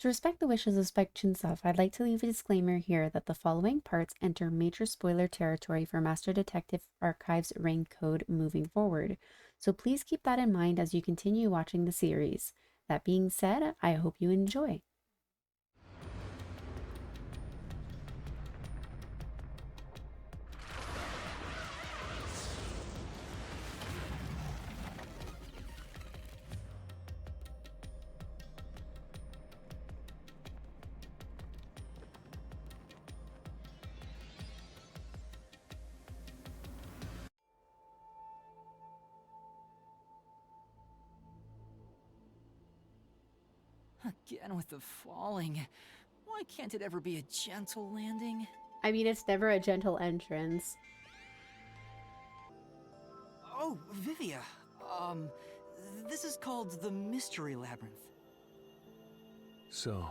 To respect the wishes of Spike Chunsoft, I'd like to leave a disclaimer here that the following parts enter major spoiler territory for Master Detective Archives' RainCode moving forward, so please keep that in mind as you continue watching the series. That being said, I hope you enjoy. Again with the falling. Why can't it ever be a gentle landing? I mean, it's never a gentle entrance. Oh, Vivia. This is called the Mystery Labyrinth. So,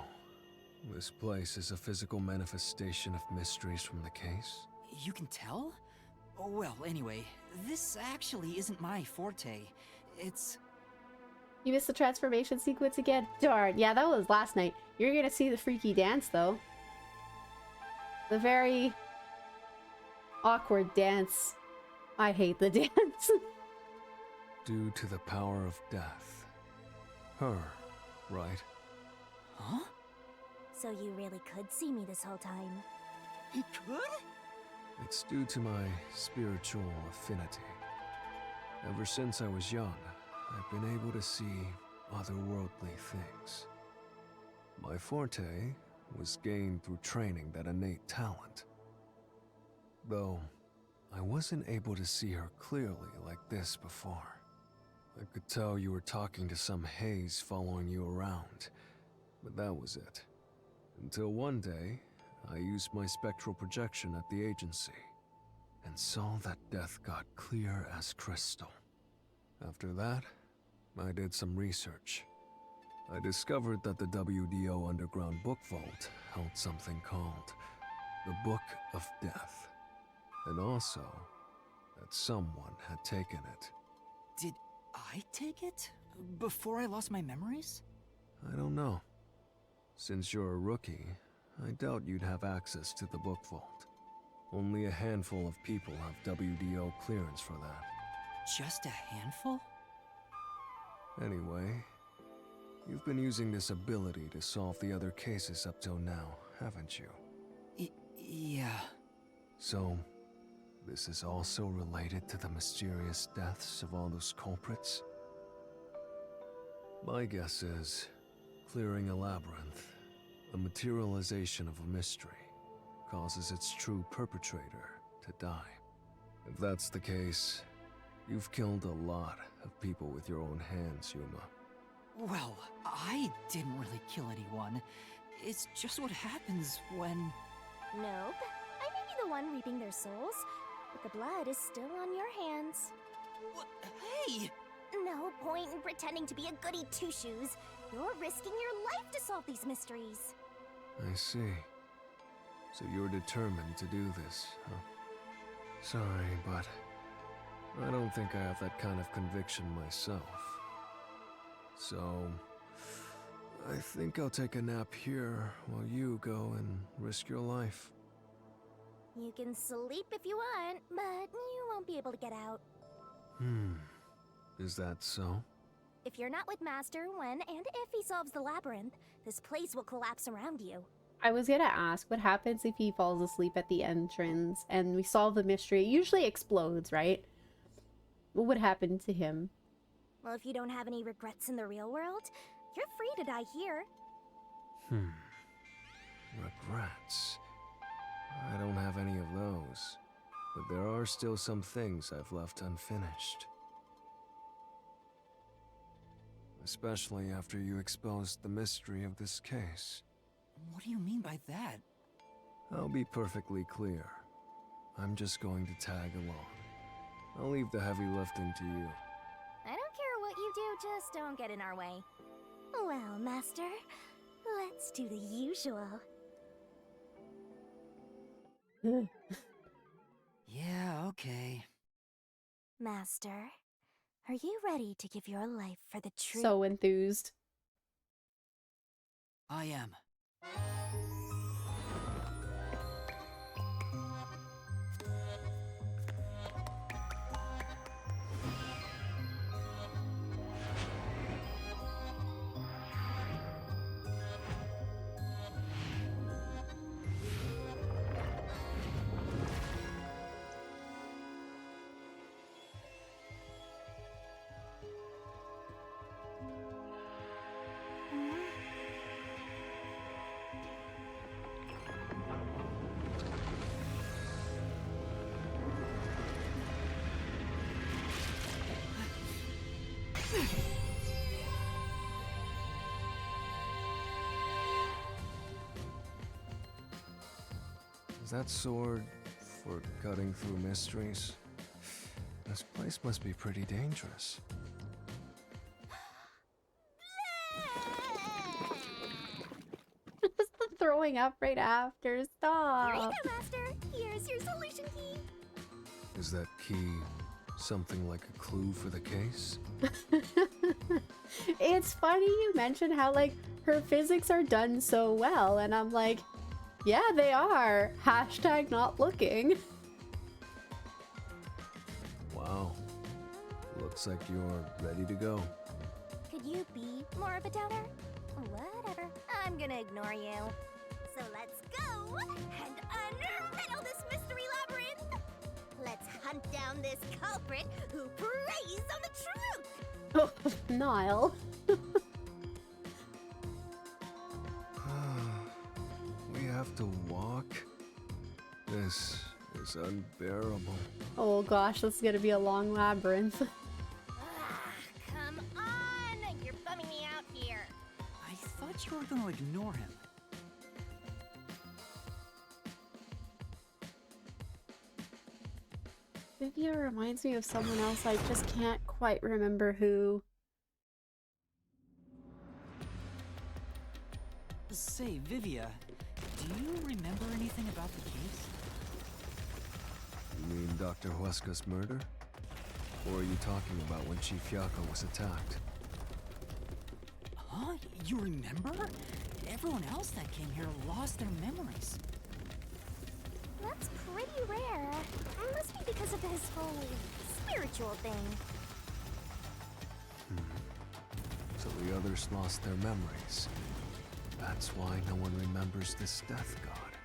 this place is a physical manifestation of mysteries from the case? You can tell? Oh, well, anyway, this actually isn't my forte. It's... You missed the transformation sequence again? Darn, yeah, that was last night. You're gonna see the freaky dance, though. The very awkward dance. I hate the dance. Due to the power of death. Her, right? Huh? So you really could see me this whole time. He could? It's due to my spiritual affinity. Ever since I was young, I've been able to see otherworldly things. My forte was gained through training that innate talent. Though, I wasn't able to see her clearly like this before. I could tell you were talking to some haze following you around, but that was it. Until one day, I used my spectral projection at the agency, and saw that death got clear as crystal. After that, I did some research. I discovered that the WDO Underground Book Vault held something called the Book of Death, and also that someone had taken it. Did I take it? Before I lost my memories? I don't know. Since you're a rookie, I doubt you'd have access to the book vault. Only a handful of people have WDO clearance for that. Just a handful? Anyway, you've been using this ability to solve the other cases up till now, haven't you? Yeah. So, this is also related to the mysterious deaths of all those culprits? My guess is, clearing a labyrinth, a materialization of a mystery, causes its true perpetrator to die. If that's the case, you've killed a lot of people with your own hands, Yuma. Well, I didn't really kill anyone. It's just what happens when... Nope. I may be the one reaping their souls, but the blood is still on your hands. What? Hey! No point in pretending to be a goody two-shoes. You're risking your life to solve these mysteries. I see. So you're determined to do this, huh? Sorry, but I don't think I have that kind of conviction myself. So, I think I'll take a nap here while you go and risk your life. You can sleep if you want, but you won't be able to get out. Is that so? If you're not with Master when and if he solves the labyrinth, this place will collapse around you. I was gonna ask, what happens if he falls asleep at the entrance and we solve the mystery? It usually explodes, right? What would happen to him? Well, if you don't have any regrets in the real world, you're free to die here. Regrets. I don't have any of those. But there are still some things I've left unfinished. Especially after you exposed the mystery of this case. What do you mean by that? I'll be perfectly clear. I'm just going to tag along. I'll leave the heavy lifting to you. I don't care what you do, just don't get in our way. Well, Master, let's do the usual. Yeah, okay. Master, are you ready to give your life for the truth? So enthused. I am. Is that sword for cutting through mysteries? This place must be pretty dangerous. Just the throwing up right after. Stop. Eureka, Master! Here's your solution key. Is that key something like a clue for the case? It's funny you mentioned how, like, her physics are done so well, and I'm like, yeah, they are. Hashtag not looking. Wow. Looks like you're ready to go. Could you be more of a doubter? Whatever. I'm gonna ignore you. So let's go and unriddle this mystery labyrinth. Let's hunt down this culprit who preys on the truth. Oh, Niall. We have to walk? This is unbearable. Oh gosh, this is gonna be a long labyrinth. Come on! You're bumming me out here. I thought you were gonna ignore him. Vivia reminds me of someone else, I just can't quite remember who. Say, Vivia, do you remember anything about the case? You mean Dr. Huesca's murder? Or are you talking about when Chief Yako was attacked? Huh? You remember? Everyone else that came here lost their memories. That's pretty rare. Must be because of his whole spiritual thing. So the others lost their memories. That's why no one remembers this death god.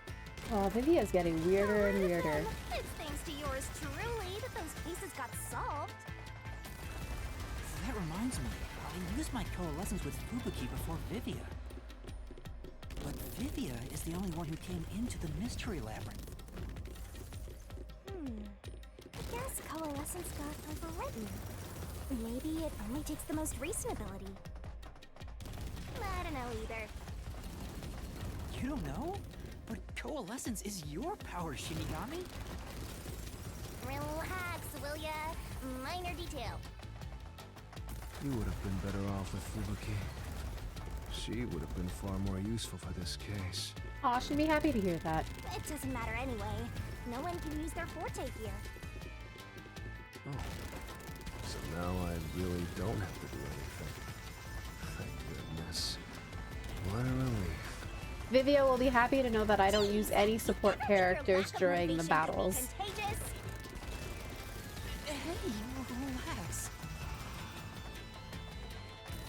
Oh, Vivia's getting weirder and weirder. It's thanks to yours truly that those cases got solved. That reminds me, I used my coalescence with Fubuki before Vivia. But Vivia is the only one who came into the mystery labyrinth. I guess coalescence got overwritten. Maybe it only takes the most recent ability. I don't know either. You don't know? But coalescence is your power, Shinigami. Relax, will ya? Minor detail. You would have been better off with Fubuki. She would have been far more useful for this case. Aw, she'd be happy to hear that. It doesn't matter anyway. No one can use their forte here. Oh. So now I really don't have to do anything. Thank goodness. What a relief. Vivia will be happy to know that I don't use any support characters during the battles. Hey, relax.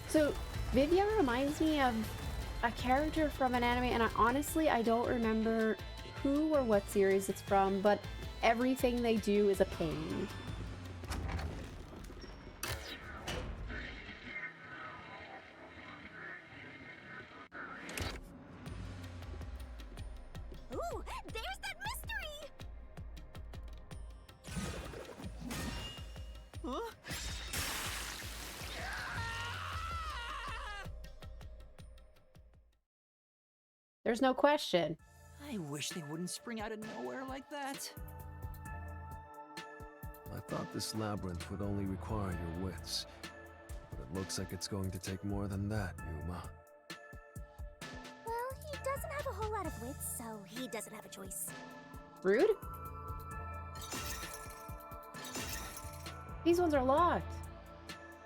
So, Vivia reminds me of a character from an anime, and I don't remember who or what series it's from, but everything they do is a pain. Ooh, there's that mystery! Huh? There's no question. I wish they wouldn't spring out of nowhere like that. I thought this labyrinth would only require your wits. But it looks like it's going to take more than that, Yuma. Well, he doesn't have a whole lot of wits, so he doesn't have a choice. Rude? These ones are locked.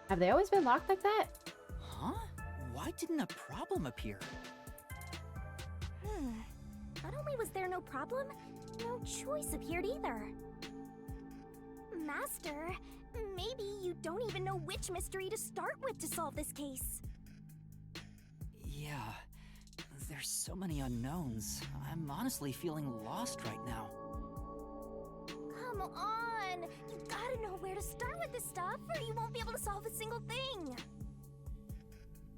Have they always been locked like that? Huh? Why didn't a problem appear? Not only was there no problem, no choice appeared either. Master, maybe you don't even know which mystery to start with to solve this case. Yeah, there's so many unknowns. I'm honestly feeling lost right now. Come on! You gotta know where to start with this stuff, or you won't be able to solve a single thing!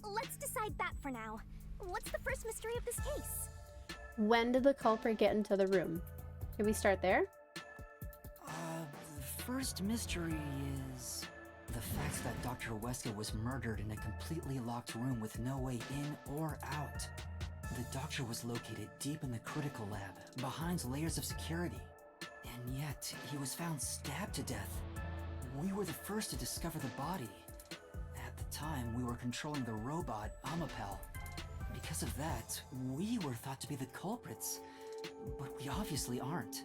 Let's decide that for now. What's the first mystery of this case? When did the culprit get into the room? Can we start there? The first mystery is the fact that Dr. Weska was murdered in a completely locked room with no way in or out. The doctor was located deep in the critical lab, behind layers of security. And yet, he was found stabbed to death. We were the first to discover the body. At the time, we were controlling the robot, Amapel. Because of that, we were thought to be the culprits, but we obviously aren't.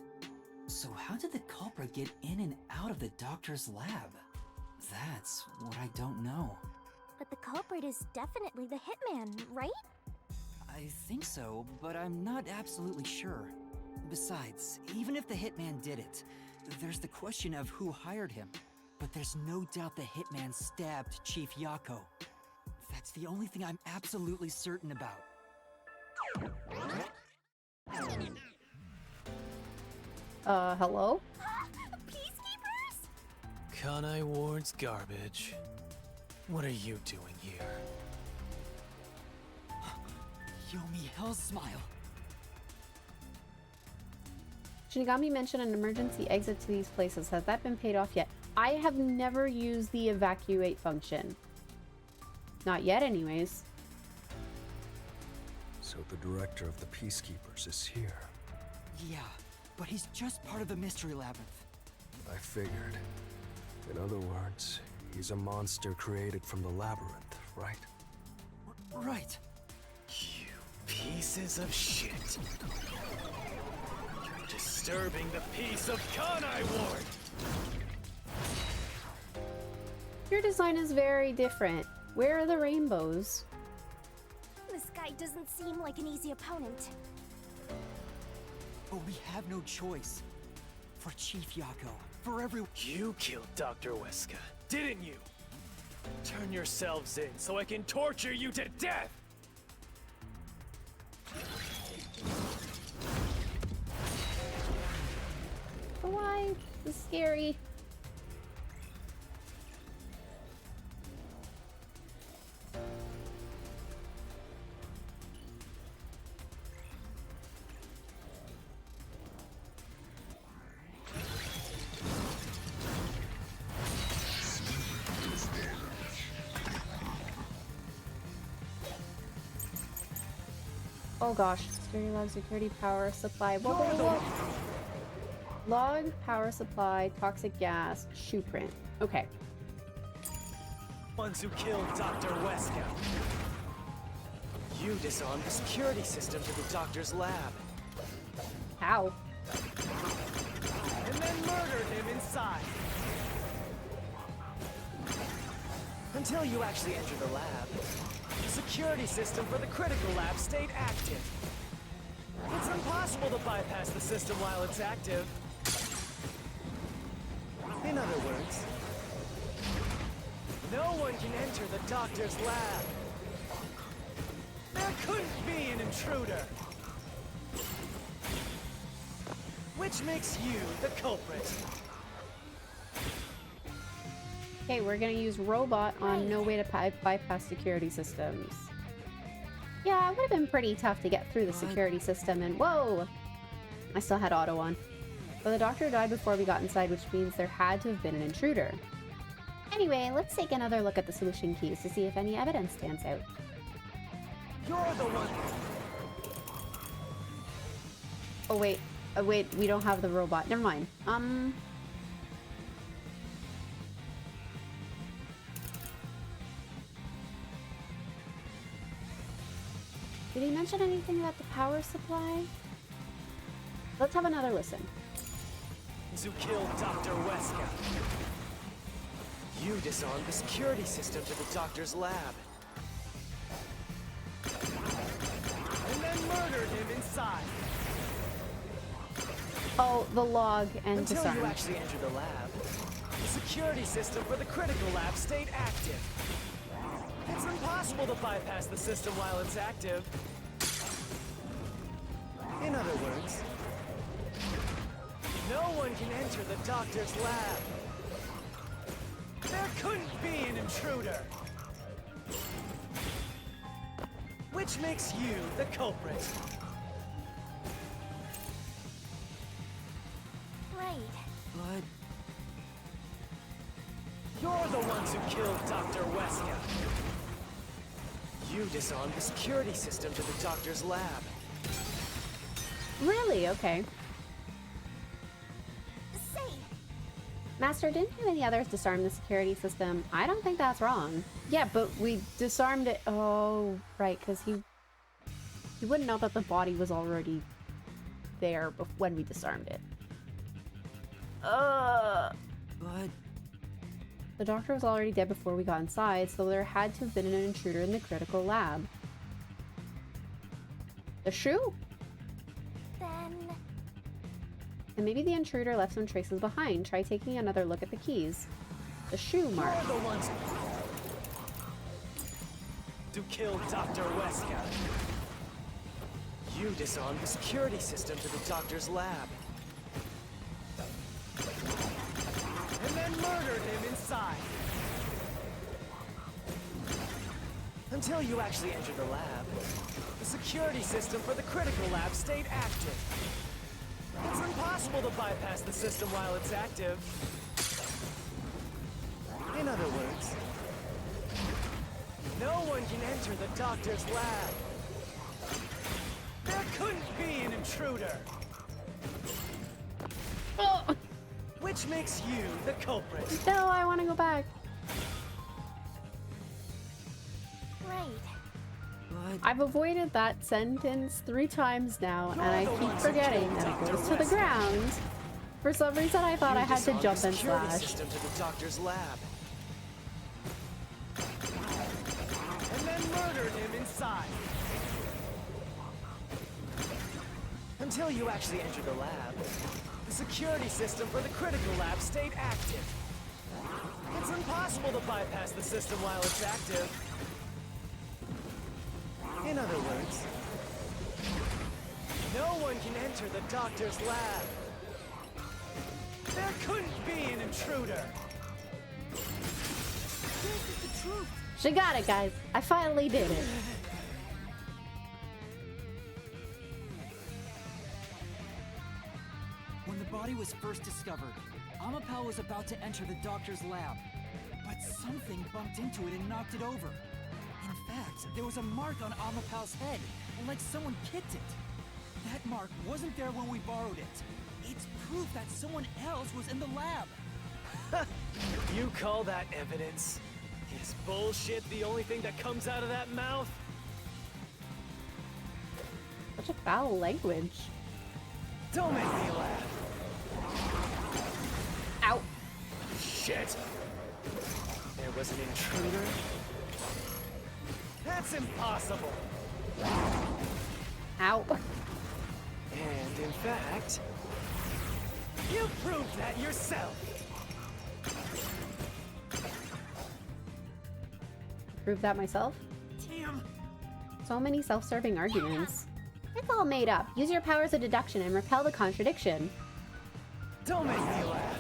So how did the culprit get in and out of the doctor's lab? That's what I don't know. But the culprit is definitely the hitman, right? I think so, but I'm not absolutely sure. Besides, even if the hitman did it, there's the question of who hired him. But there's no doubt the hitman stabbed Chief Yako. That's the only thing I'm absolutely certain about. Hello? Peacekeepers? Kanai Ward's garbage. What are you doing here? Yomi Hell's smile. Shinigami mentioned an emergency exit to these places. Has that been paid off yet? I have never used the evacuate function. Not yet, anyways. So the director of the Peacekeepers is here. Yeah, but he's just part of the Mystery Labyrinth. I figured. In other words, he's a monster created from the Labyrinth, right? Right. You pieces of shit. You're disturbing the peace of Kanai Ward! Your design is very different. Where are the rainbows? This guy doesn't seem like an easy opponent. But we have no choice. For Chief Yako, for everyone. You killed Dr. Weska, didn't you? Turn yourselves in so I can torture you to death! Why? This is scary. Oh gosh, security log, security power supply. Whoa, whoa, whoa. Log, power supply, toxic gas, shoe print. Okay. Ones who killed Dr. Weska. You disarmed the security system to the doctor's lab. How? And then murdered him inside. Until you actually entered the lab, the security system for the critical lab stayed active. It's impossible to bypass the system while it's active. In other words, no one can enter the doctor's lab. There couldn't be an intruder. Which makes you the culprit. Okay, we're gonna use robot on no way to bypass security systems. Yeah, it would have been pretty tough to get through the security system and whoa! I still had auto on. But the doctor died before we got inside, which means there had to have been an intruder. Anyway, let's take another look at the solution keys to see if any evidence stands out. You're the one. Oh wait, wait, we don't have the robot. Never mind. Did he mention anything about the power supply? Let's have another listen. Who killed Dr. Weska. You disarmed the security system to the doctor's lab. And then murdered murdered him inside. Oh, the log and Until disarm. you actually enter the lab, the security system for the critical lab stayed active. It's impossible to bypass the system while it's active. In other words, no one can enter the doctor's lab. There couldn't be an intruder. Which makes you the culprit. Right. But You're the ones who killed Dr. Weska. You disarmed the security system to the doctor's lab. Really? Okay. Say, Master, didn't you and the others disarm the security system? I don't think that's wrong. Yeah, but we disarmed it. Oh, right, because he wouldn't know that the body was already there when we disarmed it. but The doctor was already dead before we got inside, so there had to have been an intruder in the critical lab. The shoe? then And maybe the intruder left some traces behind. Try taking another look at the keys. The shoe mark. You're the ones who killed Dr. Weska. You disarmed the security system to the doctor's lab. And then murdered him inside. Until you actually entered the lab, the security system for the critical lab stayed active. It's impossible to bypass the system while it's active. In other words, no one can enter the doctor's lab. There couldn't be an intruder. Oh! Which makes you the culprit. No, I want to go back. right. I've avoided that sentence 3 times now, and I keep forgetting that it goes to the ground. For some reason, I thought I had to jump and slash. System to the doctor's lab. And then murdered him inside. Until you actually entered the lab, the security system for the critical lab stayed active. It's impossible to bypass the system while it's active. In other words, no one can enter the doctor's lab. There couldn't be an intruder. This is the truth. She got it, guys. I finally did it. when the body was first discovered, Amapal was about to enter the doctor's lab. But something bumped into it and knocked it over. In fact, there was a mark on Amapal's head, like someone kicked it. That mark wasn't there when we borrowed it. It's proof that someone else was in the lab. You call that evidence? Is bullshit the only thing that comes out of that mouth? Such a foul language. Don't make me laugh. Ow. Shit! There was an intruder? That's impossible! Ow. And in fact, you proved that yourself! Prove that myself? Damn! So many self-serving arguments. It's all made up. Use your powers of deduction and repel the contradiction. Don't make me laugh!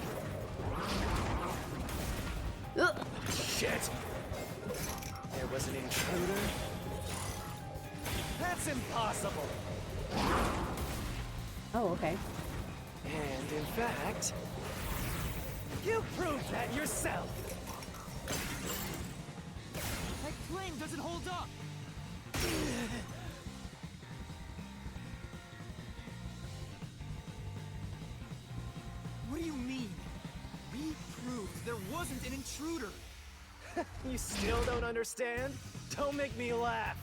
Ugh. Shit! There was an intruder? That's impossible! Oh, okay. And in fact, you proved that yourself! That claim doesn't hold up! What do you mean? We proved there wasn't an intruder! You still don't understand? Don't make me laugh!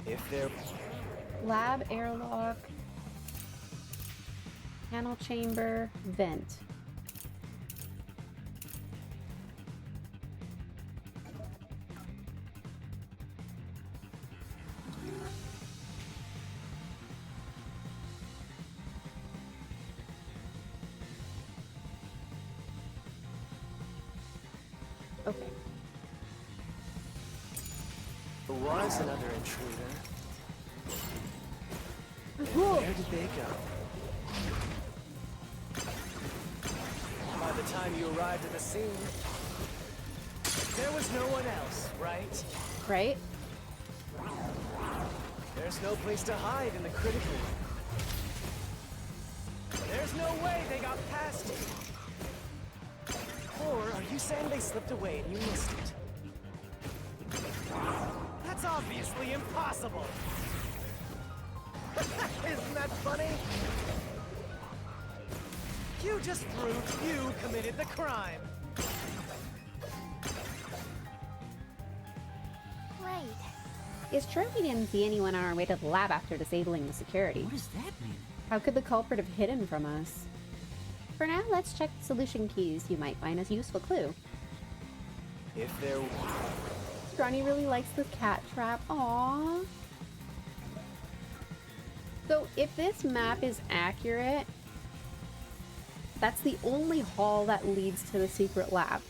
If there... Lab, airlock, panel chamber, vent. Okay. There was another intruder. And Whoa. where did they go? By the time you arrived at the scene, there was no one else, right? Right? There's no place to hide in the critical room. There's no way they got past it. Or are you saying they slipped away and you missed it? That's obviously impossible! Isn't that funny? You just proved you committed the crime! Right. It's true we didn't see anyone on our way to the lab after disabling the security. What does that mean? How could the culprit have hidden from us? For now, let's check the solution keys you might find as a useful clue. If there were... Scrawny really likes the cat trap. Aww. So if this map is accurate, that's the only hall that leads to the secret lab.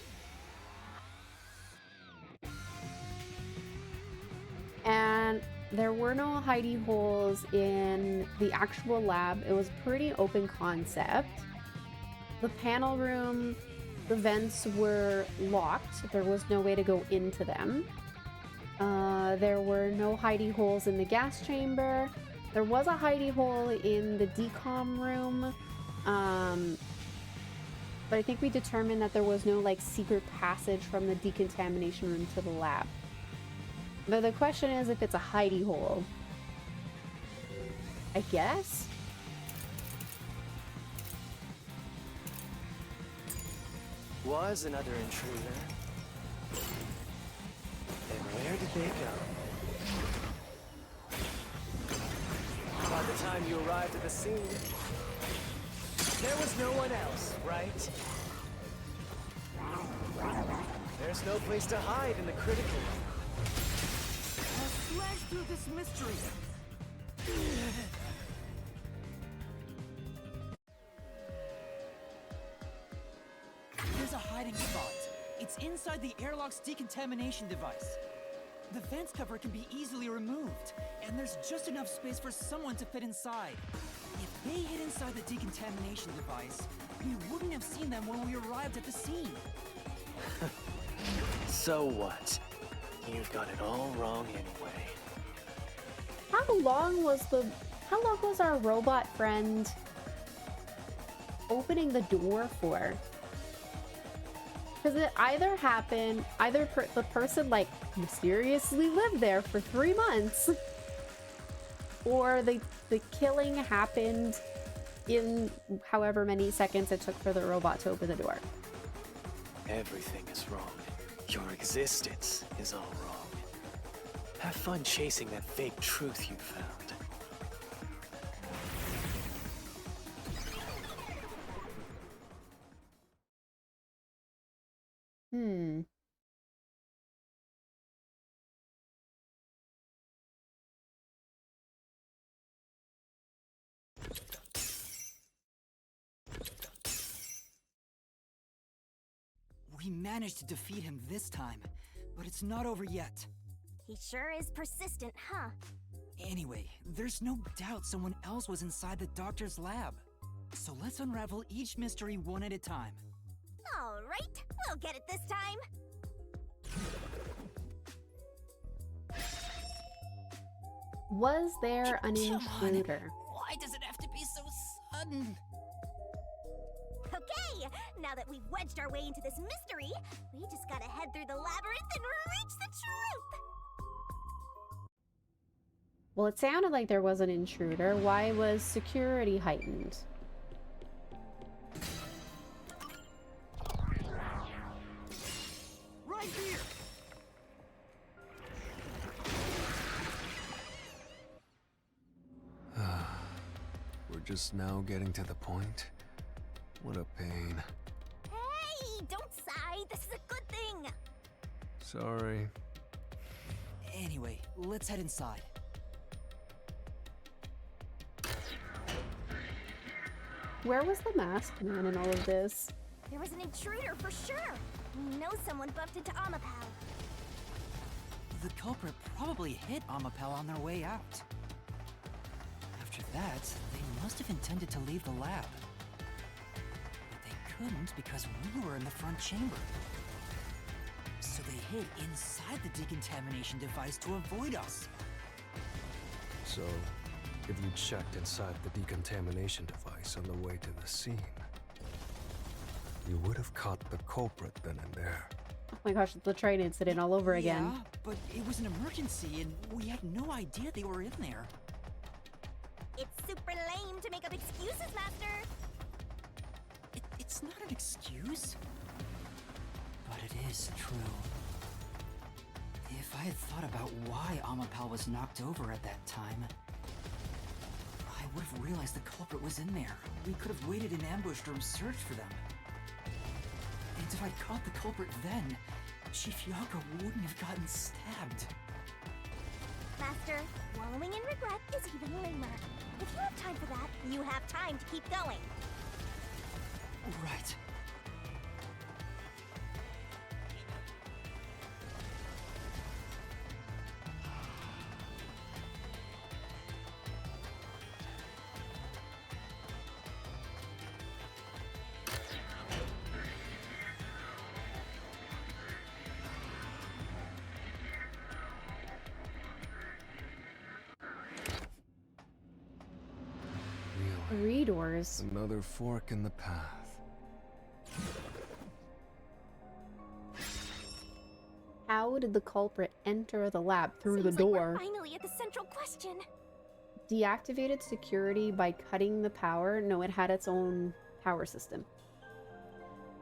And there were no hidey holes in the actual lab. It was pretty open concept. The panel room, the vents were locked. There was no way to go into them. There were no hidey holes in the gas chamber. There was a hidey hole in the decom room. But I think we determined that there was no like secret passage from the decontamination room to the lab. But the question is if it's a hidey hole. I guess? Was another intruder. And where did they go? By the time you arrived at the scene, there was no one else, right? There's no place to hide in the critical room. I'll slash through this mystery. There's a hiding spot. It's inside the airlock's decontamination device. The vents cover can be easily removed, and there's just enough space for someone to fit inside. If they hid inside the decontamination device, we wouldn't have seen them when we arrived at the scene. So what? You've got it all wrong anyway. How long was our robot friend opening the door for? Because it either happened, the person like mysteriously lived there for 3 months, or the killing happened in however many seconds it took for the robot to open the door. Everything is wrong. Your existence is all wrong. Have fun chasing that fake truth you found. We managed to defeat him this time, but it's not over yet. He sure is persistent, huh? Anyway, there's no doubt someone else was inside the doctor's lab. So let's unravel each mystery one at a time. All right, we'll get it this time. Was there an Come on. intruder? Why does it have to be so sudden? Okay, now that we've wedged our way into this mystery, we just gotta head through the labyrinth and reach the truth! Well, it sounded like there was an intruder. Why was security heightened? Right here! We're just now getting to the point. What a pain. Hey, don't sigh, this is a good thing! Sorry. Anyway, let's head inside. Where was the masked man in all of this? There was an intruder for sure. We know someone bumped into Amapau. The culprit probably hit Amapel on their way out. After that, they must have intended to leave the lab. But they couldn't because we were in the front chamber. So they hid inside the decontamination device to avoid us. So, if you checked inside the decontamination device on the way to the scene, you would have caught the culprit then and there. Oh my gosh, it's the train incident all over again. Yeah, but it was an emergency and we had no idea they were in there. It's super lame to make up excuses, Master. It's not an excuse. But it is true. If I had thought about why Amapal was knocked over at that time, I would have realized the culprit was in there. We could have waited in ambush or searched for them. And if I'd caught the culprit then, Chief Yako wouldn't have gotten stabbed. Master, wallowing in regret is even lamer. If you have time for that, you have time to keep going. Right. Really? 3 doors. Another fork in the path. How did the culprit enter the lab through Seems the like door? we're finally at the central question. Deactivated security by cutting the power? No, it had its own power system.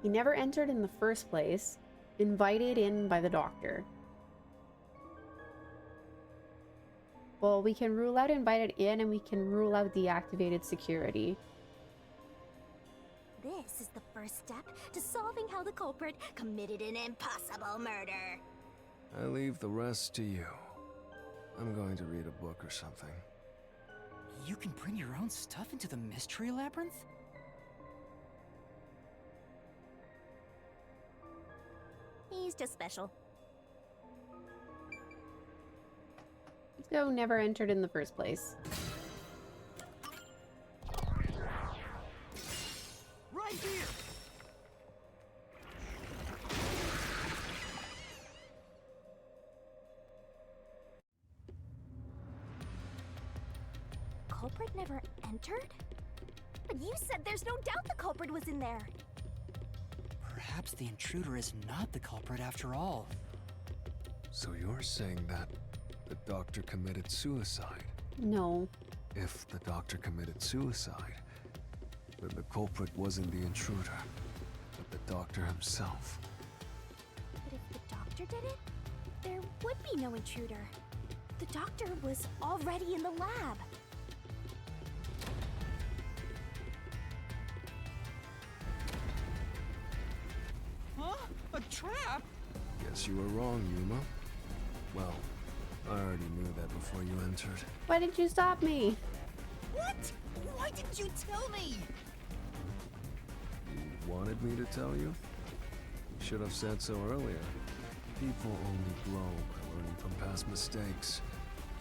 He never entered in the first place. Invited in by the doctor. Well, we can rule out invited in and we can rule out deactivated security. This is the first step to solving how the culprit committed an impossible murder. I leave the rest to you. I'm going to read a book or something. You can bring your own stuff into the mystery labyrinth? He's just special. So never entered in the first place. Right here! Culprit never entered? But you said there's no doubt the culprit was in there. Perhaps the intruder is not the culprit after all. So you're saying that the doctor committed suicide? No. If the doctor committed suicide, then the culprit wasn't the intruder, but the doctor himself. But if the doctor did it, there would be no intruder. The doctor was already in the lab. Huh? A trap? Guess you were wrong, Yuma. Well, I already knew that before you entered. Why did you stop me? What? Why didn't you tell me? You wanted me to tell you? You should have said so earlier. People only grow by learning from past mistakes,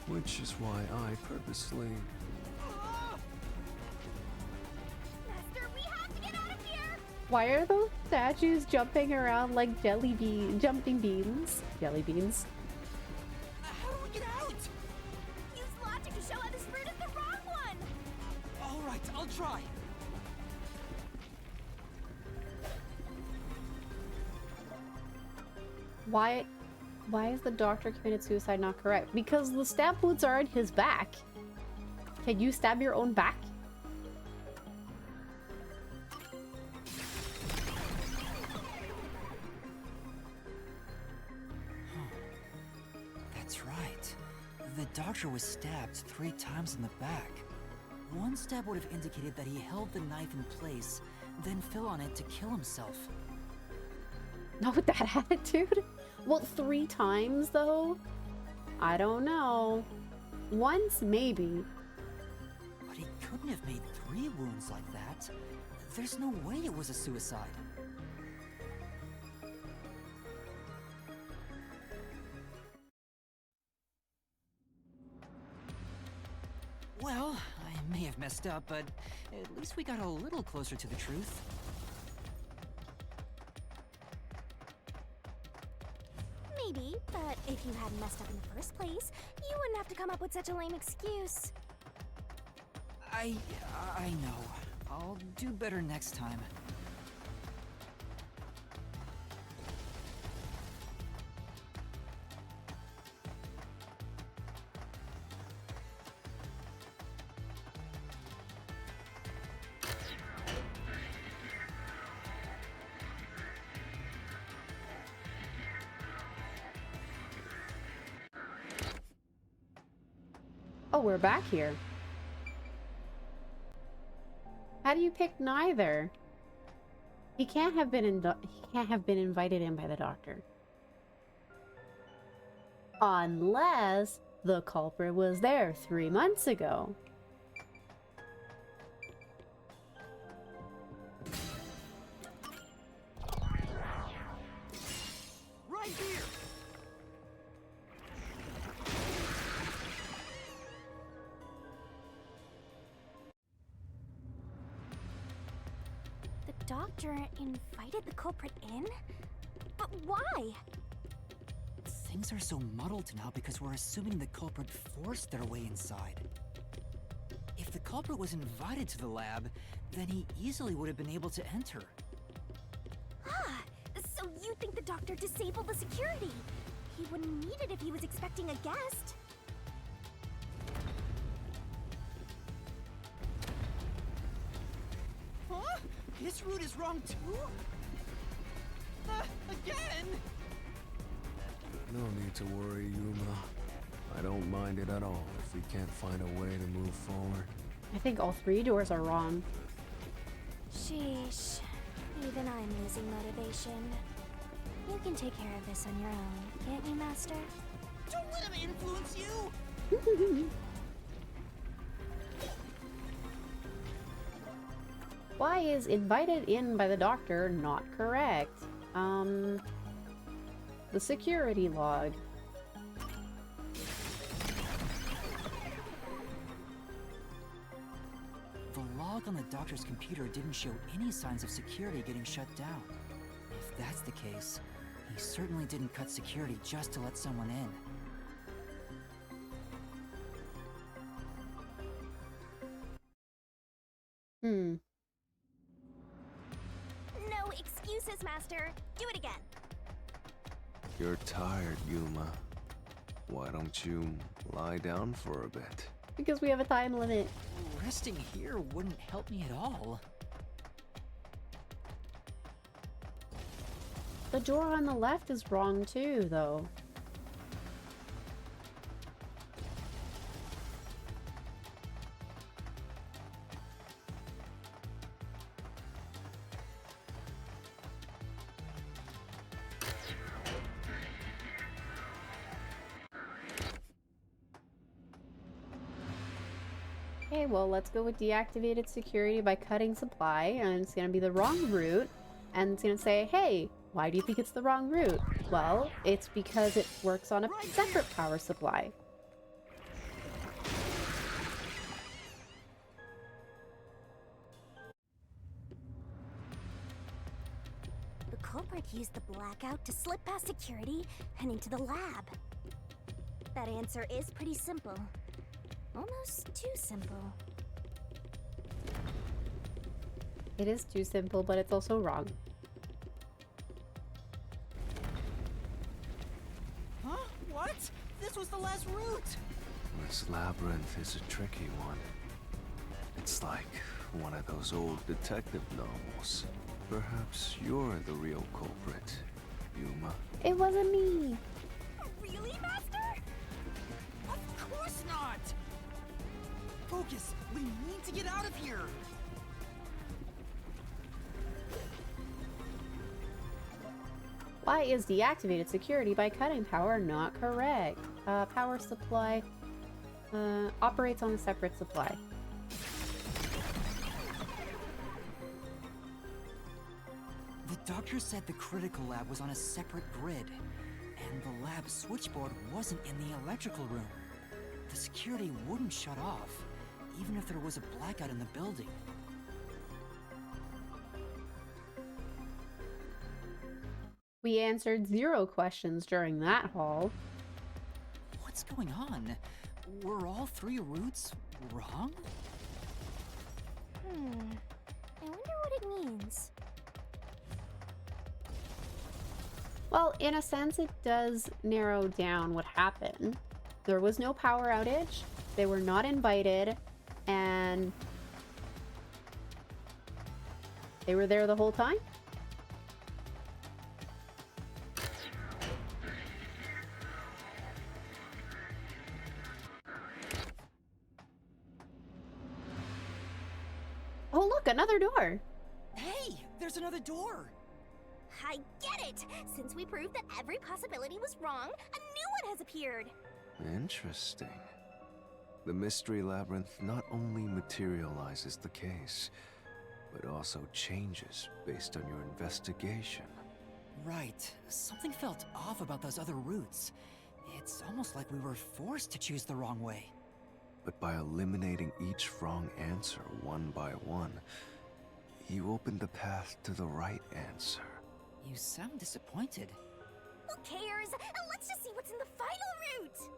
which is why I purposely... Master, we have to get out of here! Why are those statues jumping around like jumping beans? Jelly beans. How do we get out? Use logic to show how this route is the wrong one! All right, I'll try. Why is the doctor committed suicide not correct? Because the stab wounds are in his back. Can you stab your own back? That's right. The doctor was stabbed 3 times in the back. One stab would have indicated that he held the knife in place, then fell on it to kill himself. Not with that attitude. Well, 3 times though? I don't know. Once, maybe. But he couldn't have made 3 wounds like that. There's no way it was a suicide. Well, I may have messed up, but at least we got a little closer to the truth. Maybe, but if you hadn't messed up in the first place, you wouldn't have to come up with such a lame excuse. I know. I'll do better next time. Oh, we're back here. How do you pick neither? He can't have been invited in by the doctor. Unless the culprit was there 3 months ago. Right here! The doctor invited the culprit in? But why? Things are so muddled now because we're assuming the culprit forced their way inside. If the culprit was invited to the lab, then he easily would have been able to enter. Ah, so you think the doctor disabled the security? He wouldn't need it if he was expecting a guest. Huh? His route is wrong too? Again? No need to worry, Yuma. I don't mind it at all if we can't find a way to move forward. I think all 3 doors are wrong. Sheesh. Even I'm losing motivation. You can take care of this on your own, can't you, Master? Don't let him influence you! Why is invited in by the doctor not correct? The security log. The log on the doctor's computer didn't show any signs of security getting shut down. If that's the case, he certainly didn't cut security just to let someone in. No excuses, Master. Do it again. You're tired, Yuma. Why don't you lie down for a bit? Because we have a time limit. Resting here wouldn't help me at all. The door on the left is wrong too, though. Okay, well, let's go with deactivated security by cutting supply, and it's gonna be the wrong route, and it's gonna say, hey, why do you think it's the wrong route? Well, it's because it works on a separate power supply. The culprit used the blackout to slip past security and into the lab. That answer is pretty simple. Almost too simple. It is too simple, but it's also wrong. Huh? What? This was the last route! This labyrinth is a tricky one. It's like one of those old detective novels. Perhaps you're the real culprit, Yuma. It wasn't me! Really, Master? Of course not! Focus! We need to get out of here! Why is deactivated security by cutting power not correct? Power supply operates on a separate supply. The doctor said the critical lab was on a separate grid, and the lab switchboard wasn't in the electrical room. The security wouldn't shut off, even if there was a blackout in the building. We answered 0 questions during that haul. What's going on? Were all 3 routes wrong? I wonder what it means. Well, in a sense, it does narrow down what happened. There was no power outage, they were not invited, and they were there the whole time? Oh, look, another door. Hey, there's another door! I get it! Since we proved that every possibility was wrong, a new one has appeared! Interesting. The Mystery Labyrinth not only materializes the case, but also changes based on your investigation. Right. Something felt off about those other routes. It's almost like we were forced to choose the wrong way. But by eliminating each wrong answer one by one, you opened the path to the right answer. You sound disappointed. Who cares? Let's just see what's in the final route!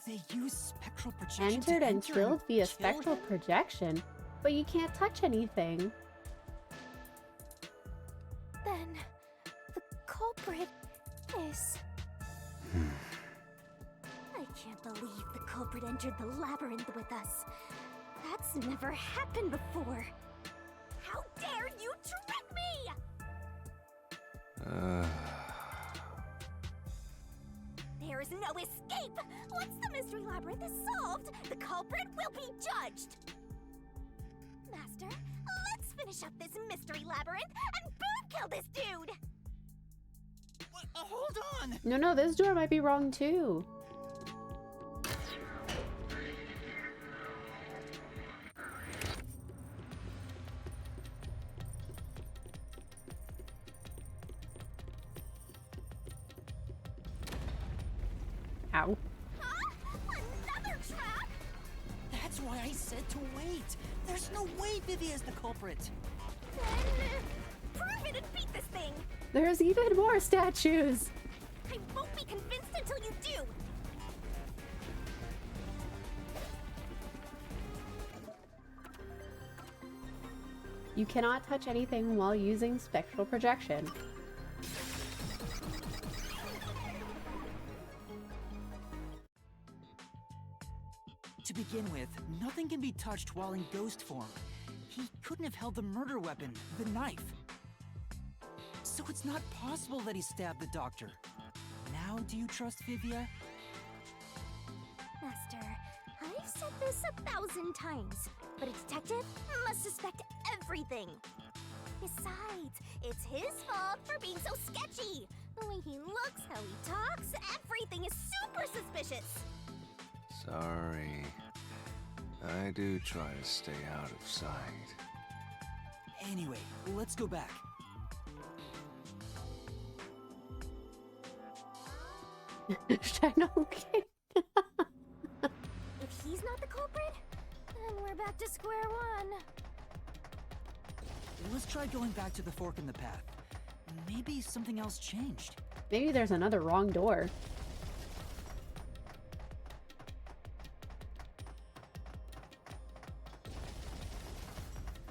They use spectral projection Entered to and enter killed via kill spectral them? projection, but you can't touch anything. Then, the culprit is... I can't believe the culprit entered the labyrinth with us. That's never happened before. How dare you trick me! There is no escape! Once the mystery labyrinth is solved, the culprit will be judged! Master, let's finish up this mystery labyrinth and boom kill this dude! What? Hold on! No, this door might be wrong too. Ow. Huh? Another trap? That's why I said to wait! There's no way Vivi is the culprit! Then, prove it and beat this thing! There's even more statues. I won't be convinced until you do! You cannot touch anything while using spectral projection. To begin with, nothing can be touched while in ghost form. He couldn't have held the murder weapon, the knife. So it's not possible that he stabbed the doctor. Now, do you trust Vivia? Master, I've said this 1,000 times, but a detective must suspect everything. Besides, it's his fault for being so sketchy. The way he looks, how he talks, everything is super suspicious. Sorry. I do try to stay out of sight. Anyway, let's go back. Okay. If he's not the culprit, then we're back to square one. Let's try going back to the fork in the path. Maybe something else changed. Maybe there's another wrong door.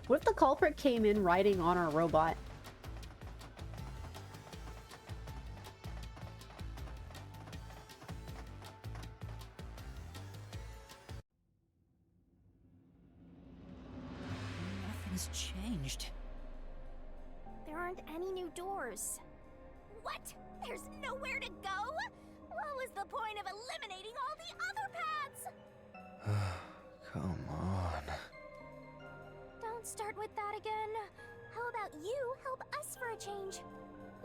What if the culprit came in riding on our robot? Nothing's changed. There aren't any new doors. What? There's nowhere to go? What was the point of eliminating all the other paths? Come on. Don't start with that again. How about you help us for a change?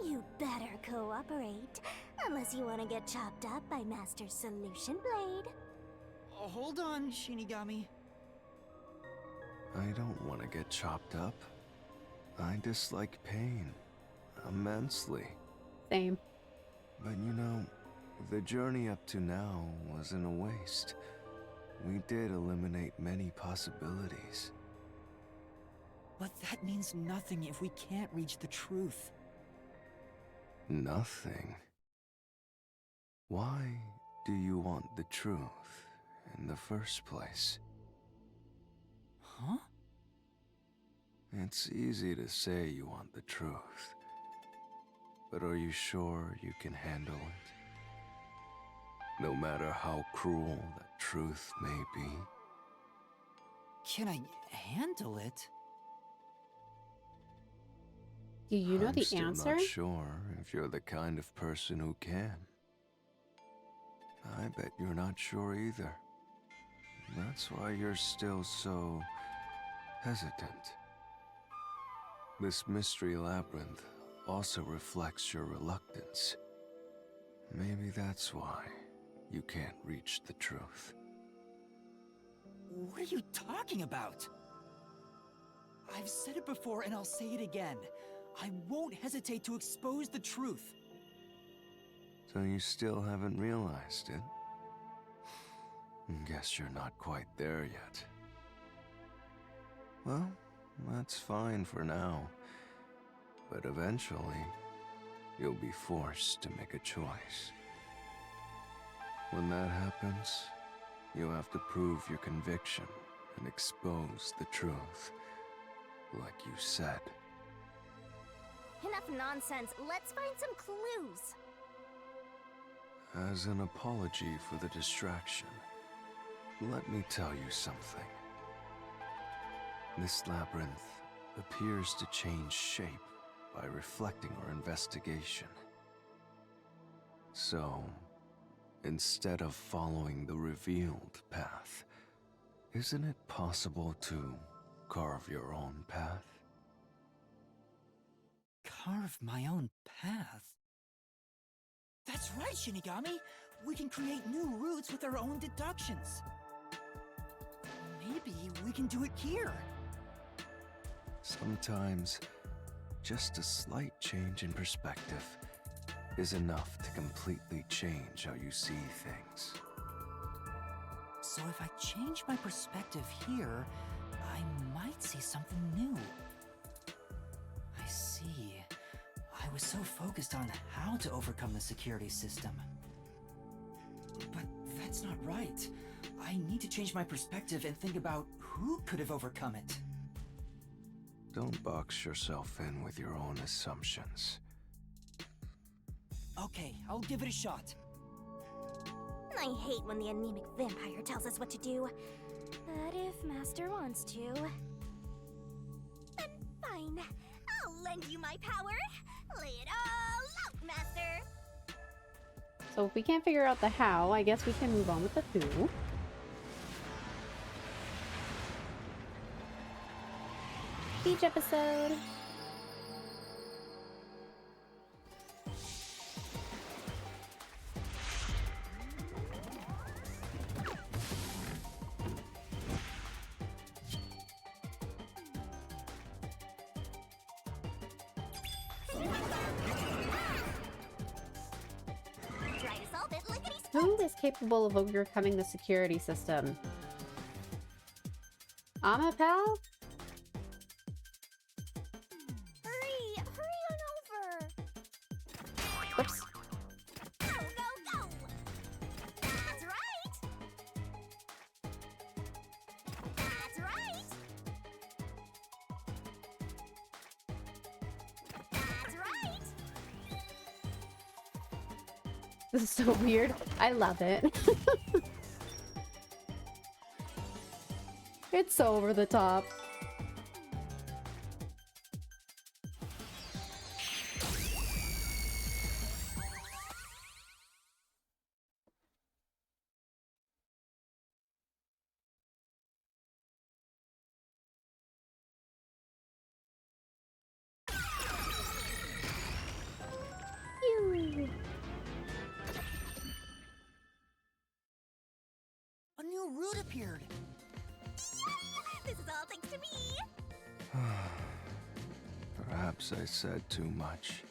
You better cooperate, unless you want to get chopped up by Master Solution Blade. Hold on, Shinigami. I don't want to get chopped up. I dislike pain immensely. Same. But you know, the journey up to now wasn't a waste. We did eliminate many possibilities. But that means nothing if we can't reach the truth. Nothing? Why do you want the truth in the first place? Huh? It's easy to say you want the truth, but are you sure you can handle it? No matter how cruel that truth may be. Can I handle it? Do you know I'm the still answer? not sure if you're the kind of person who can. I bet you're not sure either. That's why you're still so hesitant. This mystery labyrinth also reflects your reluctance. Maybe that's why you can't reach the truth. What are you talking about? I've said it before and I'll say it again. I won't hesitate to expose the truth. So you still haven't realized it? Guess you're not quite there yet. Well, that's fine for now. But eventually, you'll be forced to make a choice. When that happens, you'll have to prove your conviction and expose the truth, like you said. Enough nonsense. Let's find some clues. As an apology for the distraction, let me tell you something. This labyrinth appears to change shape by reflecting our investigation. So, instead of following the revealed path, isn't it possible to carve your own path? Carve my own path? That's right, Shinigami! We can create new routes with our own deductions. Maybe we can do it here. Sometimes, just a slight change in perspective is enough to completely change how you see things. So if I change my perspective here, I might see something new. I see. I was so focused on how to overcome the security system. But that's not right. I need to change my perspective and think about who could have overcome it. Don't box yourself in with your own assumptions. Okay, I'll give it a shot. I hate when the anemic vampire tells us what to do. But if Master wants to... then fine. I'll lend you my power. Lay it all out, Master. So if we can't figure out the how, I guess we can move on with the who. Beach episode. Try to solve it, lickety split. Who is capable of overcoming the security system? Amapal? Hurry on over. Whoops. Go, go, go. That's right. That's right. That's right. This is so weird. I love it. It's so over the top. Phew. A new route appeared. This is all thanks to me. Perhaps I said too much.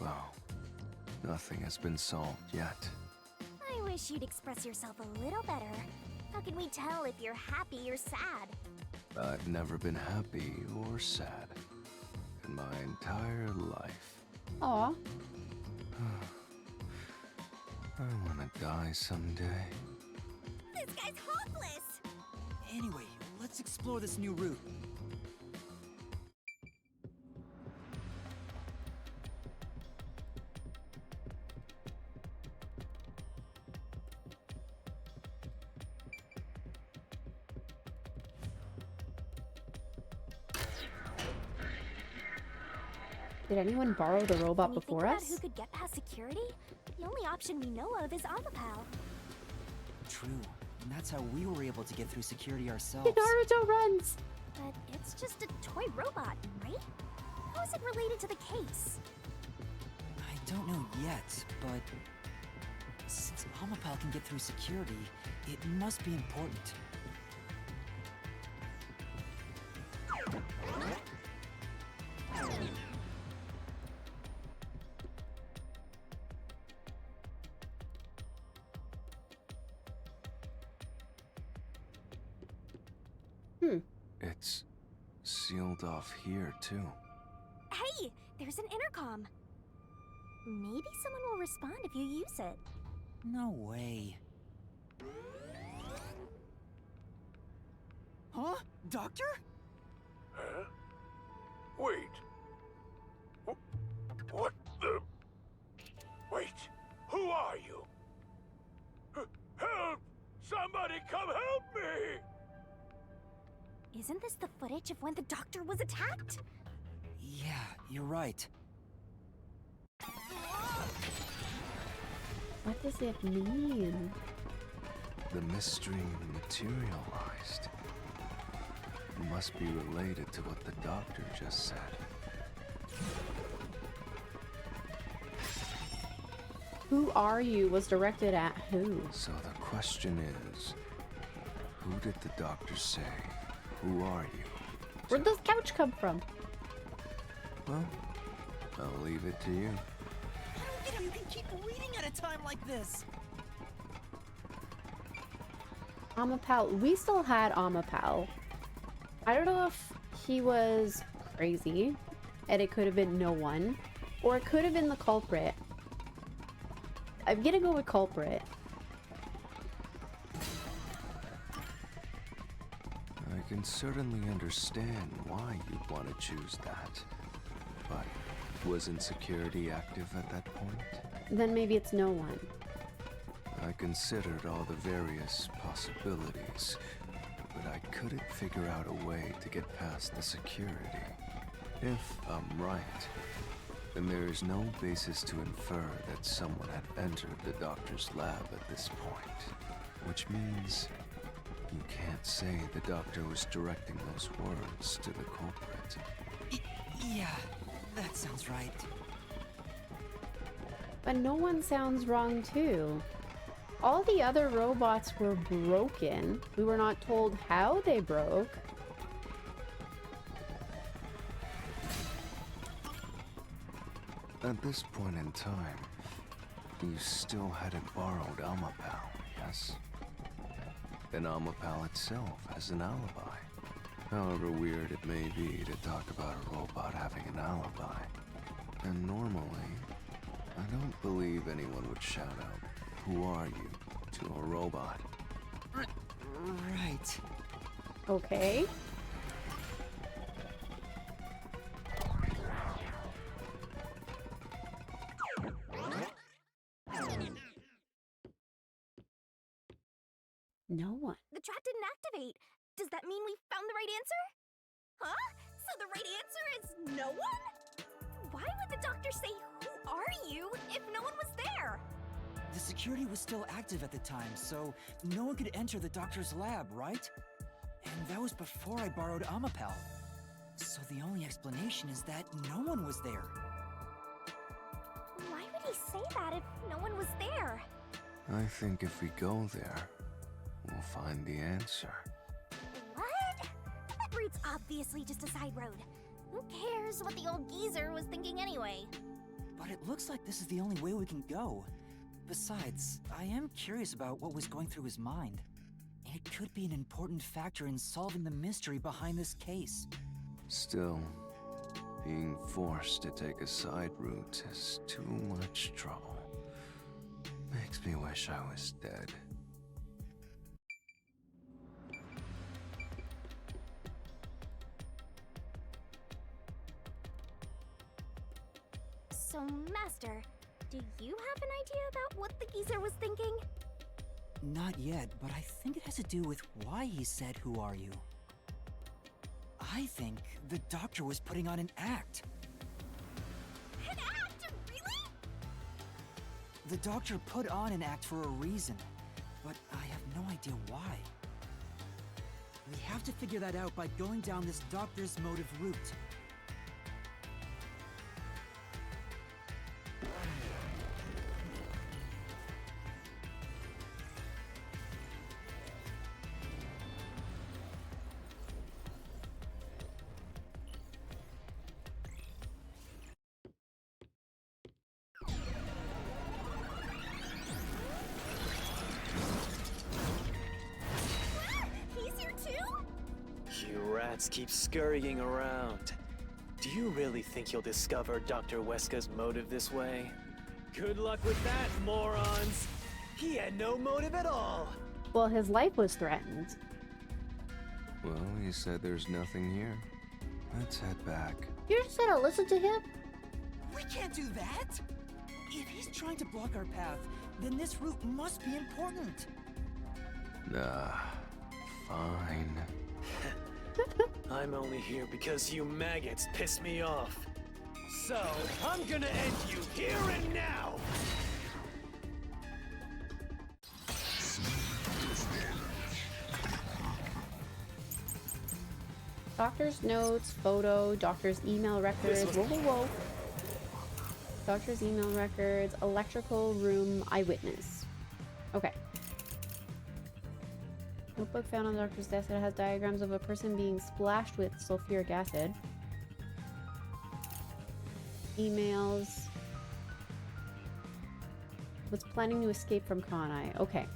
Well, nothing has been solved yet. I wish you'd express yourself a little better. How can we tell if you're happy or sad? I've never been happy or sad in my entire life. Aw. I wanna die someday. This guy's hopeless! Anyway, let's explore this new route. Did anyone borrow the robot When you before think about us? who could get past security, the only option we know of is Amapal. True, and that's how we were able to get through security ourselves. Naruto runs! But it's just a toy robot, right? How is it related to the case? I don't know yet, but since Amapal can get through security, it must be important. It's sealed off here, too. Hey, there's an intercom. Maybe someone will respond if you use it. No way. Huh? Doctor? Huh? Wait. What the? Wait. Who are you? Help! Somebody come help me! Isn't this the footage of when the doctor was attacked? Yeah, you're right. What does it mean? The mystery materialized. It must be related to what the doctor just said. Who are you was directed at who? So the question is, who did the doctor say? Who are you? Where'd this couch come from? Well, I'll leave it to you. I don't get how you can keep reading at a time like this. Amapal. We still had Amapal. I don't know if he was crazy, and it could have been no one, or it could have been the culprit. I'm gonna go with culprit. I can certainly understand why you'd want to choose that. But wasn't security active at that point? Then maybe it's no one. I considered all the various possibilities, but I couldn't figure out a way to get past the security. If I'm right, then there is no basis to infer that someone had entered the doctor's lab at this point. Which means you can't say the doctor was directing those words to the culprit. Yeah, that sounds right. But no one sounds wrong too. All the other robots were broken. We were not told how they broke. At this point in time, you still hadn't borrowed Amapal, yes? And Amapal itself has an alibi. However weird it may be to talk about a robot having an alibi. And normally, I don't believe anyone would shout out, "Who are you?" to a robot. Right. Okay. No one. The trap didn't activate. Does that mean we found the right answer? Huh? So the right answer is no one? Why would the doctor say, "Who are you?" if no one was there? The security was still active at the time, so no one could enter the doctor's lab, right? And that was before I borrowed Amapal. So the only explanation is that no one was there. Why would he say that if no one was there? I think if we go there, we'll find the answer. What? That route's obviously just a side road. Who cares what the old geezer was thinking anyway? But it looks like this is the only way we can go. Besides, I am curious about what was going through his mind. It could be an important factor in solving the mystery behind this case. Still, being forced to take a side route is too much trouble. Makes me wish I was dead. So, Master, do you have an idea about what the geezer was thinking? Not yet, but I think it has to do with why he said, "Who are you?" I think the doctor was putting on an act. An act? Really? The doctor put on an act for a reason, but I have no idea why. We have to figure that out by going down this doctor's motive route. He's here too? You rats keep scurrying around. Do you really think you'll discover Dr. Weska's motive this way? Good luck with that, morons! He had no motive at all! Well, his life was threatened. Well, he said there's nothing here. Let's head back. You just gotta listen to him. We can't do that! If he's trying to block our path, then this route must be important. Nah, fine. I'm only here because you maggots piss me off. So, I'm gonna end you here and now! Doctor's notes, photo, doctor's email records. Whoa, whoa, whoa. Doctor's email records, electrical room eyewitness. Okay. Notebook found on the doctor's desk that has diagrams of a person being splashed with sulfuric acid. Emails. Was planning to escape from Kanai. Okay.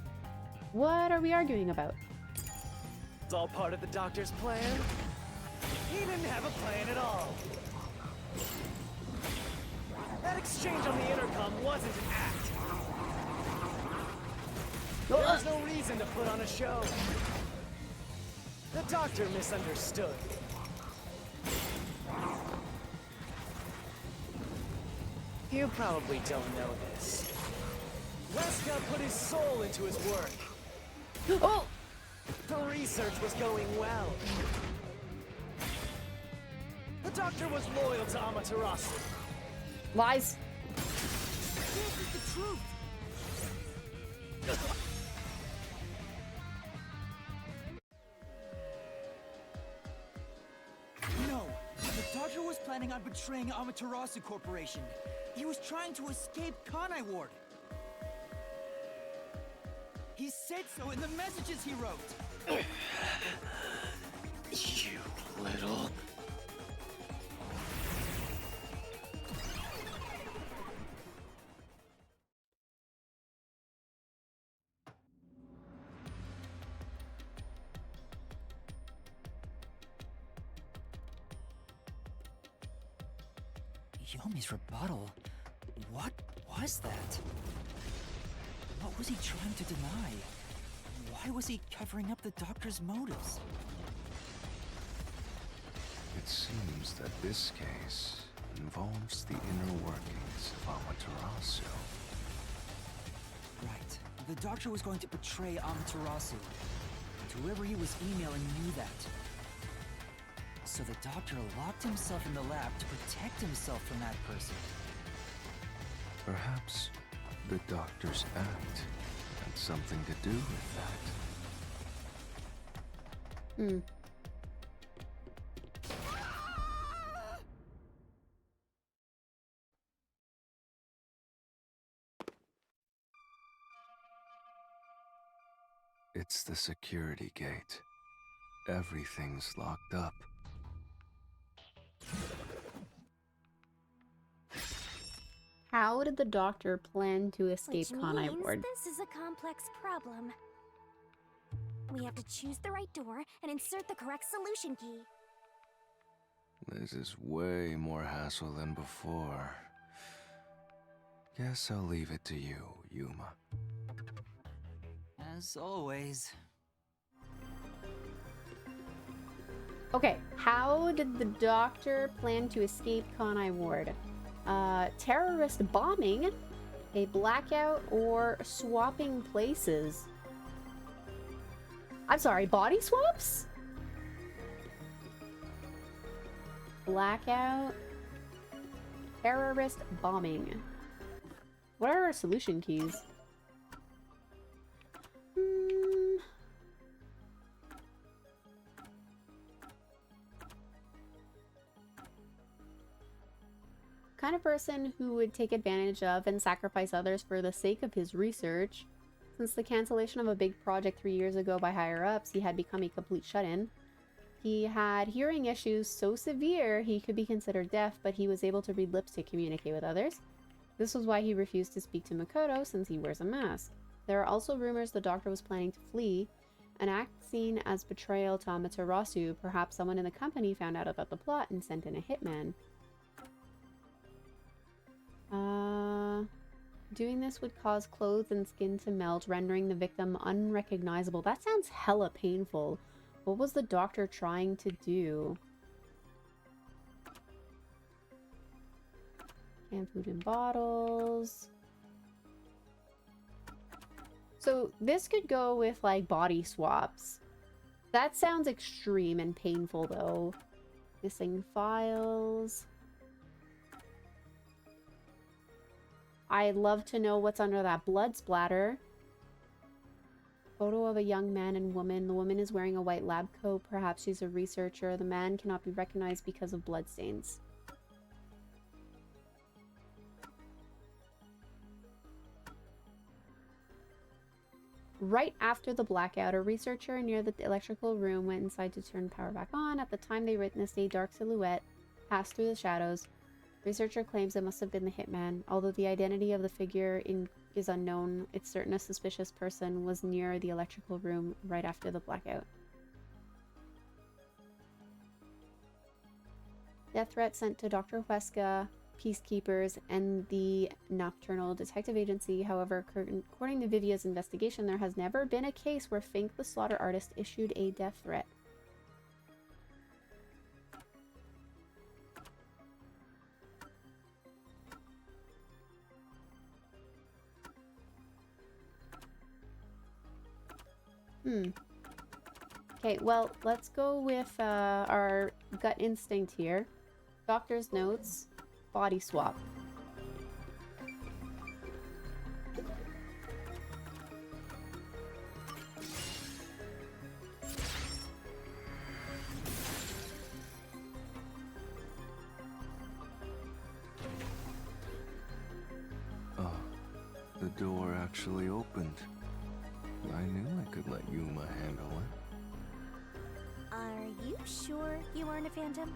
What are we arguing about? It's all part of the doctor's plan? He didn't have a plan at all. That exchange on the intercom wasn't an act. There was no reason to put on a show. The doctor misunderstood. You probably don't know this. Weska put his soul into his work. Oh! The research was going well. The doctor was loyal to Amaterasu. Lies. This is the truth! No, the doctor was planning on betraying Amaterasu Corporation. He was trying to escape Kanai Ward. He said so in the messages he wrote. You little... Yomi's rebuttal? What was that? What was he trying to deny? Why was he covering up the doctor's motives? It seems that this case involves the inner workings of Amaterasu. Right. The doctor was going to betray Amaterasu. And whoever he was emailing knew that. So the doctor locked himself in the lab to protect himself from that person. Perhaps the doctor's act had something to do with that. Hmm. It's the security gate. Everything's locked up. How did the doctor plan to escape Which Conai means Ward? this is a complex problem. We have to choose the right door and insert the correct solution key. This is way more hassle than before. Guess I'll leave it to you, Yuma. As always. Okay, how did the doctor plan to escape Conai Ward? Terrorist bombing, a blackout, or swapping places? I'm sorry, body swaps? Blackout, terrorist bombing. What are our solution keys? Kind of person who would take advantage of and sacrifice others for the sake of his research. Since the cancellation of a big project 3 years ago by higher-ups, he had become a complete shut-in. He had hearing issues so severe he could be considered deaf, but he was able to read lips to communicate with others. This was why he refused to speak to Makoto, since he wears a mask. There are also rumors the doctor was planning to flee, an act seen as betrayal to Amaterasu. Perhaps someone in the company found out about the plot and sent in a hitman. Doing this would cause clothes and skin to melt, rendering the victim unrecognizable. That sounds hella painful. What was the doctor trying to do? Canned food in bottles. So this could go with like body swaps. That sounds extreme and painful though. Missing files. I'd love to know what's under that blood splatter. Photo of a young man and woman. The woman is wearing a white lab coat. Perhaps she's a researcher. The man cannot be recognized because of bloodstains. Right after the blackout, a researcher near the electrical room went inside to turn power back on. At the time, they witnessed a dark silhouette pass through the shadows. Researcher claims it must have been the hitman. Although the identity of the figure is unknown, it's certain a suspicious person was near the electrical room right after the blackout. Death threat sent to Dr. Huesca, peacekeepers, and the Nocturnal Detective Agency. However, according to Vivia's investigation, there has never been a case where Fink the Slaughter Artist issued a death threat. Okay, well, let's go with our gut instinct here. Doctor's notes, body swap. Oh, the door actually opened. I knew I could let Yuma handle it. Are you sure you aren't a phantom?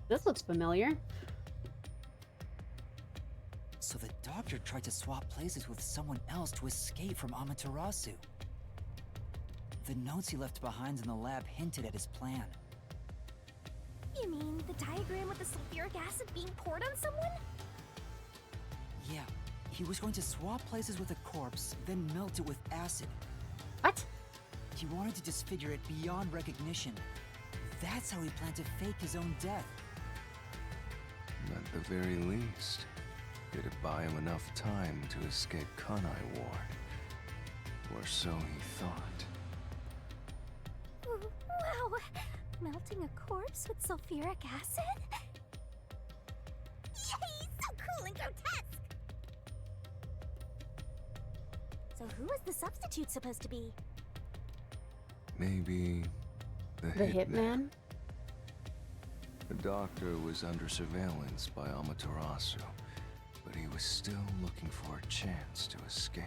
This looks familiar. So the doctor tried to swap places with someone else to escape from Amaterasu. The notes he left behind in the lab hinted at his plan. You mean the diagram with the sulfuric acid being poured on someone? Yeah, he was going to swap places with a corpse, then melt it with acid. What? He wanted to disfigure it beyond recognition. That's how he planned to fake his own death. At the very least, it'd buy him enough time to escape Kanai Ward. Or so he thought. Wow! Melting a corpse with sulfuric acid? Yay! So cool and grotesque! So who was the substitute supposed to be? Maybe the hitman? The doctor was under surveillance by Amaterasu. but he was still looking for a chance to escape.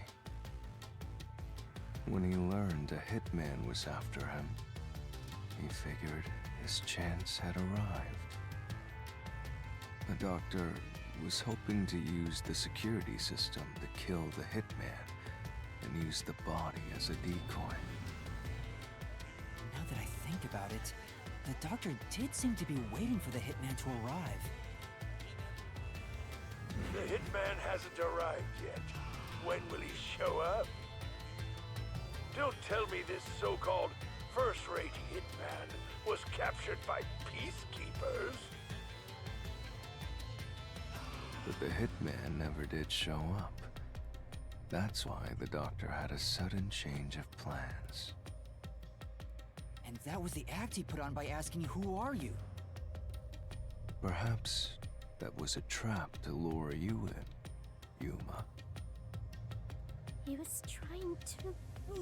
When he learned a hitman was after him, he figured his chance had arrived. The doctor was hoping to use the security system to kill the hitman and use the body as a decoy. Now that I think about it, the doctor did seem to be waiting for the hitman to arrive. The hitman hasn't arrived yet. When will he show up? Don't tell me this so-called first-rate hitman was captured by peacekeepers. But the hitman never did show up. That's why the doctor had a sudden change of plans. And that was the act he put on by asking, "Who are you?" Perhaps that was a trap to lure you in, Yuma. He was trying to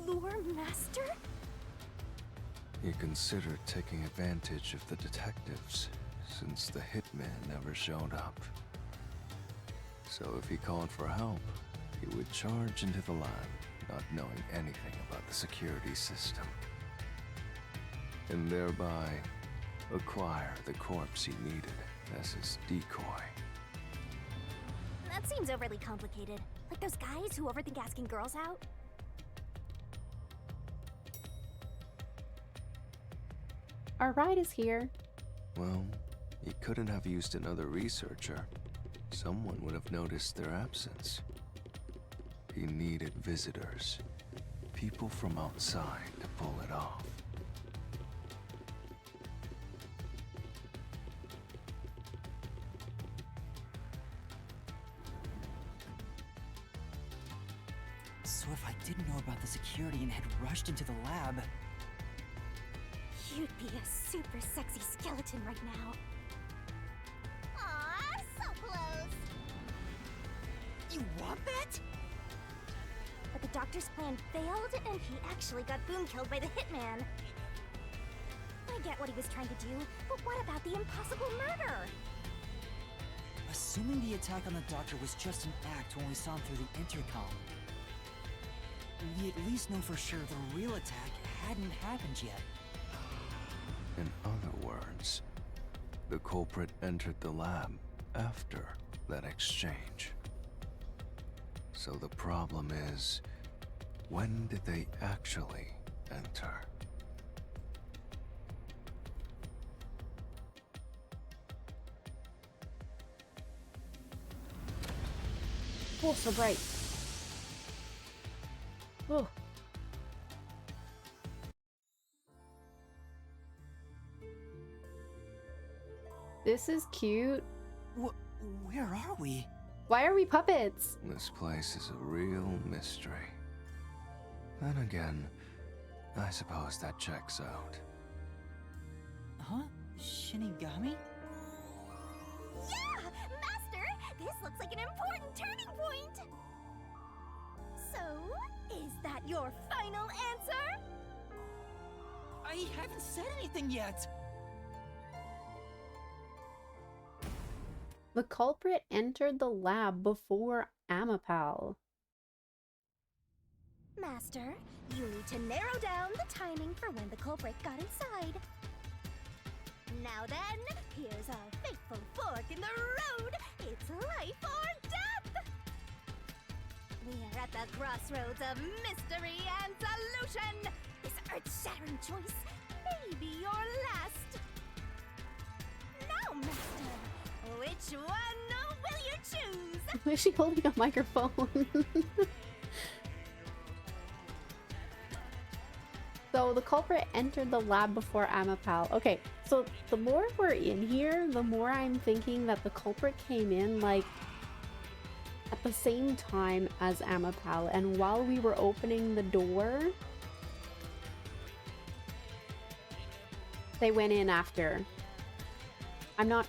lure Master? He considered taking advantage of the detectives, since the hitman never showed up. So if he called for help, he would charge into the lab, not knowing anything about the security system, and thereby acquire the corpse he needed as his decoy. That seems overly complicated. Like those guys who overthink asking girls out. Our ride is here. Well, he couldn't have used another researcher. Someone would have noticed their absence. He needed visitors, people from outside to pull it off. So if I didn't know about the security and had rushed into the lab... You'd be a super sexy skeleton right now. Aw, so close. You want that? But the doctor's plan failed, and he actually got boom killed by the hitman. I get what he was trying to do, but what about the impossible murder? Assuming the attack on the doctor was just an act when we saw him through the intercom, we at least know for sure the real attack hadn't happened yet. In other words, the culprit entered the lab after that exchange. So the problem is, when did they actually enter? Oh, so bright. Oh. This is cute. Where are we? Why are we puppets? This place is a real mystery. Then again, I suppose that checks out. Huh? Shinigami? Yeah! Master, this looks like an important turning point! So, is that your final answer? I haven't said anything yet! The culprit entered the lab before Amapal. Master, you need to narrow down the timing for when the culprit got inside. Now then, here's our fateful fork in the road. It's life or death! We are at the crossroads of mystery and solution. This earth-shattering choice may be your last. Now, Master, which one will you choose? Is she holding a microphone? So the culprit entered the lab before Amapal. Okay, so the more we're in here, the more I'm thinking that the culprit came in like at the same time as Amapal, and while we were opening the door, they went in after. I'm not,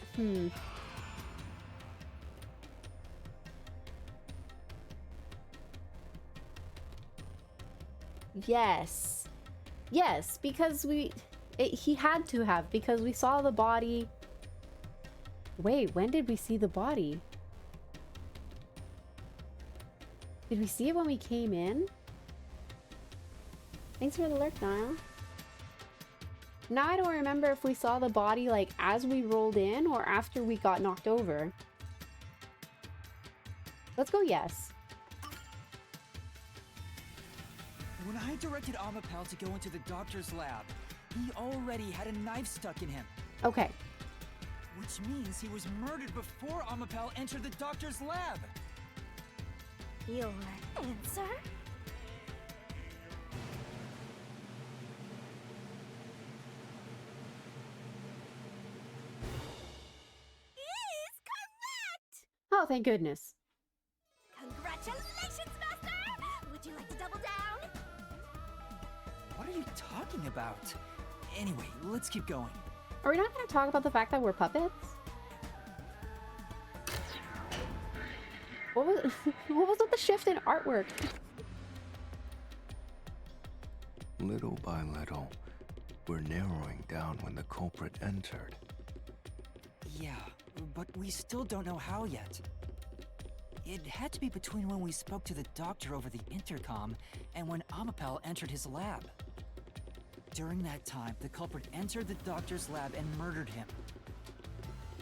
Yes. Yes, because he had to have, because we saw the body. Wait, when did we see the body? Did we see it when we came in? Thanks for the lurk, Niall. Now I don't remember if we saw the body like as we rolled in or after we got knocked over. Let's go yes. When I directed Amapal to go into the doctor's lab, he already had a knife stuck in him. Okay. Which means he was murdered before Amapal entered the doctor's lab. Your answer? Is correct! Oh, thank goodness. Congratulations, Master! Would you like to double down? What are you talking about? Anyway, let's keep going. Are we not going to talk about the fact that we're puppets? What was what was with the shift in artwork? Little by little, we're narrowing down when the culprit entered. Yeah, but we still don't know how yet. It had to be between when we spoke to the doctor over the intercom and when Amapal entered his lab. During that time, the culprit entered the doctor's lab and murdered him.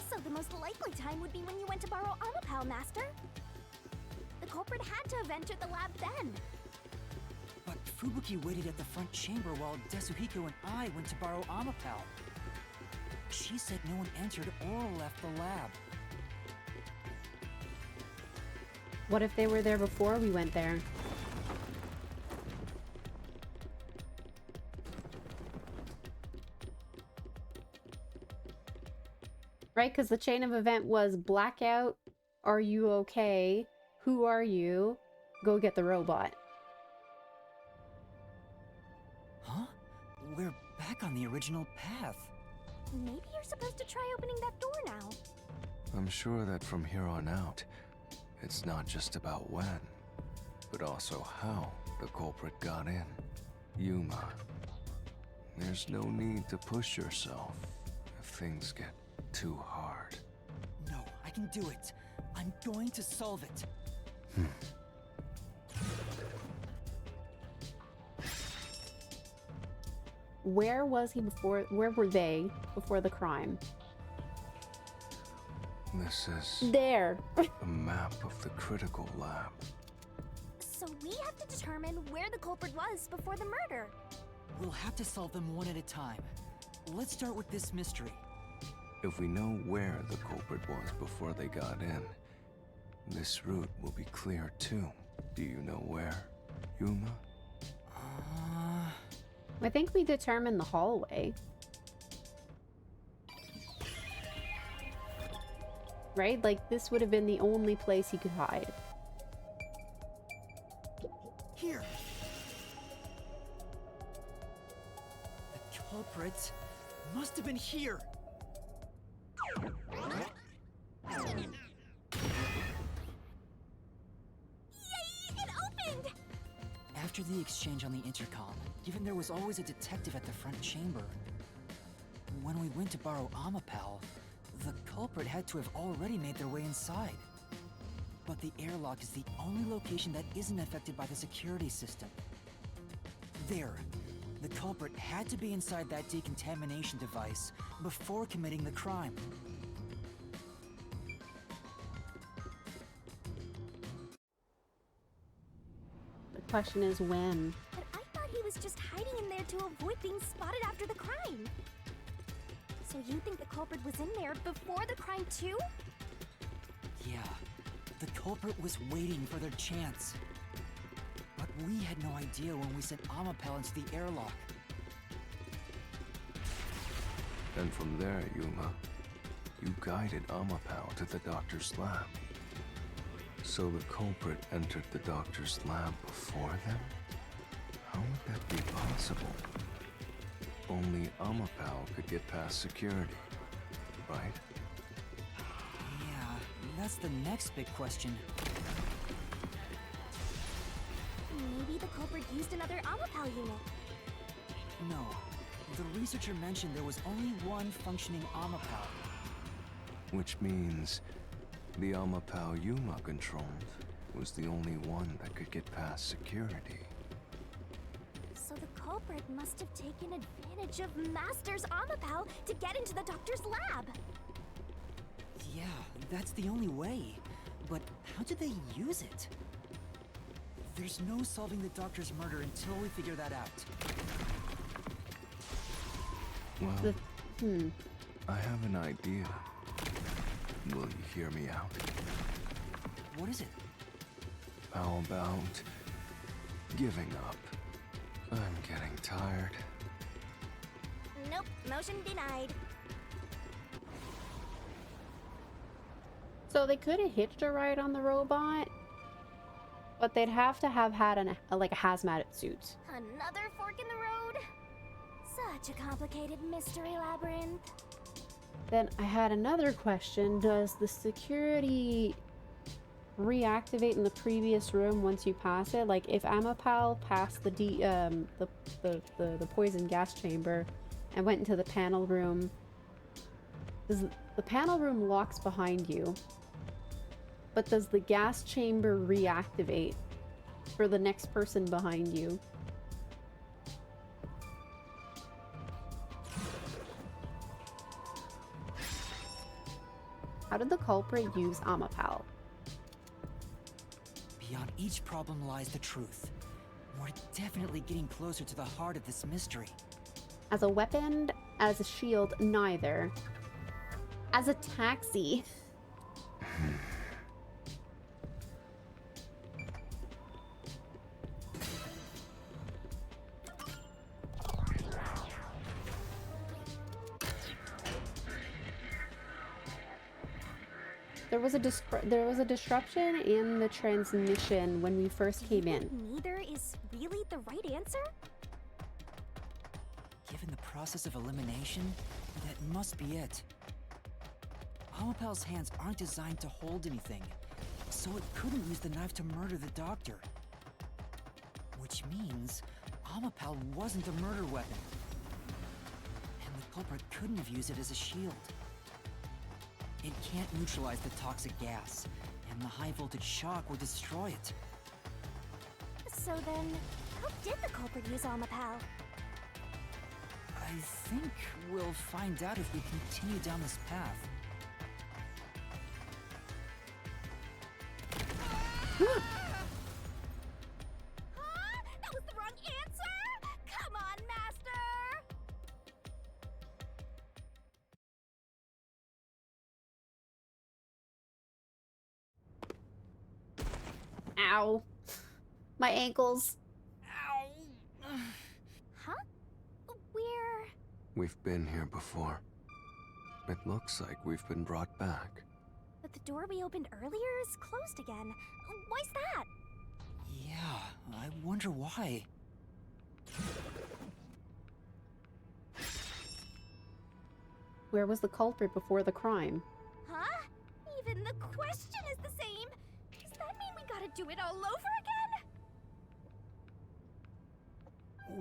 So the most likely time would be when you went to borrow Amapal, Master. The culprit had to have entered the lab then. But Fubuki waited at the front chamber while Desuhiko and I went to borrow Amapal. She said no one entered or left the lab. What if they were there before we went there? Right, because the chain of event was blackout, are you okay? Who are you? Go get the robot. Huh? We're back on the original path. Maybe you're supposed to try opening that door now. I'm sure that from here on out, it's not just about when, but also how the culprit got in. Yuma, there's no need to push yourself if things get too hard. No, I can do it. I'm going to solve it. Where was he before? Where were they before the crime? This is There. a map of the critical lab. So we have to determine where the culprit was before the murder. We'll have to solve them one at a time. Let's start with this mystery. If we know where the culprit was before they got in, this route will be clear too. Do you know where, Yuma? I think we determined the hallway. Right? Like, this would have been the only place he could hide. Here. The culprit must have been here. Yay! It opened! After the exchange on the intercom, given there was always a detective at the front chamber, when we went to borrow Amapal, the culprit had to have already made their way inside. But the airlock is the only location that isn't affected by the security system. There, the culprit had to be inside that decontamination device before committing the crime. The question is when. But I thought he was just hiding in there to avoid being spotted after the crime. So you think the culprit was in there before the crime too? Yeah, the culprit was waiting for their chance. But we had no idea when we sent Amapal into the airlock. And from there, Yuma, you guided Amapal to the doctor's lab. So the culprit entered the doctor's lab before them? How would that be possible? Only Amapal could get past security, right? Yeah, that's the next big question. Maybe the culprit used another Amapal unit. No, the researcher mentioned there was only one functioning Amapal. Which means the Amapal Yuma controlled was the only one that could get past security. So the culprit must have taken advantage of Master's Amapal to get into the doctor's lab. Yeah, that's the only way. But how did they use it? There's no solving the doctor's murder until we figure that out. Well, I have an idea. Will you hear me out? What is it? How about giving up? I'm getting tired. Nope, motion denied. So they could have hitched a ride on the robot, but they'd have to have had like a hazmat suit. Another fork in the road? Such a complicated mystery labyrinth. Then I had another question. Does the security reactivate in the previous room once you pass it? Like if Amapal passed the poison gas chamber and went into the panel room, does the panel room locks behind you? But does the gas chamber reactivate for the next person behind you? How did the culprit use Amapal? Beyond each problem lies the truth. We're definitely getting closer to the heart of this mystery. As a weapon, as a shield, neither. As a taxi. There was a disruption in the transmission when we first came in. Neither is really the right answer? Given the process of elimination, that must be it. Amapal's hands aren't designed to hold anything, so it couldn't use the knife to murder the doctor. Which means Amapal wasn't a murder weapon. And the culprit couldn't have used it as a shield. It can't neutralize the toxic gas, and the high-voltage shock will destroy it. So then, how did the culprit use Amapal? I think we'll find out if we continue down this path. Huh? That was the wrong answer? Come on, Master! Ow. My ankles. Huh? We're... We've been here before. It looks like we've been brought back. But the door we opened earlier is closed again. Why's that? Yeah, I wonder why. Where was the culprit before the crime? Huh? Even the question is the same. Does that mean we gotta do it all over again?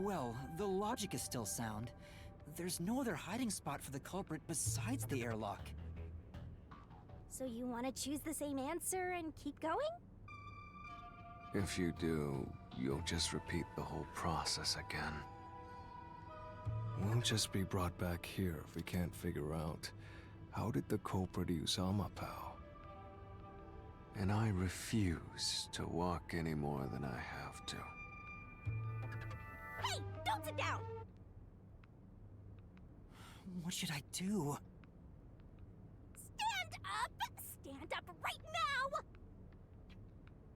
Well, the logic is still sound. There's no other hiding spot for the culprit besides the airlock. So you want to choose the same answer and keep going? If you do, you'll just repeat the whole process again. We'll just be brought back here if we can't figure out how did the culprit use Amapal. And I refuse to walk any more than I have to. Hey, don't sit down! What should I do? Stand up! Stand up right now!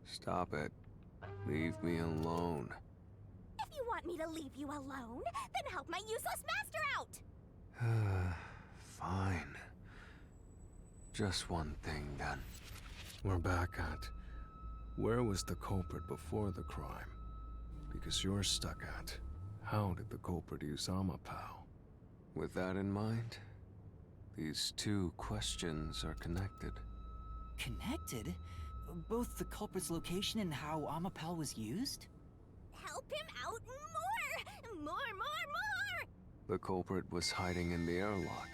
Stop it. Leave me alone. If you want me to leave you alone, then help my useless master out! Fine. Just one thing then. We're back at where was the culprit before the crime? Because you're stuck at how did the culprit use Amapal? With that in mind, these two questions are connected. Connected? Both the culprit's location and how Amapal was used? Help him out more! More! The culprit was hiding in the airlock,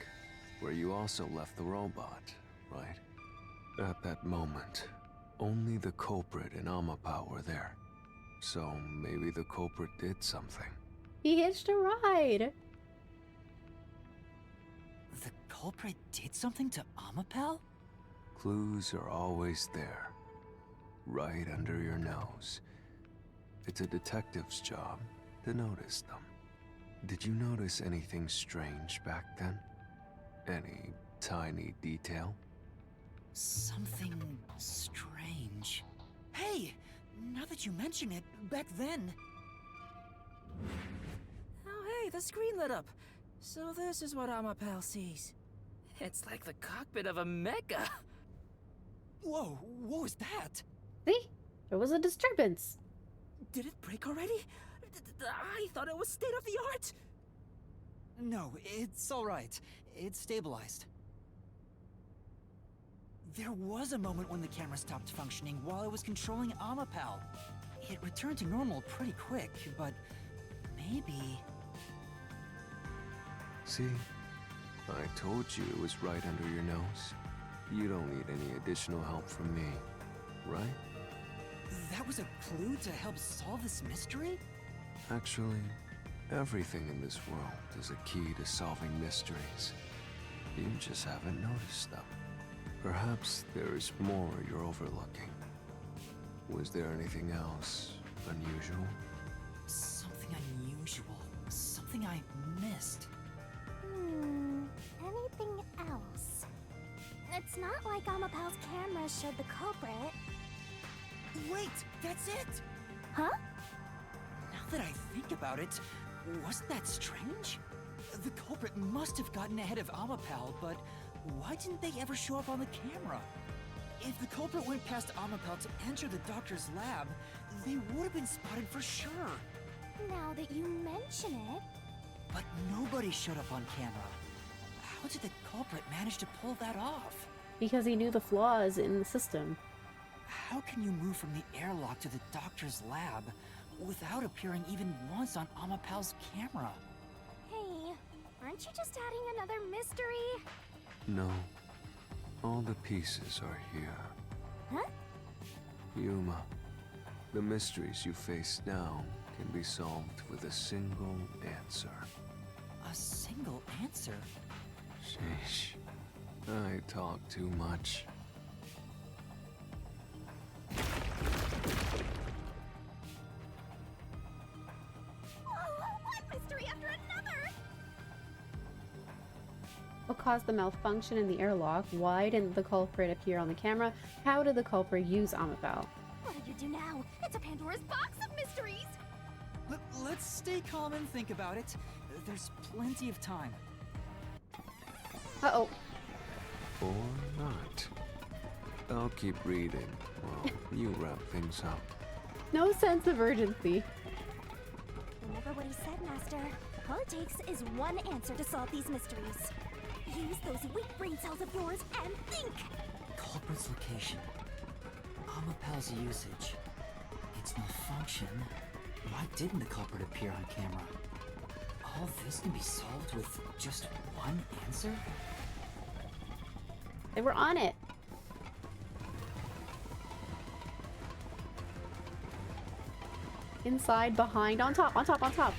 where you also left the robot, right? At that moment, Only the culprit and Amapao were there. So maybe the culprit did something. He hitched a ride. The culprit did something to Amapao? Clues are always there, right under your nose. It's a detective's job to notice them. Did you notice anything strange back then? Any tiny detail? Something strange. Hey! Now that you mention it, back then... Oh hey, the screen lit up. So this is what Amapao sees. It's like the cockpit of a mecha. Whoa, what was that? See? There was a disturbance. Did it break already? I thought it was state of the art. No, it's alright. It's stabilized. There was a moment when the camera stopped functioning while I was controlling Amapao. It returned to normal pretty quick, but maybe... See? I told you it was right under your nose. You don't need any additional help from me, right? That was a clue to help solve this mystery? Actually, everything in this world is a key to solving mysteries. You just haven't noticed them. Perhaps there is more you're overlooking. Was there anything else unusual? Something unusual. Something I missed. Anything else? It's not like Amapao's camera showed the culprit. Wait, that's it! Huh? Now that I think about it, wasn't that strange? The culprit must have gotten ahead of Amapao, but why didn't they ever show up on the camera? If the culprit went past Amapao to enter the doctor's lab, they would have been spotted for sure. Now that you mention it... But nobody showed up on camera. How did the culprit manage to pull that off? Because he knew the flaws in the system. How can you move from the airlock to the doctor's lab without appearing even once on Amapao's camera? Hey, aren't you just adding another mystery? No. All the pieces are here. Huh? Yuma, the mysteries you face now can be solved with a single answer. A single answer? Sheesh. I talk too much. One mystery after another! What caused the malfunction in the airlock? Why didn't the culprit appear on the camera? How did the culprit use Amapao? What do you do now? It's a Pandora's box of mysteries! Let's stay calm and think about it. There's plenty of time. Uh-oh. Or not. I'll keep reading while you wrap things up. No sense of urgency. Remember what he said, Master. All it takes is one answer to solve these mysteries. Use those weak brain cells of yours and think! Culprit's location. Amapao's usage. Its malfunction. Why didn't the culprit appear on camera? All this can be solved with just one answer? They were on it. Inside, behind, on top, on top, on top.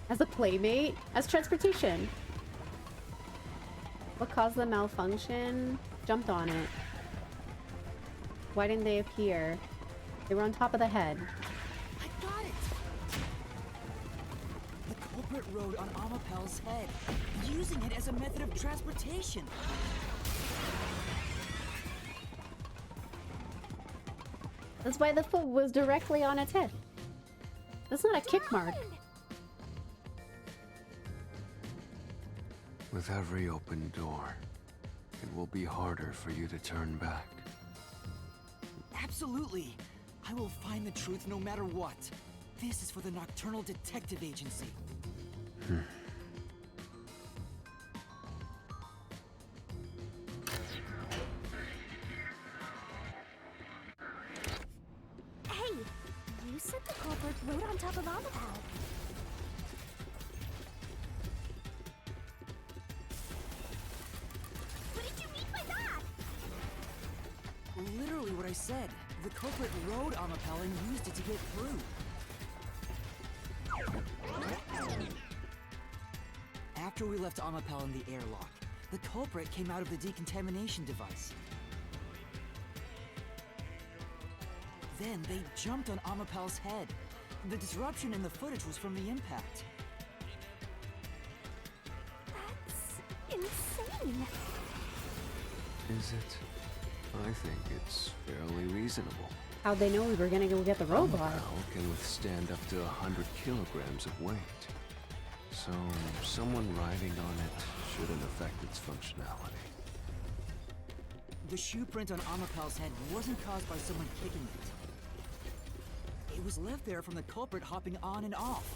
As a playmate, as transportation. What caused the malfunction? Jumped on it. Why didn't they appear? They were on top of the head. I got it! The culprit rode on Amapao's head, using it as a method of transportation. That's why the foot was directly on its head. That's not a kick mark. With every open door, it will be harder for you to turn back. Absolutely! I will find the truth no matter what. This is for the Nocturnal Detective Agency. Hey, you said the culprit rode on top of Amapao. What did you mean by that? I said. The culprit rode Amapel and used it to get through. After we left Amapel in the airlock, the culprit came out of the decontamination device. Then they jumped on Amapel's head. The disruption in the footage was from the impact. That's insane. Is it? I think it's fairly reasonable. How'd they know we were gonna go get the robot? Amapel can withstand up to 100 kilograms of weight. So, someone riding on it shouldn't affect its functionality. The shoe print on Amapel's head wasn't caused by someone kicking it. It was left there from the culprit hopping on and off.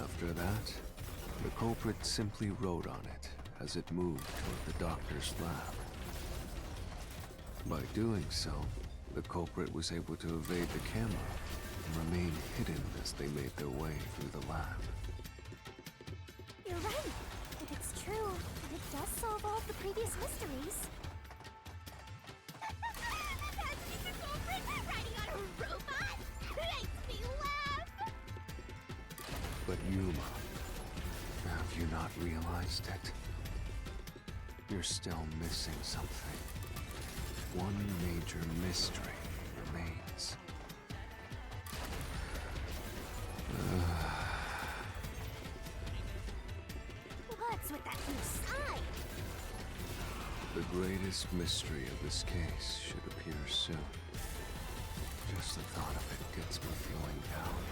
After that, the culprit simply rode on it as it moved toward the doctor's lab. By doing so, the culprit was able to evade the camera and remain hidden as they made their way through the lab. You're right. If it's true, then it does solve all of the previous mysteries. That's the culprit riding on a robot? Makes me laugh! But Yuma, have you not realized it? You're still missing something. One major mystery remains. What's with that new sign? The greatest mystery of this case should appear soon. Just the thought of it gets me feeling down.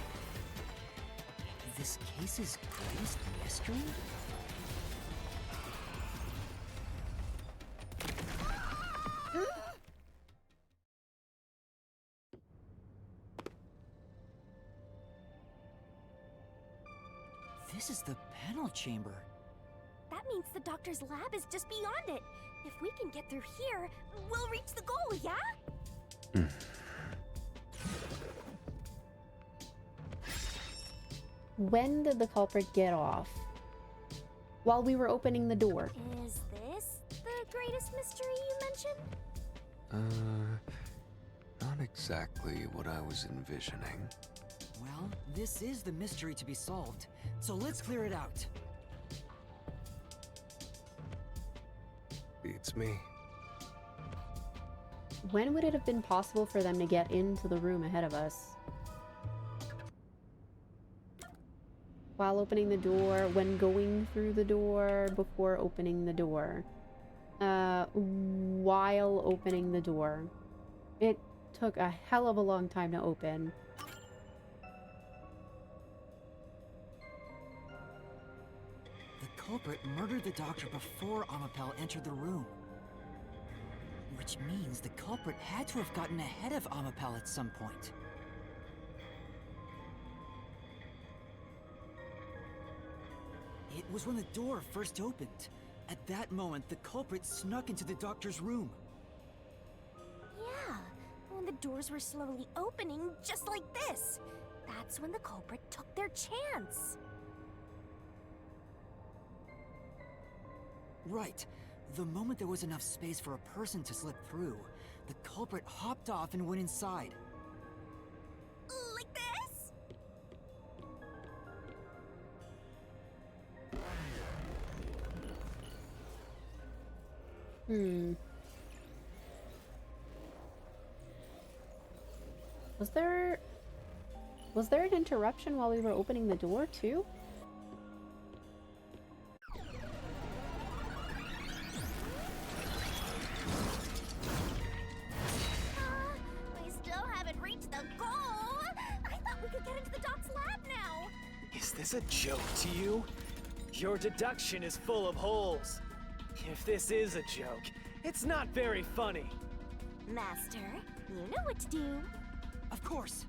This case's greatest mystery? This is the panel chamber. That means the doctor's lab is just beyond it. If we can get through here, we'll reach the goal, yeah? When did the culprit get off? While we were opening the door. Is this the greatest mystery you mentioned? Not exactly what I was envisioning. Well, this is the mystery to be solved, so let's clear it out. Beats me. When would it have been possible for them to get into the room ahead of us? While opening the door, when going through the door, before opening the door. While opening the door. It took a hell of a long time to open. The culprit murdered the doctor before Amapel entered the room. Which means the culprit had to have gotten ahead of Amapel at some point. It was when the door first opened. At that moment, the culprit snuck into the doctor's room. Yeah, when the doors were slowly opening, just like this. That's when the culprit took their chance. Right. The moment there was enough space for a person to slip through, the culprit hopped off and went inside. Like this? Was there an interruption while we were opening the door too? We still haven't reached the goal. I thought we could get into the doc's lab now. Is this a joke to you? Your deduction is full of holes. If this is a joke, it's not very funny. Master, you know what to do. Of course.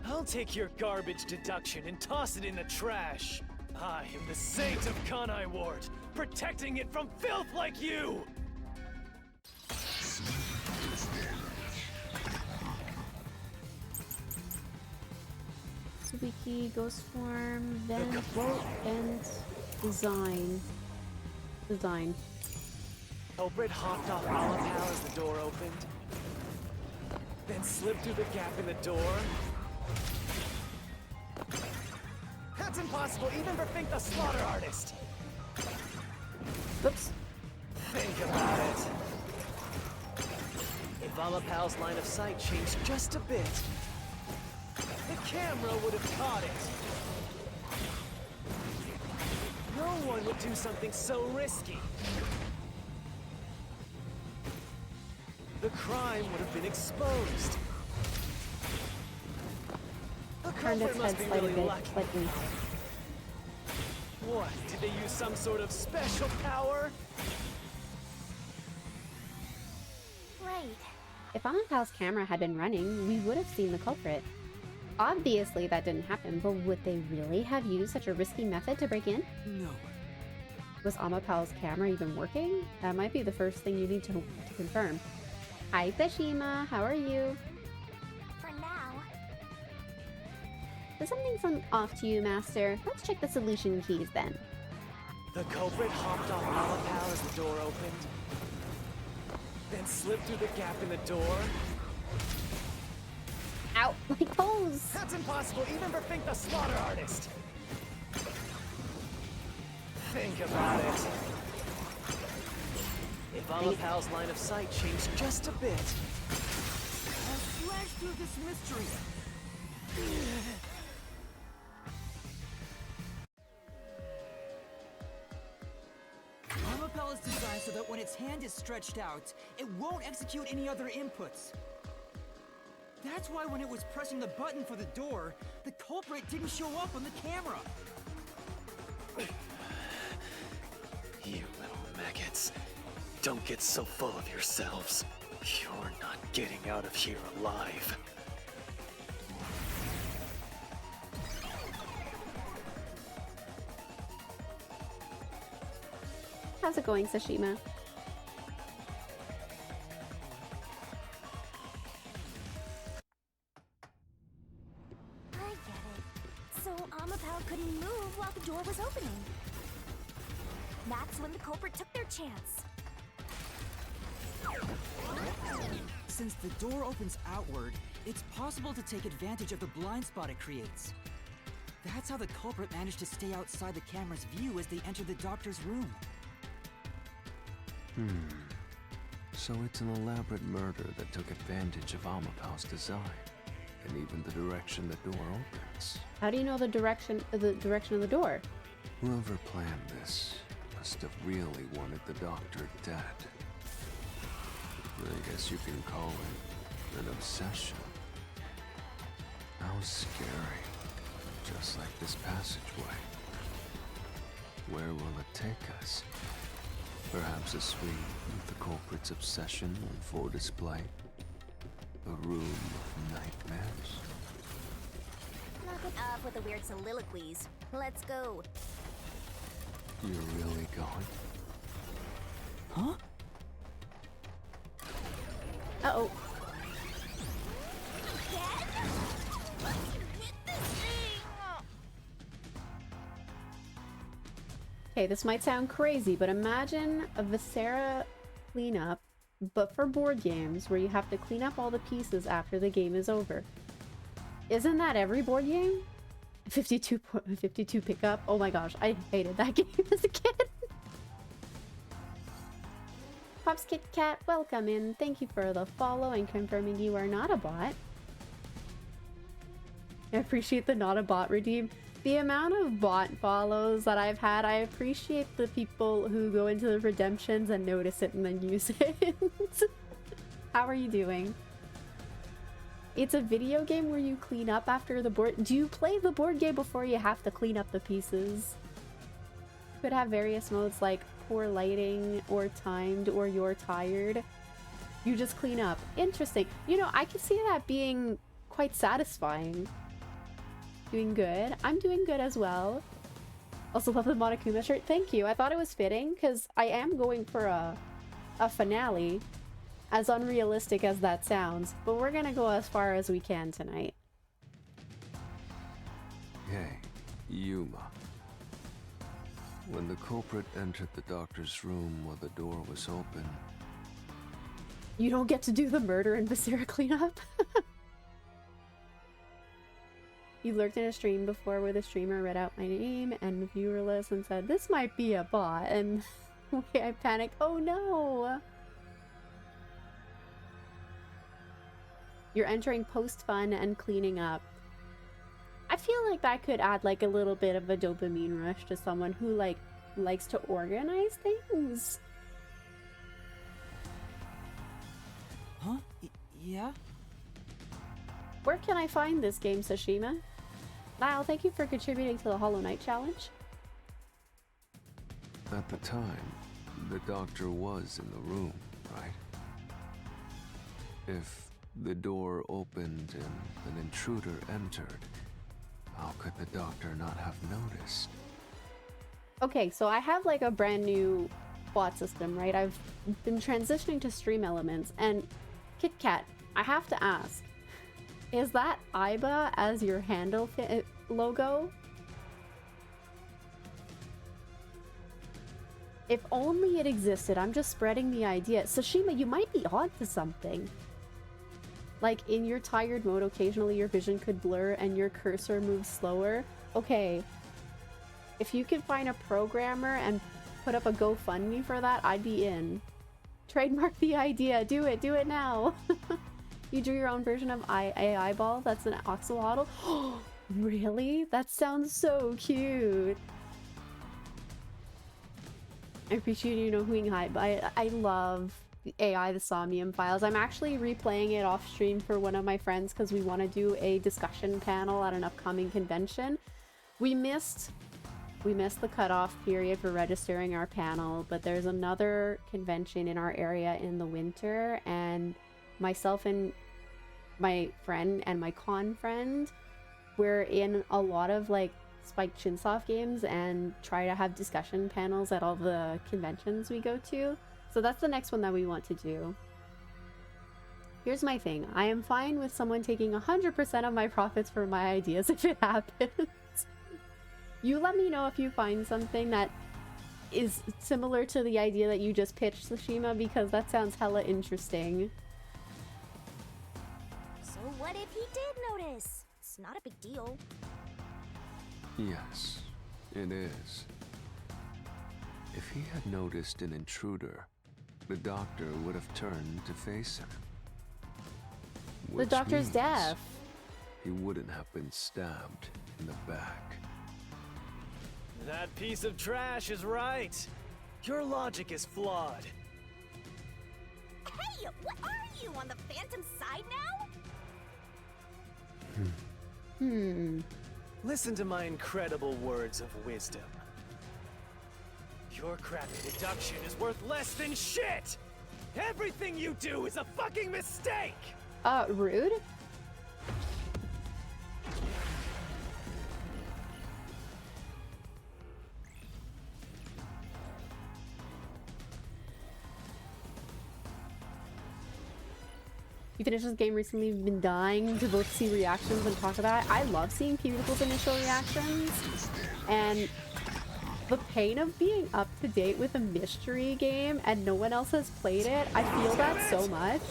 I'll take your garbage deduction and toss it in the trash. I am the saint of Kanai Ward, protecting it from filth like you! Subiki, Ghost Form, Vent, Design. Culprit hopped off Alapal as the door opened, then slipped through the gap in the door. That's impossible, even for Fink the Slaughter Artist! Oops. Think about it. If Alapal's line of sight changed just a bit, the camera would have caught it. No one would do something so risky. The crime would have been exposed. The Turned its culprit must head be slightly really bit, lucky. slightly. What? Did they use some sort of special power? Right. If Amapal's camera had been running, we would have seen the culprit. Obviously that didn't happen, but would they really have used such a risky method to break in? No. Was Amapal's camera even working? That might be the first thing you need to confirm. Hi Tashima, how are you? For now. Does something sound off to you, Master? Let's check the solution keys then. The culprit hopped off Alapal as the door opened, then slipped through the gap in the door. Ow, my toes! That's impossible, even for Fink the Slaughter Artist! Think about it. If Alapal's line of sight changed just a bit, I'll slash through this mystery. Amapel is designed so that when its hand is stretched out, it won't execute any other inputs. That's why when it was pressing the button for the door, the culprit didn't show up on the camera. you little maggots, don't get so full of yourselves. You're not getting out of here alive. How's it going, Sashima? I get it. So Amapal couldn't move while the door was opening. That's when the culprit took their chance. Since the door opens outward, it's possible to take advantage of the blind spot it creates. That's how the culprit managed to stay outside the camera's view as they entered the doctor's room. So it's an elaborate murder that took advantage of Amapal's design, and even the direction the door opens. How do you know the direction of the door? Whoever planned this must have really wanted the doctor dead. I guess you can call it an obsession. How scary. Just like this passageway. Where will it take us? Perhaps a suite with the culprit's obsession on full display? A room of nightmares? Knock it off with the weird soliloquies. Let's go. You're really going? Huh? Uh-oh. Dad? What's with this thing? Okay, this might sound crazy, but imagine a Viscera cleanup, but for board games, where you have to clean up all the pieces after the game is over. Isn't that every board game? 52 pickup? Oh my gosh, I hated that game as a kid. Pops Kit Kat, welcome in. Thank you for the follow and confirming you are not a bot. I appreciate the not a bot redeem. The amount of bot follows that I've had, I appreciate the people who go into the redemptions and notice it and then use it. How are you doing? It's a video game where you clean up after the board. Do you play the board game before you have to clean up the pieces? Could have various modes like poor lighting or timed or you're tired. You just clean up. Interesting. You know, I could see that being quite satisfying. Doing good. I'm doing good as well. Also love the Monokuma shirt. Thank you. I thought it was fitting because I am going for a finale. As unrealistic as that sounds, but we're gonna go as far as we can tonight. Hey, Yuma. When the culprit entered the doctor's room while the door was open... You don't get to do the murder and Viscera cleanup? You lurked in a stream before where the streamer read out my name and the viewer list and said, this might be a bot, and I panicked, oh no! You're entering post-fun and cleaning up. I feel like that could add like a little bit of a dopamine rush to someone who like likes to organize things. Huh? Yeah? Where can I find this game, Sashima? Lyle, thank you for contributing to the Hollow Knight challenge. At the time, the doctor was in the room, right? If the door opened and an intruder entered, how could the doctor not have noticed? Okay, so I have like a brand new bot system, right? I've been transitioning to stream elements, and KitKat, I have to ask, is that Iba as your handle logo? If only it existed. I'm just spreading the idea. Sashima, you might be onto something. Like, in your tired mode, occasionally your vision could blur and your cursor moves slower. Okay. If you could find a programmer and put up a GoFundMe for that, I'd be in. Trademark the idea. Do it now. You drew your own version of AI Ball? That's an axolotl? Really? That sounds so cute. I appreciate you knowing hi, but I love AI the Somnium files. I'm actually replaying it off stream for one of my friends because we want to do a discussion panel at an upcoming convention. We missed the cutoff period for registering our panel, but there's another convention in our area in the winter, and myself and my friend and my con friend, we're in a lot of like Spike Chunsoft games and try to have discussion panels at all the conventions we go to. So that's the next one that we want to do. Here's my thing. I am fine with someone taking 100% of my profits for my ideas if it happens. You let me know if you find something that is similar to the idea that you just pitched, Tsushima, because that sounds hella interesting. So what if he did notice? It's not a big deal. Yes, it is. If he had noticed an intruder, the doctor would have turned to face him. The Which doctor's means deaf. He wouldn't have been stabbed in the back. That piece of trash is right. Your logic is flawed. Hey, what are you, on the Phantom side now? Listen to my incredible words of wisdom. Your crappy deduction is worth less than shit! Everything you do is a fucking mistake! Rude? You finished this game recently, you've been dying to both see reactions and talk about it. I love seeing people's initial reactions, and the pain of being up to date with a mystery game and no one else has played it, I feel that so much.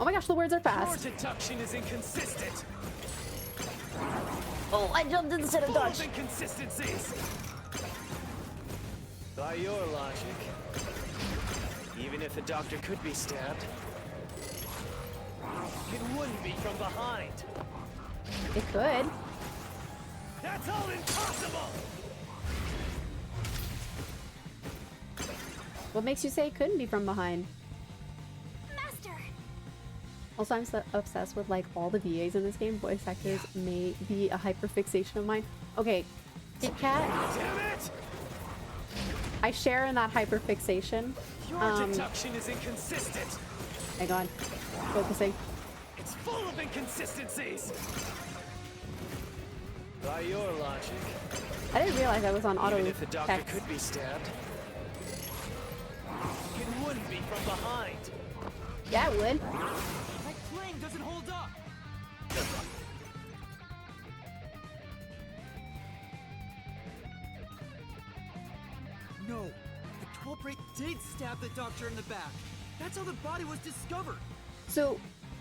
Oh my gosh, the words are fast. Your deduction is inconsistent. Oh, I jumped instead of Full dodge. of inconsistencies. By your logic, even if the doctor could be stabbed, it wouldn't be from behind. It could. That's all impossible! What makes you say it couldn't be from behind? Master! Also, I'm so obsessed with like all the VAs in this game. Voice actors may be a hyperfixation of mine. Okay, KitKat, Damn it! I share in that hyperfixation. Your deduction is inconsistent. Hang on, focusing. It's full of inconsistencies. By your logic, I didn't realize I was on auto even if the doctor text. could be stabbed, it wouldn't be from behind. Yeah, it would. My claim doesn't hold up! no! The culprit did stab the doctor in the back! That's how the body was discovered! So,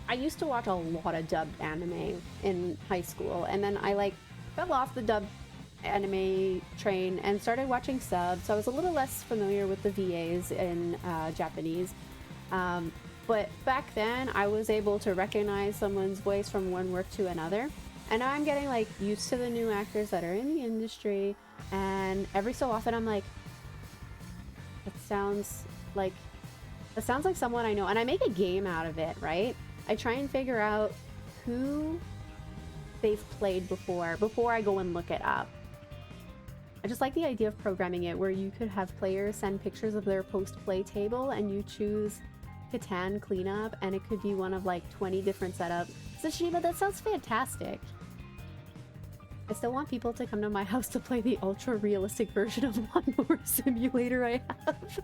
I used to watch a lot of dubbed anime in high school, and then I like fell off the dubbed anime train and started watching subs, so I was a little less familiar with the VAs in Japanese. But back then, I was able to recognize someone's voice from one work to another. And now I'm getting like used to the new actors that are in the industry, and every so often I'm like, it sounds like someone I know, and I make a game out of it, right? I try and figure out who they've played before I go and look it up. I just like the idea of programming it where you could have players send pictures of their post-play table and you choose Catan cleanup, and it could be one of like 20 different setups. Sashima, that sounds fantastic. I still want people to come to my house to play the ultra-realistic version of Lawnmower Simulator I have.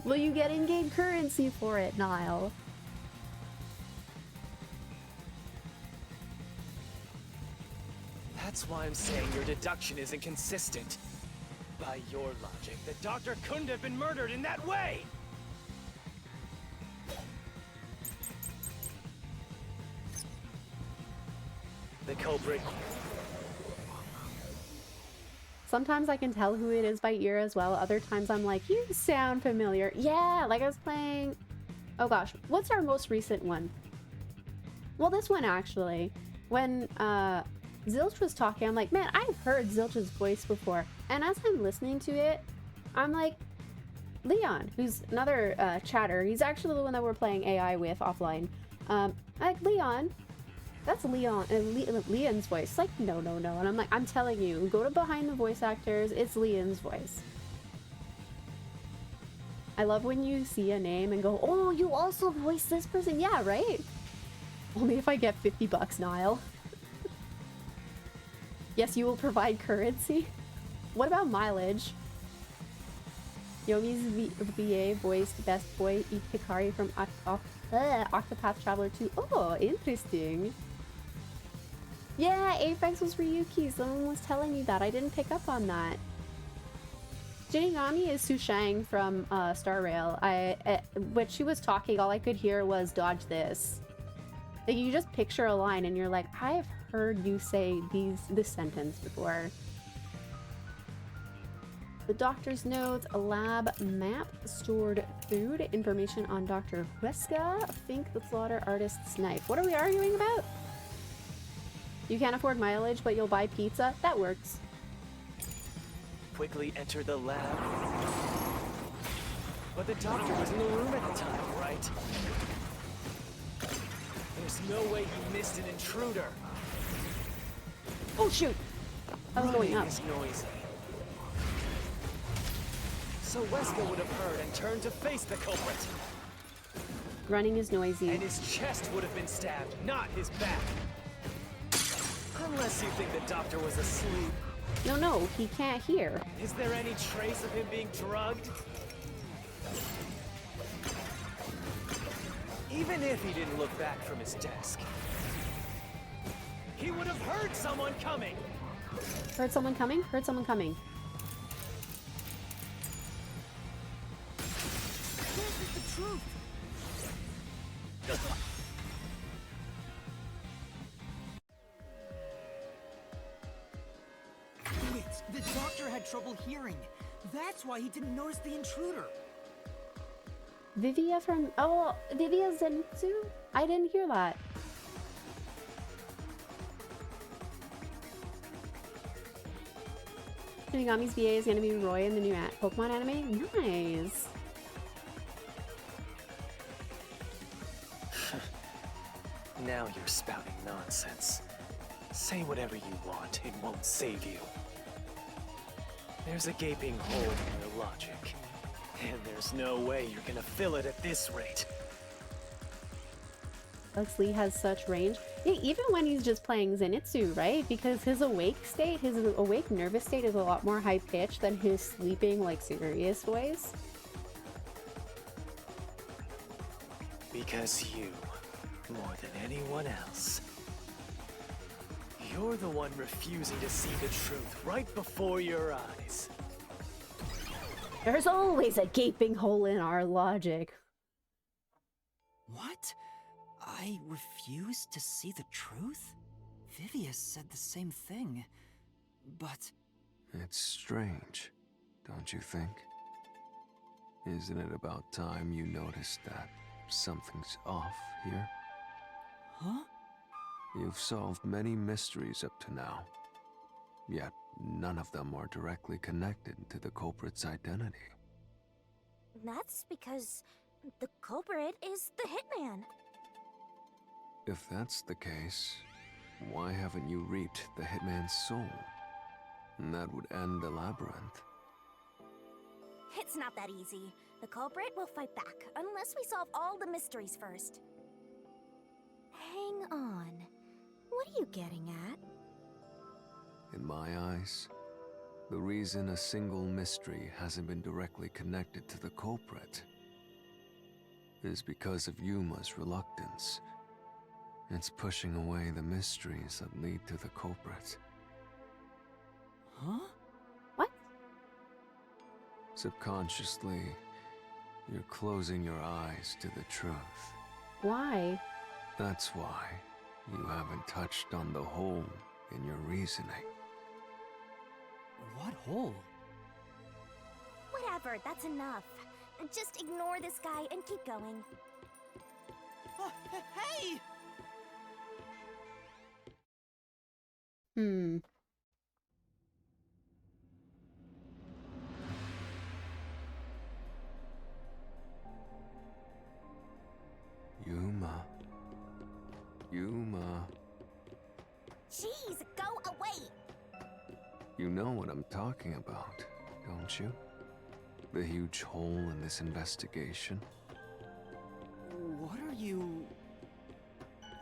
Will you get in-game currency for it, Niall? That's why I'm saying your deduction is inconsistent. By your logic, the doctor couldn't have been murdered in that way! The culprit. Sometimes I can tell who it is by ear as well. Other times I'm like, you sound familiar. Yeah, like I was playing... Oh gosh, what's our most recent one? Well, this one actually. When Zilch was talking, I'm like, man, I've heard Zilch's voice before. And as I'm listening to it, I'm like, Leon, who's another chatter. He's actually the one that we're playing AI with offline. I'm like, Leon, that's Leon, Leon's voice. It's like, no. And I'm like, I'm telling you, go to behind the voice actors. It's Leon's voice. I love when you see a name and go, oh, you also voice this person. Yeah, right? Only if I get $50, Niall. Yes, you will provide currency. What about mileage? Yomi's VA voiced Best Boy Hikari from Octopath Traveler 2. Oh, interesting. Yeah, Apex was Ryuki. Someone was telling me that. I didn't pick up on that. Shinigami is Su Shang from Star Rail. When she was talking, all I could hear was dodge this. Like, you just picture a line and you're like, I've heard you say this sentence before. The doctor's notes, a lab map, stored food, information on Dr. Huesca, Fink the slaughter artist's knife. What are we arguing about? You can't afford mileage, but you'll buy pizza? That works. Quickly enter the lab. But the doctor was in the room at the time, right? There's no way he missed an intruder. Oh shoot! I was going up. Is noisy. So Wesker would have heard and turned to face the culprit. Running is noisy. And his chest would have been stabbed, not his back. Unless you think the doctor was asleep. No, he can't hear. Is there any trace of him being drugged? Even if he didn't look back from his desk, he would have heard someone coming. Heard someone coming? Heard someone coming. This is the truth! Wait, the doctor had trouble hearing. That's why he didn't notice the intruder. Vivia from... Oh, Vivia Zenitsu? I didn't hear that. Shinigami's VA is gonna be Roy in the new Pokemon anime? Nice! Now you're spouting nonsense. Say whatever you want, it won't save you. There's a gaping hole in your logic. And there's no way you're gonna fill it at this rate. Huxley has such range. Yeah, even when he's just playing Zenitsu, right? Because his awake nervous state is a lot more high-pitched than his sleeping, like, serious voice. Because you, more than anyone else, you're the one refusing to see the truth right before your eyes. There's always a gaping hole in our logic. What? I refuse to see the truth? Vivius said the same thing, but... It's strange, don't you think? Isn't it about time you noticed that something's off here? Huh? You've solved many mysteries up to now, yet none of them are directly connected to the culprit's identity. That's because the culprit is the hitman. If that's the case, why haven't you reaped the hitman's soul? And that would end the Labyrinth. It's not that easy. The culprit will fight back, unless we solve all the mysteries first. Hang on. What are you getting at? In my eyes, the reason a single mystery hasn't been directly connected to the culprit is because of Yuma's reluctance. It's pushing away the mysteries that lead to the culprit. Huh? What? Subconsciously, you're closing your eyes to the truth. Why? That's why you haven't touched on the hole in your reasoning. What hole? Whatever, that's enough. Just ignore this guy and keep going. Hey! Yuma. Jeez, go away! You know what I'm talking about, don't you? The huge hole in this investigation. What are you...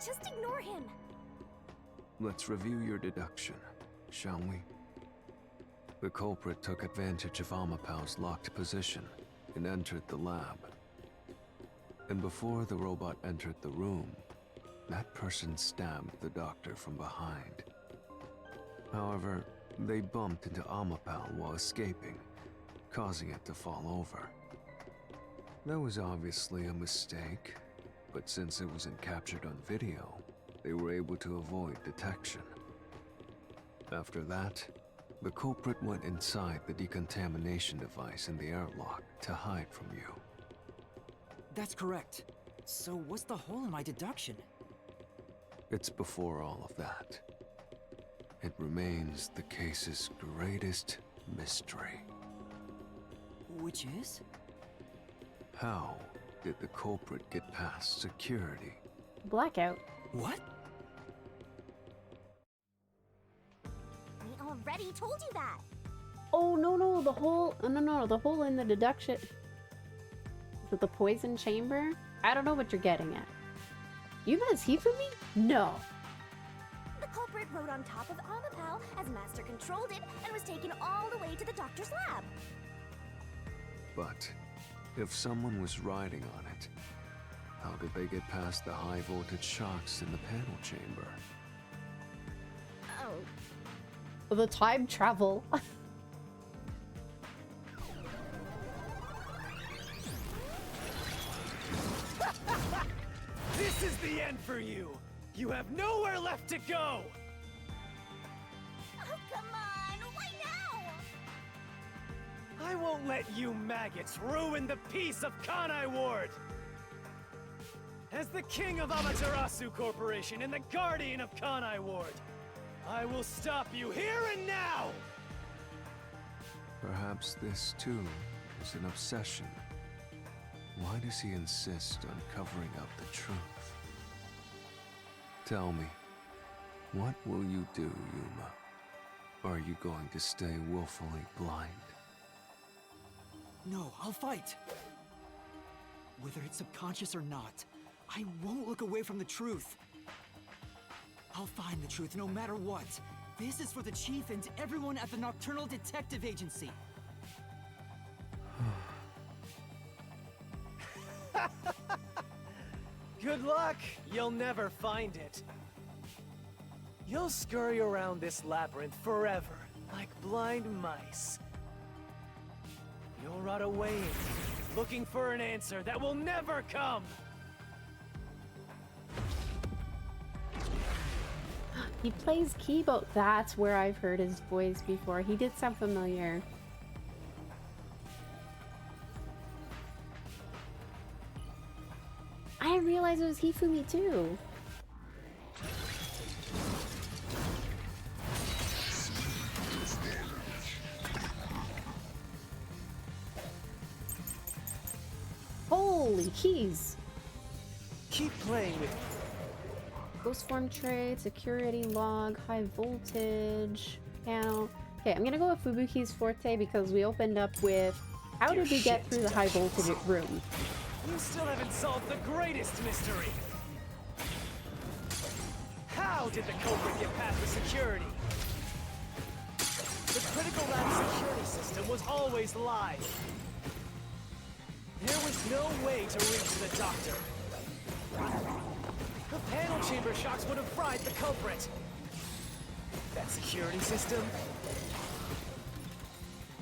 Just ignore him. Let's review your deduction, shall we? The culprit took advantage of Amapau's locked position and entered the lab. And before the robot entered the room, that person stabbed the doctor from behind. However, they bumped into Amapau while escaping, causing it to fall over. That was obviously a mistake, but since it wasn't captured on video, they were able to avoid detection. After that, the culprit went inside the decontamination device in the airlock to hide from you. That's correct. So what's the hole in my deduction? It's before all of that. It remains the case's greatest mystery. Which is? How did the culprit get past security? Blackout. What? We already told you that. Oh, no, the hole... No, the hole in the deduction... Is it the poison chamber? I don't know what you're getting at. Yuma is Hifumi? No. The culprit rode on top of Amapau as Master controlled it and was taken all the way to the doctor's lab. But if someone was riding on it, how did they get past the high voltage shocks in the panel chamber? Oh, The time travel. This is the end for you! You have nowhere left to go! oh, come on! Why now? I won't let you maggots ruin the peace of Kanai Ward! As the king of Amaterasu Corporation and the guardian of Kanai Ward, I will stop you here and now! Perhaps this too is an obsession. Why does he insist on covering up the truth? Tell me, what will you do, Yuma? Are you going to stay willfully blind? No, I'll fight. Whether it's subconscious or not, I won't look away from the truth. I'll find the truth no matter what. This is for the Chief and everyone at the Nocturnal Detective Agency. Good luck! You'll never find it. You'll scurry around this labyrinth forever, like blind mice. You'll rot away in it, looking for an answer that will never come! He plays keyboard. That's where I've heard his voice before. He did sound familiar. I didn't realize it was Hifumi too. Holy keys! Keep playing with me. Ghost form trade, security log, high voltage, panel. Okay, I'm gonna go with Fubuki's forte because we opened up with how did we get through the high voltage room? You still haven't solved the greatest mystery! How did the culprit get past the security? The critical lab security system was always live. There was no way to reach the doctor. The panel chamber shocks would have fried the culprit. That security system?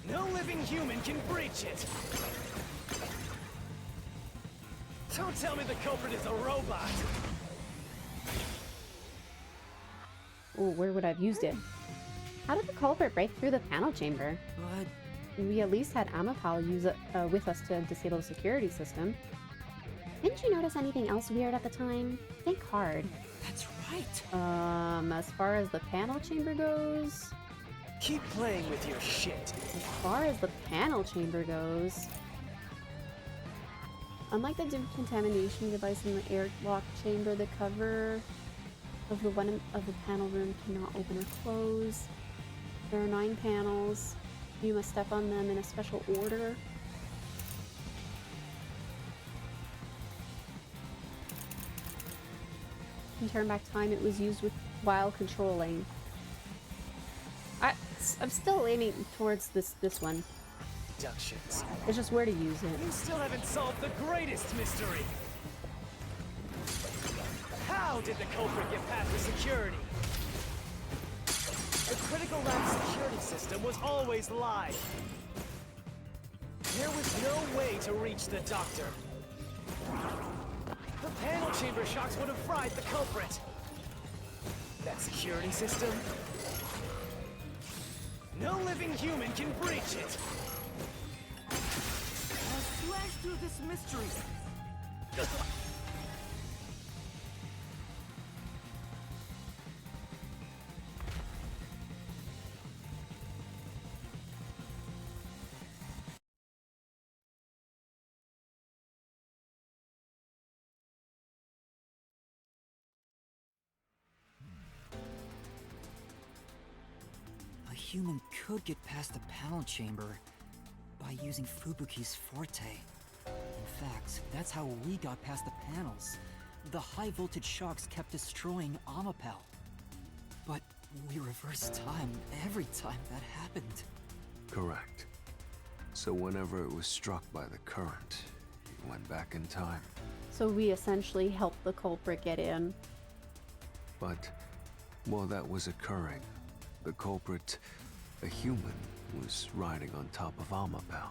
No living human can breach it. Don't tell me the culprit is a robot. Oh, where would I have used it? How did the culprit break through the panel chamber? But We at least had Amapal use it with us to disable the security system. Didn't you notice anything else weird at the time? Think hard. that's right. As far as the panel chamber goes... Keep playing with your shit. As far as the panel chamber goes... Unlike the decontamination device in the airlock chamber, the cover of the one of the panel room cannot open or close. There are 9 panels. You must step on them in a special order. In turn back time, it was used while controlling. I'm still aiming towards this one. Deductions. It's just where to use it. You still haven't solved the greatest mystery. How did the culprit get past the security? The critical lab security system was always live. There was no way to reach the doctor. The panel chamber shocks would have fried the culprit. That security system? No living human can breach it. I'll slash through this mystery. A human could get past the panel chamber by using Fubuki's forte. In fact, that's how we got past the panels. The high voltage shocks kept destroying Amapel. But we reversed time every time that happened. Correct. So whenever it was struck by the current, you went back in time. So we essentially helped the culprit get in. But while that was occurring, the culprit, a human, was riding on top of Amapel.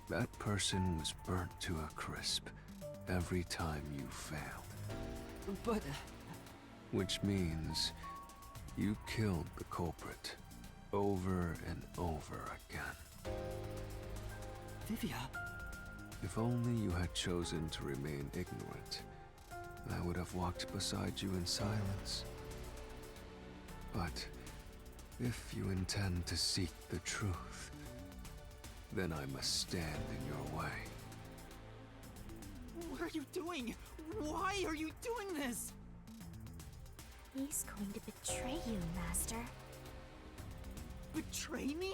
That person was burnt to a crisp every time you failed. But Which means you killed the culprit over and over again. Vivia, If only you had chosen to remain ignorant, I would have walked beside you in silence. But if you intend to seek the truth, then I must stand in your way. what are you doing? Why are you doing this? He's going to betray you, Master. Betray me?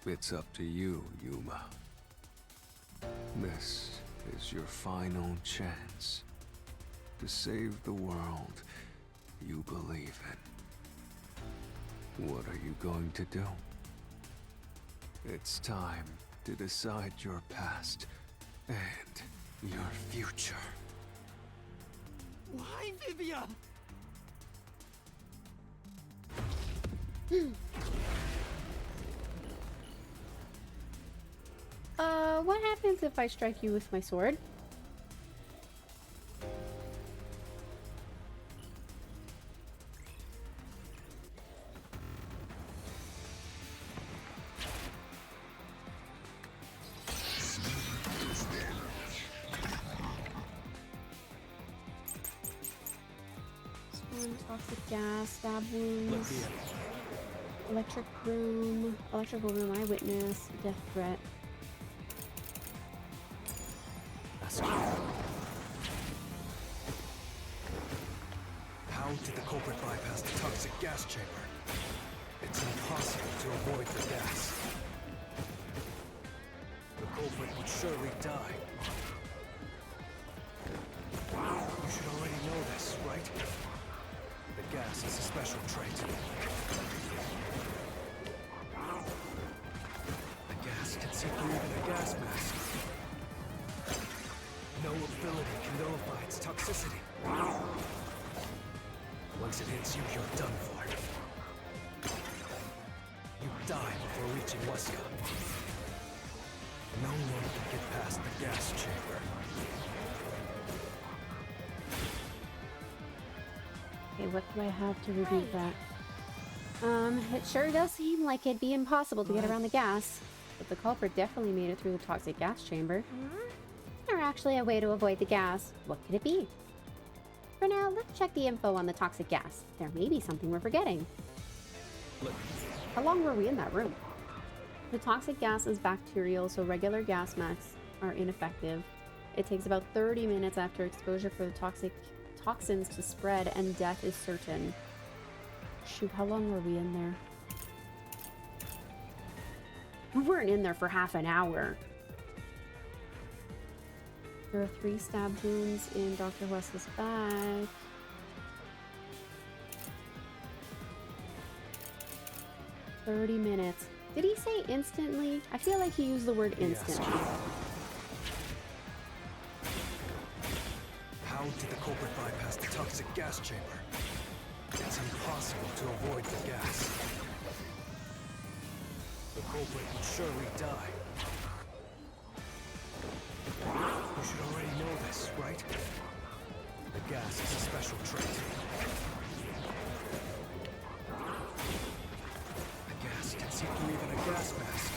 It's up to you, Yuma. This is your final chance to save the world you believe in. What are you going to do? It's time to decide your past and your future. Why, Vivia? what happens if I strike you with my sword? Toxic gas, stab wounds, electrical room, eyewitness, death threat. How did the culprit bypass the toxic gas chamber? It's impossible to avoid the gas. The culprit would surely die. You should already know this, right? The gas is a special trait. The gas can see through even a gas mask. No ability can nullify its toxicity. Once it hits you, you're done for. You die before reaching Weska. No one can get past the gas chamber. Okay, what do I have to remove that? It sure does seem like it'd be impossible to get around the gas, but the culprit definitely made it through the toxic gas chamber. Or actually a way to avoid the gas. What could it be? For now, let's check the info on the toxic gas. There may be something we're forgetting. Look. How long were we in that room? The toxic gas is bacterial, so regular gas masks are ineffective. It takes about 30 minutes after exposure for the toxins to spread, and death is certain. Shoot, how long were we in there? We weren't in there for half an hour. There are 3 stab wounds in Dr. Weska's back. "30 minutes. Did he say instantly? I feel like he used the word instantly. How did the culprit bypass the toxic gas chamber? It's impossible to avoid the gas. The culprit would surely die. You should already know this, right? The gas is a special trait. The gas can see through even a gas mask.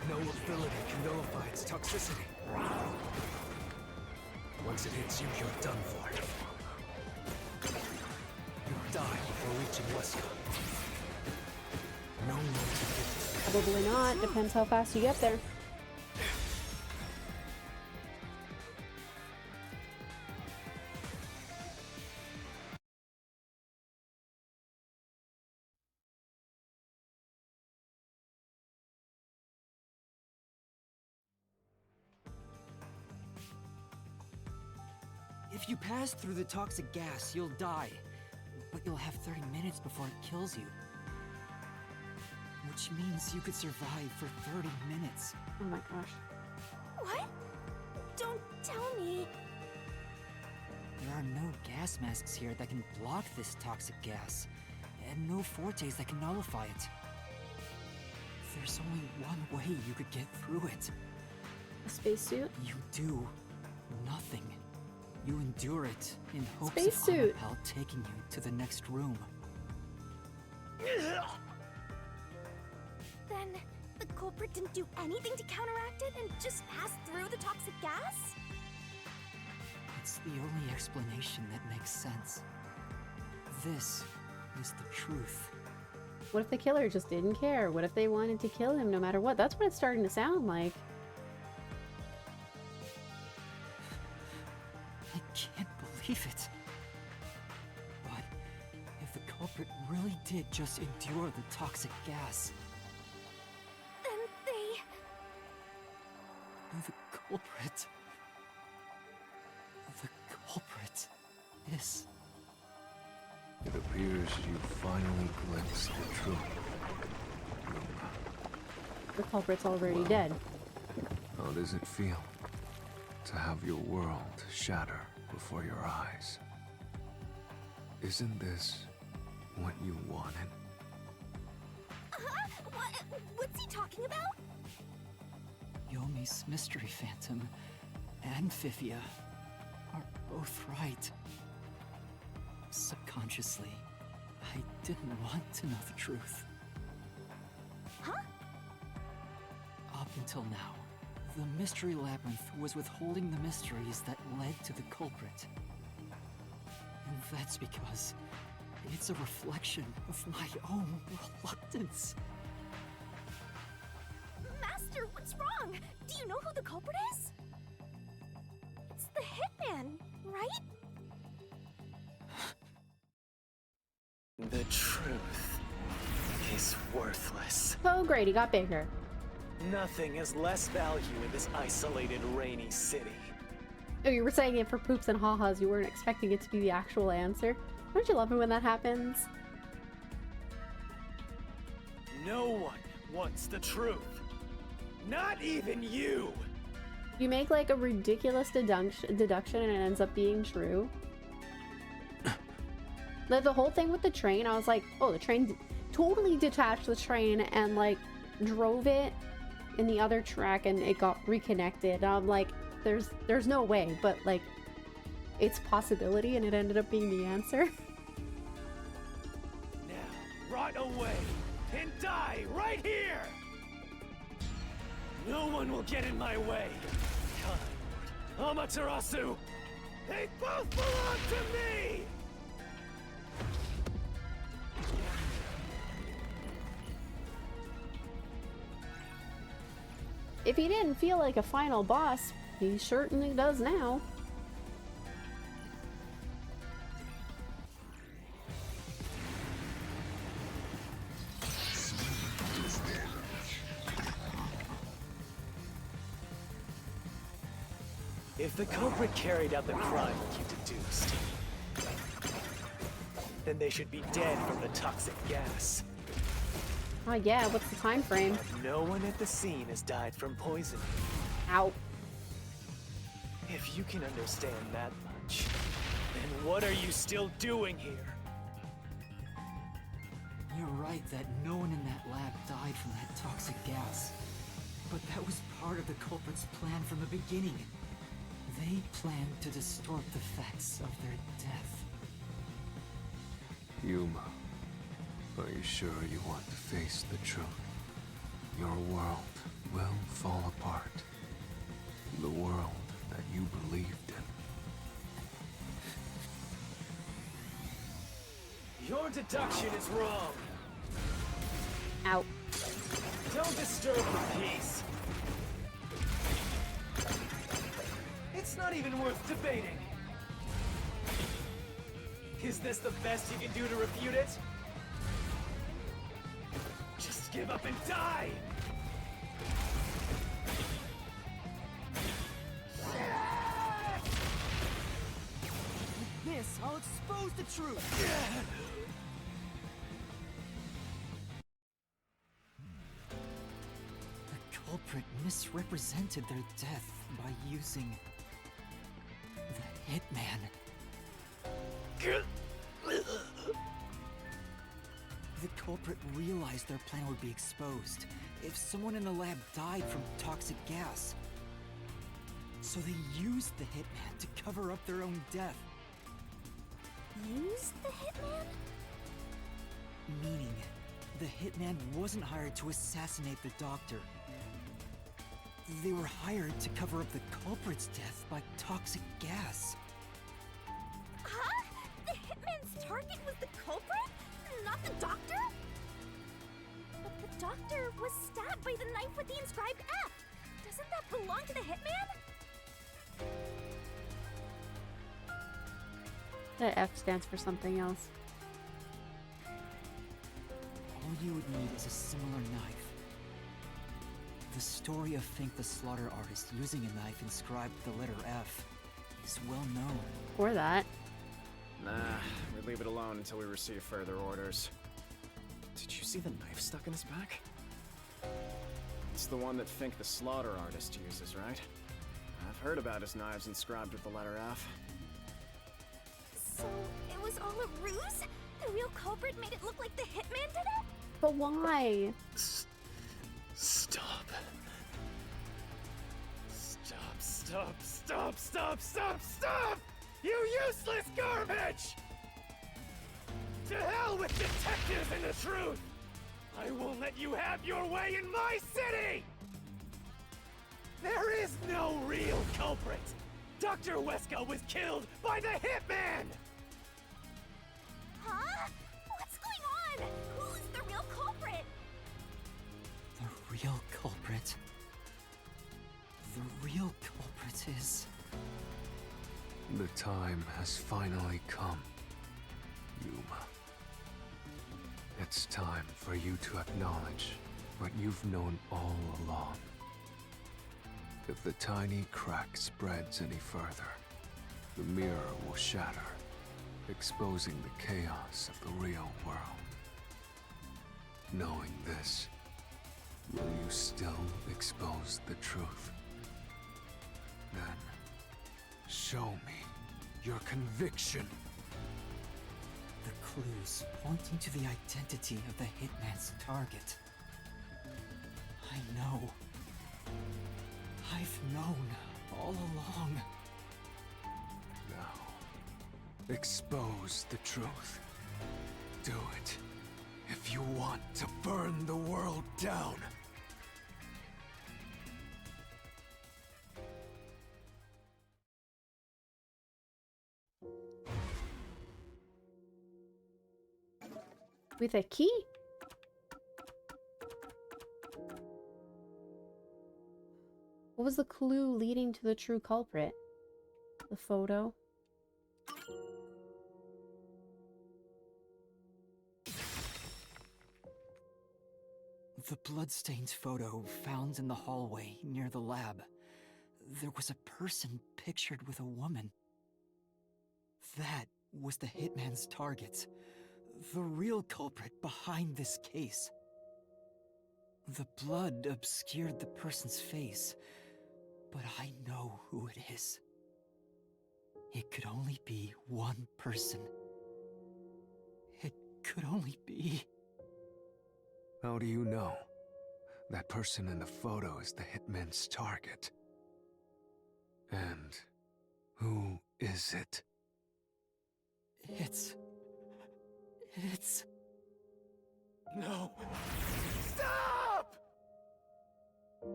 No ability can nullify its toxicity. Once it hits you, you're done for. You die before reaching Weska. No one can get... Probably not. Depends how fast you get there. If you pass through the toxic gas, you'll die. But you'll have 30 minutes before it kills you. Which means you could survive for 30 minutes. Oh my gosh. What? Don't tell me. There are no gas masks here that can block this toxic gas, and no fortes that can nullify it. There's only one way you could get through it. A spacesuit? You do nothing. You endure it in hopes Spacesuit. of Annabelle taking you to the next room. Then the culprit didn't do anything to counteract it and just passed through the toxic gas? It's the only explanation that makes sense. This is the truth. What if the killer just didn't care? What if they wanted to kill him no matter what? That's what it's starting to sound like. I can't believe it. But if the culprit really did just endure the toxic gas, Then they... the culprit is... It appears you finally glimpsed the truth. The culprit's already dead. How does it feel to have your world shatter before your eyes? Isn't this what you wanted? What's he talking about? Miss Mystery Phantom and Fifia are both right. Subconsciously, I didn't want to know the truth. Huh? Up until now, the Mystery Labyrinth was withholding the mysteries that led to the culprit. And that's because it's a reflection of my own reluctance. Master, what's wrong? Do you know who the culprit is? It's the hitman, right? The truth is worthless. Oh, great, he got bigger. Nothing has less value in this isolated, rainy city. Oh, you were saying it for poops and ha-has. You weren't expecting it to be the actual answer. Don't you love it when that happens? No one wants the truth. Not even you! You make like a ridiculous deduction and it ends up being true. Like the whole thing with the train, I was like, oh, the train totally detached the train and like drove it in the other track and it got reconnected. I'm like, there's no way, but like it's possibility and it ended up being the answer. Now, rot away and die right here! No one will get in my way. Kind Lord, Amaterasu, they both belong to me! If he didn't feel like a final boss, he certainly does now. If the culprit carried out the crime like you deduced, then they should be dead from the toxic gas. Yeah, what's the time frame? No one at the scene has died from poisoning. Ow. If you can understand that much, then what are you still doing here? You're right that no one in that lab died from that toxic gas. But that was part of the culprit's plan from the beginning. They planned to distort the facts of their death. Yuma, are you sure you want to face the truth? Your world will fall apart. The world that you believed in. Your deduction is wrong. Ow. Don't disturb the peace. It's not even worth debating. Is this the best you can do to refute it? Just give up and die! With this, I'll expose the truth! The culprit misrepresented their death by using the hitman. The culprit realized their plan would be exposed if someone in the lab died from toxic gas. So they used the hitman to cover up their own death. Use the hitman? Meaning, the hitman wasn't hired to assassinate the doctor. They were hired to cover up the culprit's death by toxic gas. Huh? The hitman's target was the culprit? Not the doctor? But the doctor was stabbed by the knife with the inscribed F. Doesn't that belong to the hitman? That F stands for something else. All you would need is a similar knife. The story of Fink the Slaughter Artist using a knife inscribed with the letter F is well known. Or that. Nah, we leave it alone until we receive further orders. Did you see the knife stuck in his back? It's the one that Fink the Slaughter Artist uses, right? I've heard about his knives inscribed with the letter F. So, it was all a ruse? The real culprit made it look like the hitman did it? But why? Stop. Stop, stop, stop, stop, stop! You useless garbage! To hell with detectives and the truth! I won't let you have your way in my city! There is no real culprit! Dr. Wesker was killed by the Hitman! Huh? What's going on? Who's the real culprit? The real culprit. The real culprit is... The time has finally come, Yuma. It's time for you to acknowledge what you've known all along. If the tiny crack spreads any further, the mirror will shatter, exposing the chaos of the real world. Knowing this, will you still expose the truth? Then, show me your conviction. The clues pointing to the identity of the Hitman's target. I know. I've known all along. Now, expose the truth. Do it if you want to burn the world down. With a key? What was the clue leading to the true culprit? The photo? The bloodstained photo found in the hallway near the lab. There was a person pictured with a woman. That was the Hitman's target. The real culprit behind this case. The blood obscured the person's face, but I know who it is. It could only be one person. It could only be... How do you know? That person in the photo is the Hitman's target. And who is it? It's... No. Stop!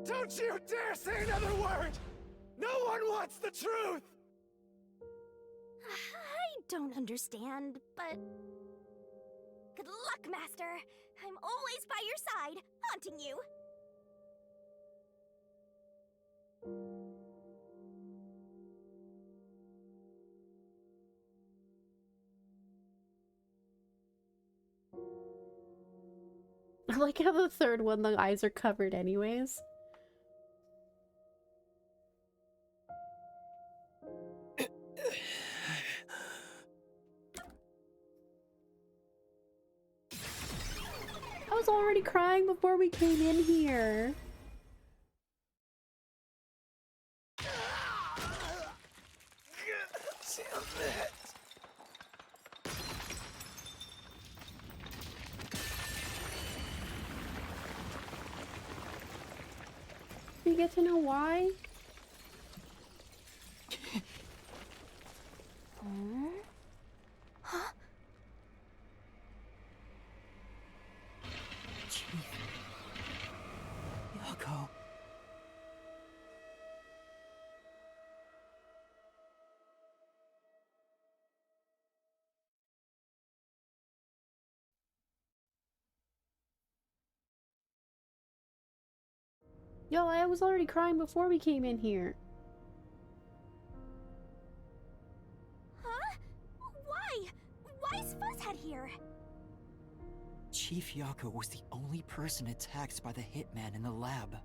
Don't you dare say another word! No one wants the truth! I don't understand, but... Good luck, Master! I'm always by your side, haunting you! I like how the third one, the eyes are covered anyways. I was already crying before we came in here. Do you get to know why? Huh? Chief. Yako. Yo, I was already crying before we came in here. Huh? Why? Why is Fuzzhead here? Chief Yako was the only person attacked by the Hitman in the lab.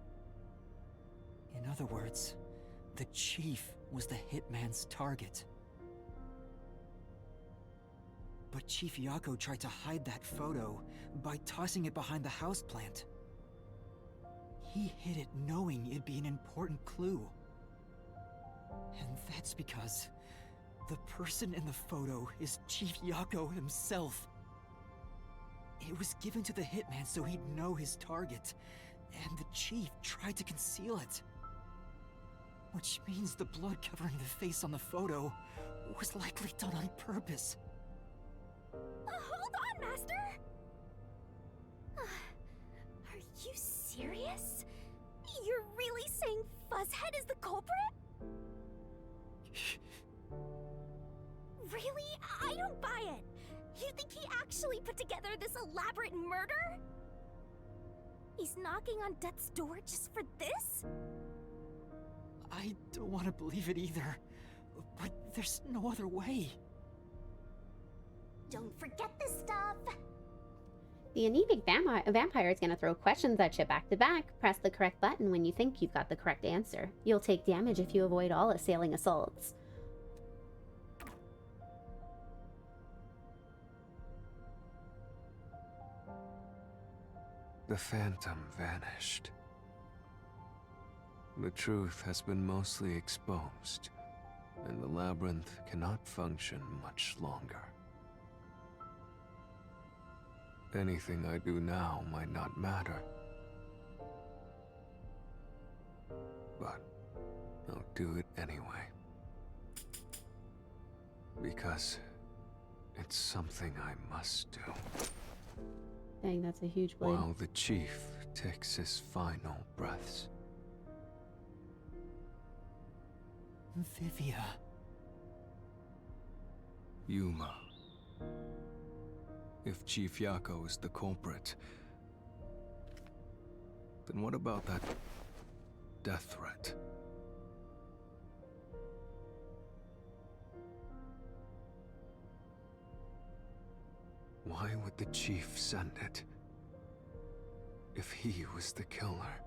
In other words, the Chief was the Hitman's target. But Chief Yako tried to hide that photo by tossing it behind the houseplant. He hid it knowing it'd be an important clue. And that's because the person in the photo is Chief Yako himself. It was given to the Hitman so he'd know his target, and the Chief tried to conceal it. Which means the blood covering the face on the photo was likely done on purpose. Hold on, Master! Are you serious? You're really saying Fuzzhead is the culprit? Really? I don't buy it. You think he actually put together this elaborate murder? He's knocking on death's door just for this? I don't want to believe it either, but there's no other way. Don't forget this stuff! The anemic vampire is going to throw questions at you back to back. Press the correct button when you think you've got the correct answer. You'll take damage if you avoid all assailing assaults. The phantom vanished. The truth has been mostly exposed, and the labyrinth cannot function much longer. Anything I do now might not matter, but I'll do it anyway. Because it's something I must do. Dang, that's a huge blade. While the chief takes his final breaths. Vivia. Yuma. If Chief Yako is the culprit, then what about that death threat? Why would the chief send it if he was the killer?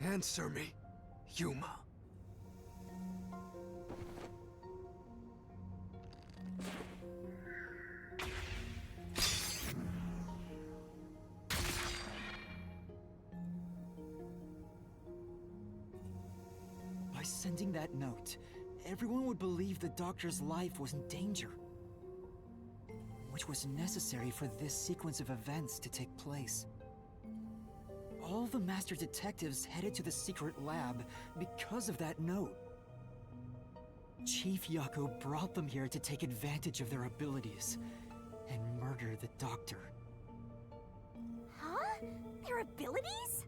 Answer me, Yuma. By sending that note, everyone would believe the doctor's life was in danger. Which was necessary for this sequence of events to take place. All the master detectives headed to the secret lab because of that note. Chief Yako brought them here to take advantage of their abilities and murder the doctor. Huh? Their abilities?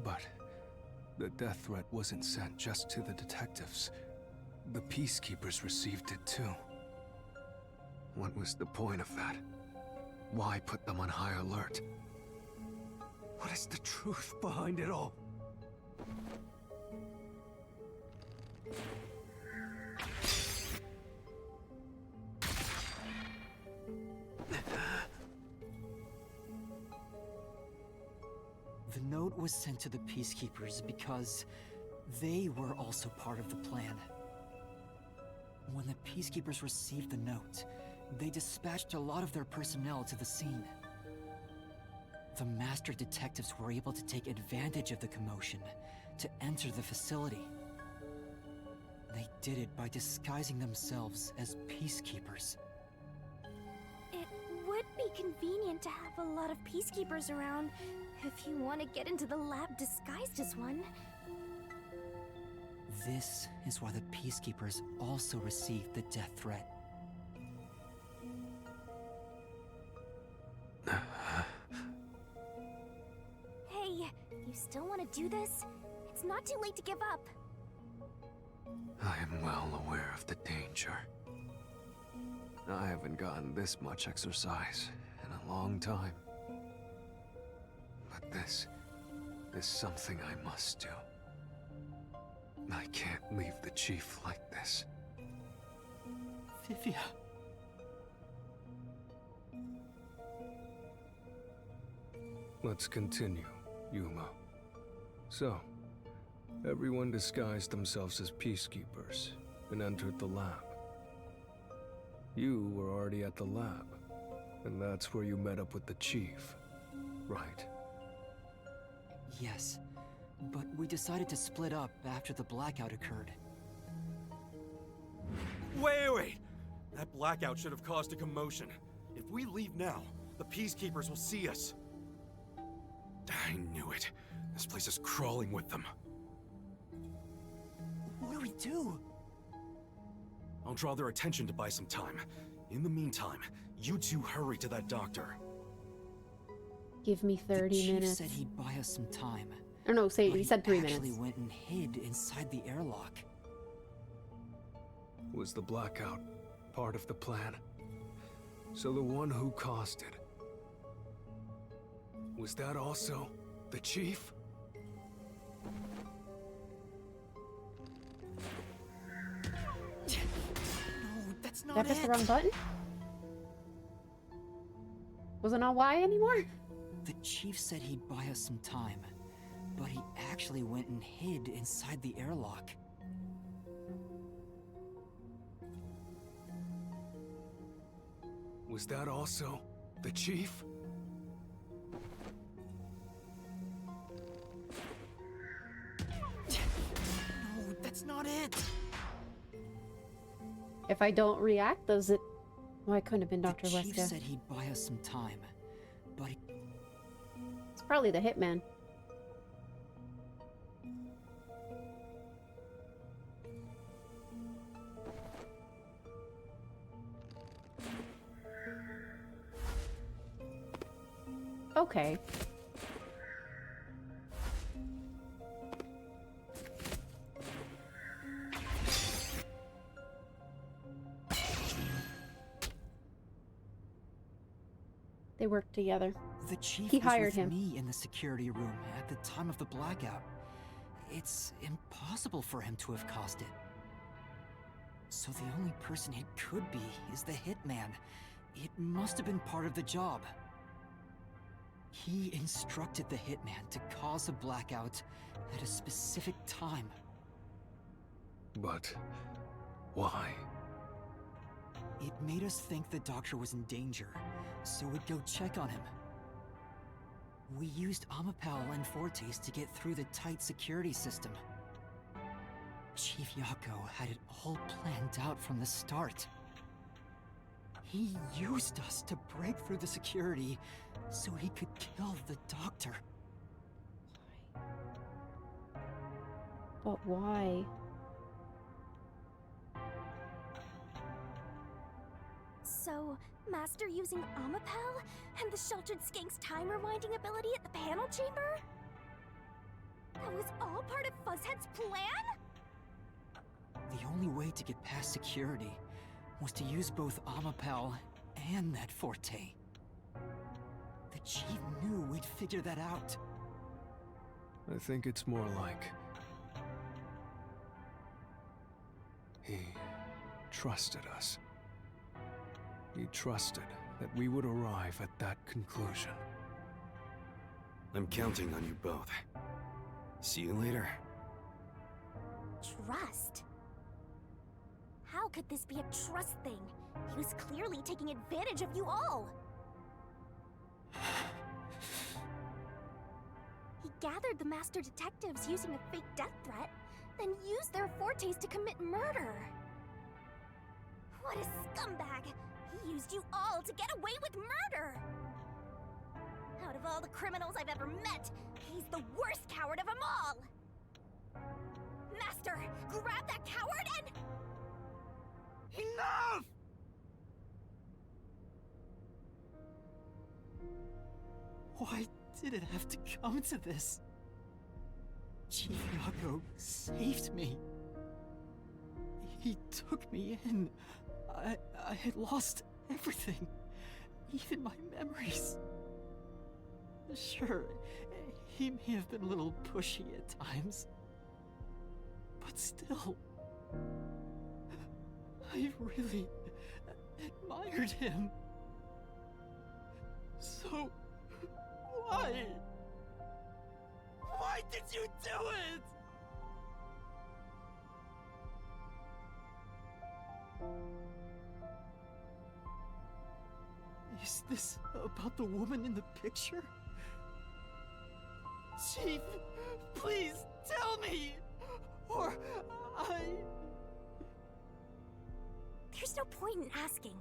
But the death threat wasn't sent just to the detectives. The peacekeepers received it too. What was the point of that? Why put them on high alert? What is the truth behind it all? The note was sent to the peacekeepers because they were also part of the plan. When the peacekeepers received the note, they dispatched a lot of their personnel to the scene. The master detectives were able to take advantage of the commotion to enter the facility. They did it by disguising themselves as peacekeepers. It would be convenient to have a lot of peacekeepers around if you want to get into the lab disguised as one. This is why the peacekeepers also received the death threat. Hey, you still want to do this? It's not too late to give up. I am well aware of the danger. I haven't gotten this much exercise in a long time. But this is something I must do. I can't leave the chief like this. Vivia. Let's continue, Yuma. So, everyone disguised themselves as peacekeepers and entered the lab. You were already at the lab, and that's where you met up with the chief, right? Yes, but we decided to split up after the blackout occurred. Wait! That blackout should have caused a commotion. If we leave now, the peacekeepers will see us. I knew it. This place is crawling with them. What do we do? I'll draw their attention to buy some time. In the meantime, you two hurry to that doctor. Give me 30 the chief minutes. said he'd buy us some time. Or no, say but he said 3 actually minutes. went and hid inside the airlock. Was the blackout part of the plan? So the one who caused it, was that also the chief? No, that's Did I not press it. the wrong button? Was it not Y anymore? The chief said he'd buy us some time, but he actually went and hid inside the airlock. Was that also the chief? No, that's not it. If I don't react, does it... Well, I couldn't have been Dr. The chief Weska. said he'd buy us some time, but he... It's probably the hitman. Okay. They worked together. The chief He was hired with him. me in the security room at the time of the blackout. It's impossible for him to have caused it. So the only person it could be is the hitman. It must have been part of the job. He instructed the hitman to cause a blackout at a specific time. But why? It made us think the doctor was in danger, so we'd go check on him. We used Amapal and Fortes to get through the tight security system. Chief Yako had it all planned out from the start. He used us to break through the security so he could kill the doctor. But why? So, Master using Amapal and the Sheltered Skank's time rewinding ability at the panel chamber? That was all part of Fuzzhead's plan? The only way to get past security was to use both Amapal and that Forte. The chief knew we'd figure that out. I think it's more like he trusted us. He trusted that we would arrive at that conclusion. I'm counting on you both. See you later. Trust? How could this be a trust thing? He was clearly taking advantage of you all. He gathered the master detectives using a fake death threat, then used their fortes to commit murder. What a scumbag! He used you all to get away with murder! Out of all the criminals I've ever met, he's the worst coward of them all! Master, grab that coward and... Enough! Why did it have to come to this? Chief Yako saved me. He took me in. I had lost everything, even my memories. Sure, he may have been a little pushy at times, but still, I really admired him. So, why? Why did you do it? Is this about the woman in the picture? Chief, please tell me, or There's no point in asking.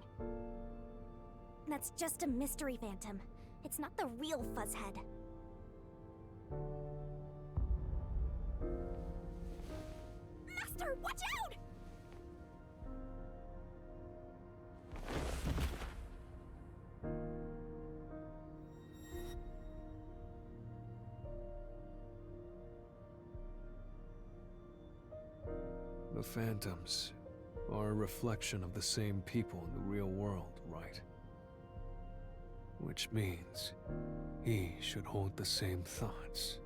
That's just a mystery phantom. It's not the real Fuzzhead. Master, watch out! The phantoms are a reflection of the same people in the real world, right? Which means he should hold the same thoughts.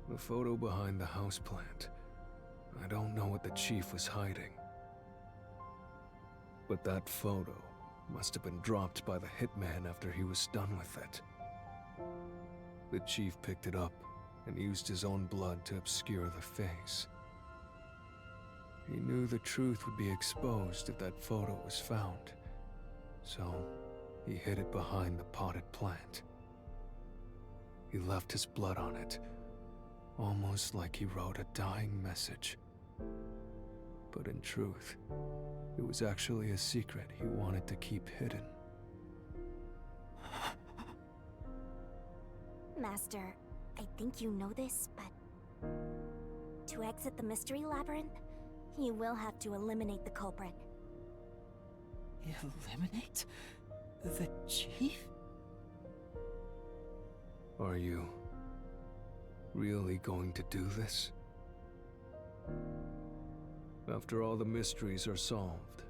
The photo behind the houseplant. I don't know what the chief was hiding. But that photo must have been dropped by the hitman after he was done with it. The chief picked it up and used his own blood to obscure the face. He knew the truth would be exposed if that photo was found, so he hid it behind the potted plant. He left his blood on it, almost like he wrote a dying message. But in truth, it was actually a secret he wanted to keep hidden. Master, I think you know this, but to exit the mystery labyrinth, you will have to eliminate the culprit. Eliminate? The chief? Are you really going to do this? After all the mysteries are solved,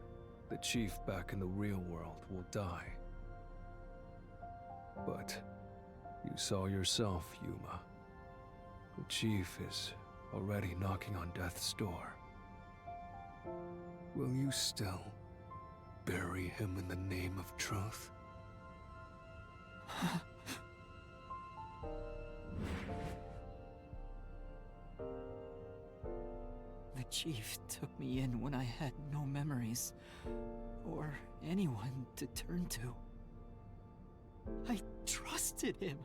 the chief back in the real world will die. But you saw yourself, Yuma. The chief is already knocking on death's door. Will you still bury him in the name of truth? The chief took me in when I had no memories, or anyone to turn to. I trusted him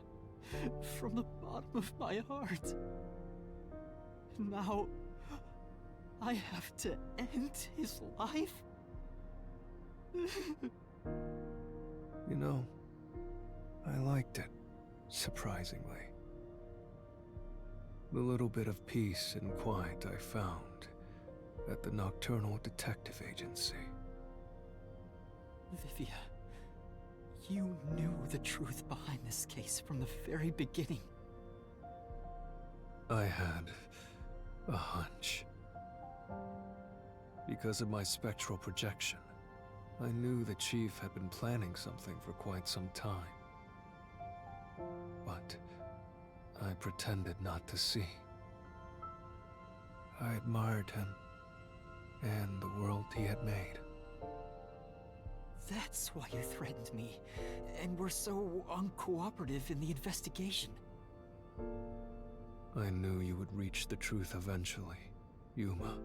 from the bottom of my heart. Now, I have to end his life? You know, I liked it, surprisingly. The little bit of peace and quiet I found at the Nocturnal Detective Agency. Vivia, you knew the truth behind this case from the very beginning. I had a hunch. Because of my spectral projection, I knew the chief had been planning something for quite some time. But I pretended not to see. I admired him and the world he had made. That's why you threatened me, and were so uncooperative in the investigation. I knew you would reach the truth eventually, Yuma.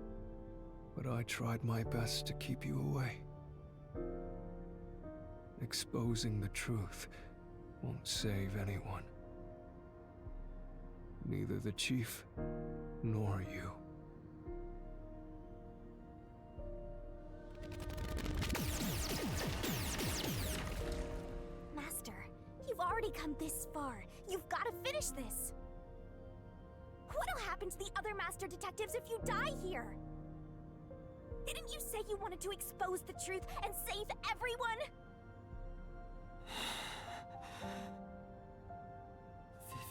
But I tried my best to keep you away. Exposing the truth won't save anyone. Neither the chief nor you. Master, you've already come this far. You've got to finish this. What'll happen to the other master detectives if you die here? Didn't you say you wanted to expose the truth and save everyone?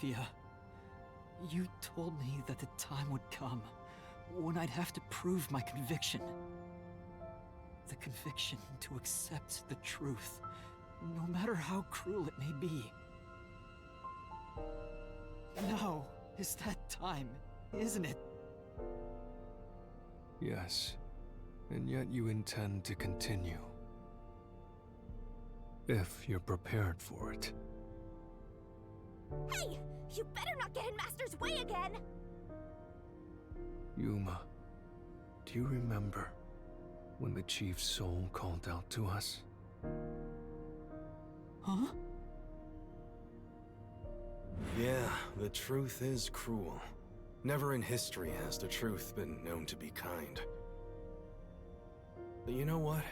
Vivia, you told me that the time would come when I'd have to prove my conviction. The conviction to accept the truth, no matter how cruel it may be. Now is that time, isn't it? Yes, and yet you intend to continue. If you're prepared for it. Hey! You better not get in Master's way again! Yuma, do you remember when the chief's soul called out to us? Huh? Yeah, the truth is cruel. Never in history has the truth been known to be kind. But you know what?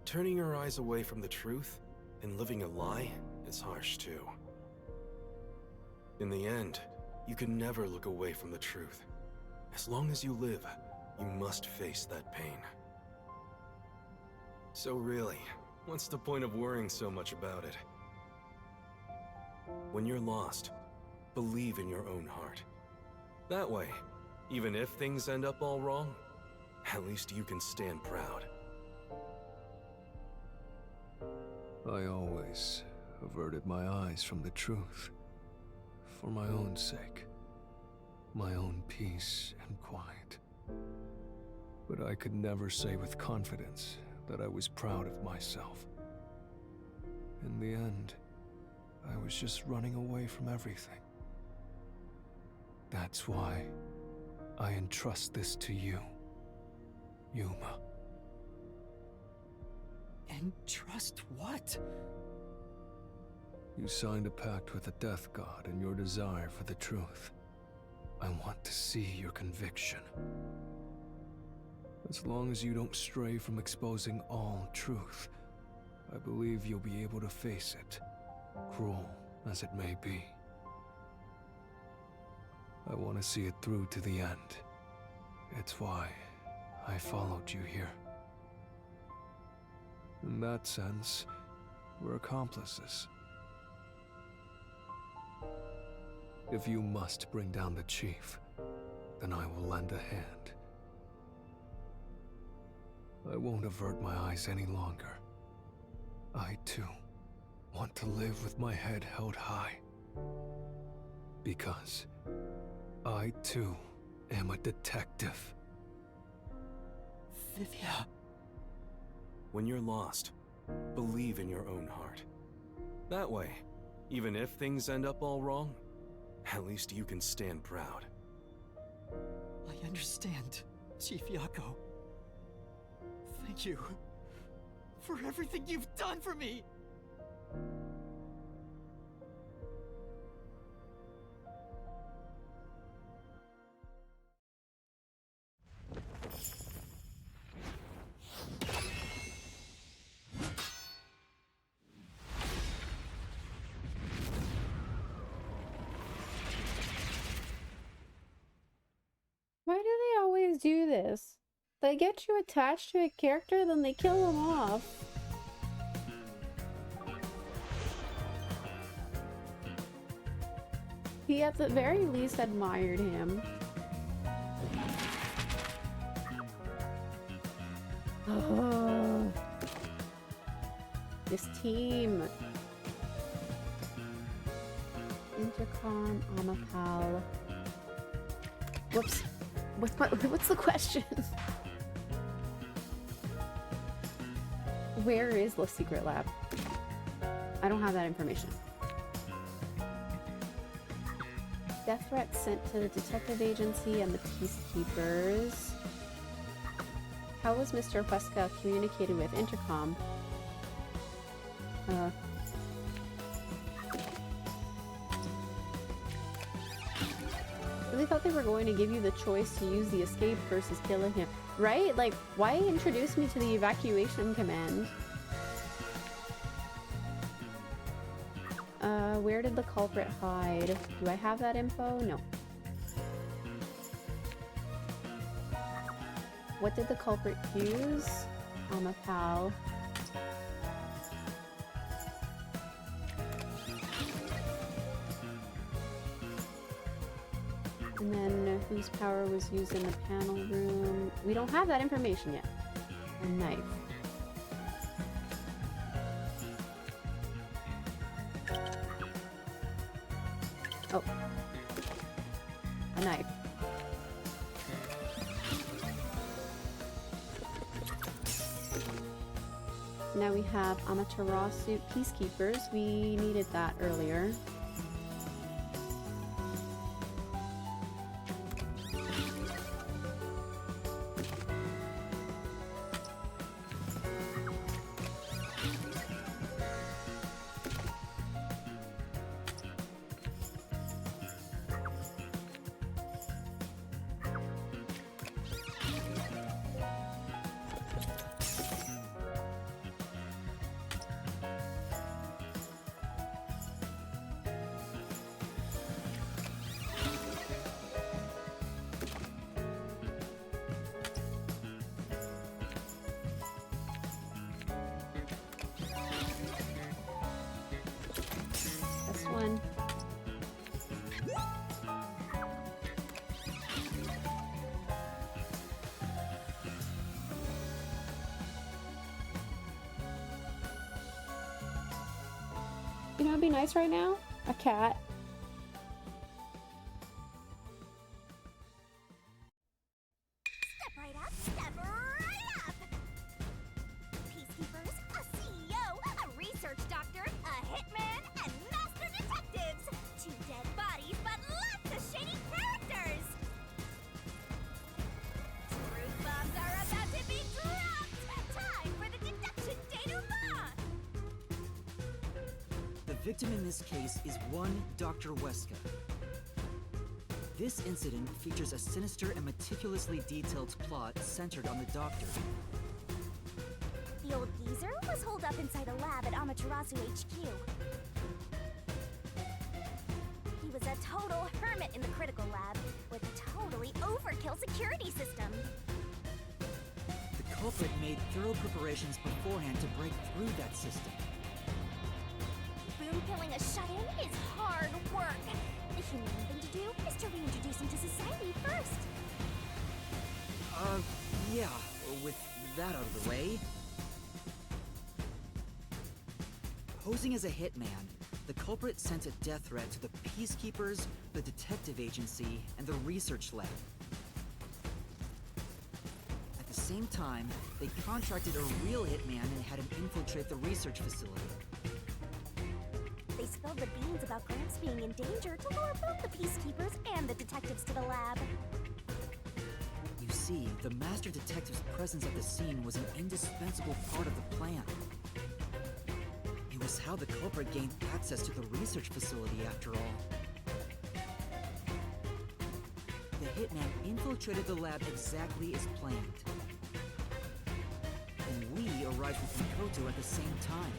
Turning your eyes away from the truth and living a lie is harsh too. In the end, You can never look away from the truth. As long as you live, you must face that pain. So really, what's the point of worrying so much about it? When you're lost, believe in your own heart. That way, even if things end up all wrong, at least you can stand proud. I always averted my eyes from the truth. For my own sake. My own peace and quiet. But I could never say with confidence that I was proud of myself. In the end, I was just running away from everything. That's why I entrust this to you, Yuma. And trust what? You signed a pact with the Death God in your desire for the truth. I want to see your conviction. As long as you don't stray from exposing all truth, I believe you'll be able to face it, cruel as it may be. I want to see it through to the end. It's why I followed you here. In that sense, we're accomplices. If you must bring down the chief, then I will lend a hand. I won't avert my eyes any longer. I, too, want to live with my head held high. Because I, too, am a detective. Vivia. When you're lost, believe in your own heart. That way, even if things end up all wrong, at least you can stand proud. I understand, Chief Yako. Thank you for everything you've done for me! Why do they always do this? They get you attached to a character, then they kill them off. He at the very least admired him. Oh, this team. Intercom, Amapal. Whoops. What's the question? Where is the secret lab? I don't have that information. Death threats sent to the detective agency and the peacekeepers. How was Mr. Huesca communicated with Intercom? Really thought they were going to give you the choice to use the escape versus killing him. Right? Like, why introduce me to the evacuation command? Where did the culprit hide? Do I have that info? No. What did the culprit use? Amapal. And then whose power was used in the panel room? We don't have that information yet. A knife. Oh. A knife. Now we have Amaterasu Peacekeepers. We needed that earlier. You know, it'd be nice right now? A cat. Step right up, step right up! Peacekeepers, a CEO, a research doctor, a hitman, and master detectives! 2 dead bodies, but lots of shady characters! Truth bombs are about to be dropped! Time for the deduction denouement! The victim in this case is one Dr. Weska. This incident features a sinister and meticulously detailed plot centered on the doctor. The old geezer was holed up inside a lab at Amaterasu HQ. He was a total hermit in the critical lab, with a totally overkill security system. The culprit made thorough preparations beforehand to break through that system. Boom killing a shut-in is hard work. The humane thing to do is to reintroduce him to society first. Yeah, with that out of the way. Posing as a hitman, the culprit sent a death threat to the Peacekeepers, the detective agency, and the research lab. At the same time, they contracted a real hitman and had him infiltrate the research facility. They spilled the beans about Gramps being in danger to lure both the Peacekeepers and the detectives to the lab. You see, the master detective's presence at the scene was an indispensable part of the plan. It was how the culprit gained access to the research facility, after all. The hitman infiltrated the lab exactly as planned. And we arrived with Mikoto at the same time.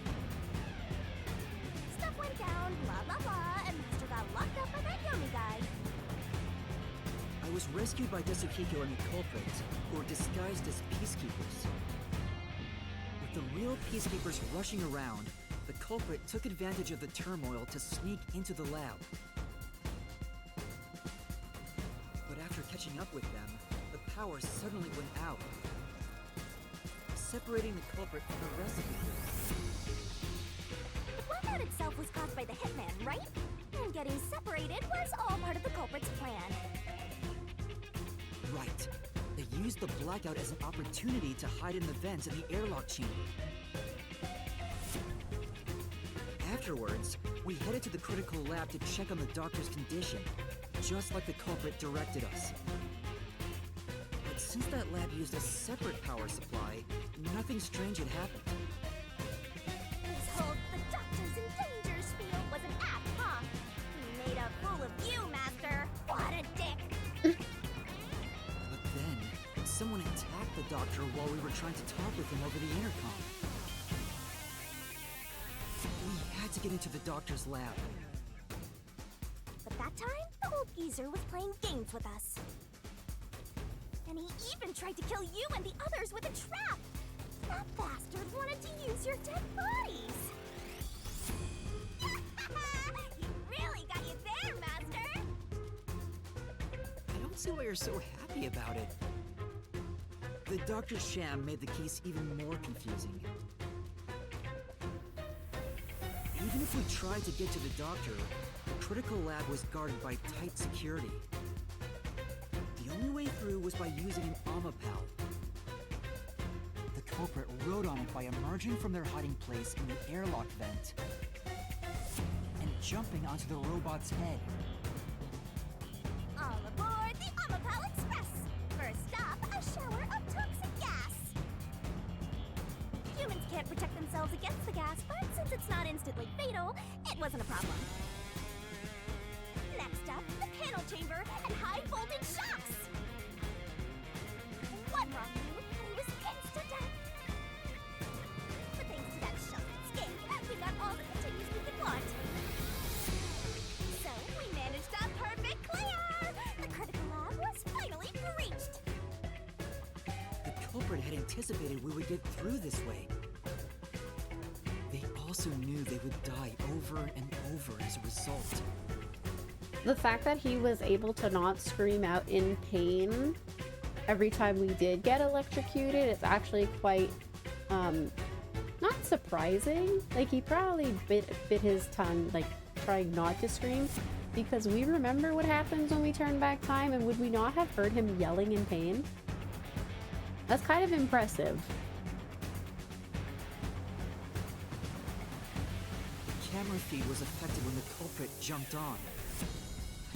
Stuff went down, blah blah blah, and Master got locked up by that Yomi guy. I was rescued by Desukiko and the culprit, who were disguised as peacekeepers. With the real peacekeepers rushing around, the culprit took advantage of the turmoil to sneak into the lab. But after catching up with them, the power suddenly went out, separating the culprit from the rest of the group. The blackout itself was caused by the hitman, right? And getting separated was all part of the culprit's plan. Right. They used the blackout as an opportunity to hide in the vents in the airlock chamber. Afterwards, we headed to the critical lab to check on the doctor's condition, just like the culprit directed us. But since that lab used a separate power supply, nothing strange had happened. This whole the doctor's in danger spiel was an act, huh? He made a fool of you, Master. What a dick! But then, someone attacked the doctor while we were trying to talk with him over the intercom. We had to get into the doctor's lab. But that time, the old geezer was playing games with us. And he even tried to kill you and the others with a trap! That bastard wanted to use your dead bodies! He really got you there, Master! I don't see why you're so happy about it. The doctor's sham made the case even more confusing. Even if we tried to get to the doctor, the critical lab was guarded by tight security. The only way through was by using an Amapal. The culprit rode on it by emerging from their hiding place in the airlock vent and jumping onto the robot's head. All aboard the Amapal Express! First stop, a shower of toxic gas! Humans can't protect themselves against the gas, but since it's not instantly fatal, it wasn't a problem. Next up, the panel chamber and high-voltage shocks! One wrong move, and he was pinched to death! But thanks to that shot escape, we got all the continues we could want. So, we managed a perfect clear! The critical lab was finally breached! The culprit had anticipated we would get through this way. They also knew they would die over and over as a result. The fact that he was able to not scream out in pain every time we did get electrocuted is actually quite, not surprising. Like, he probably bit his tongue, like, trying not to scream, because we remember what happens when we turn back time, and would we not have heard him yelling in pain? That's kind of impressive. The camera feed was affected when the culprit jumped on.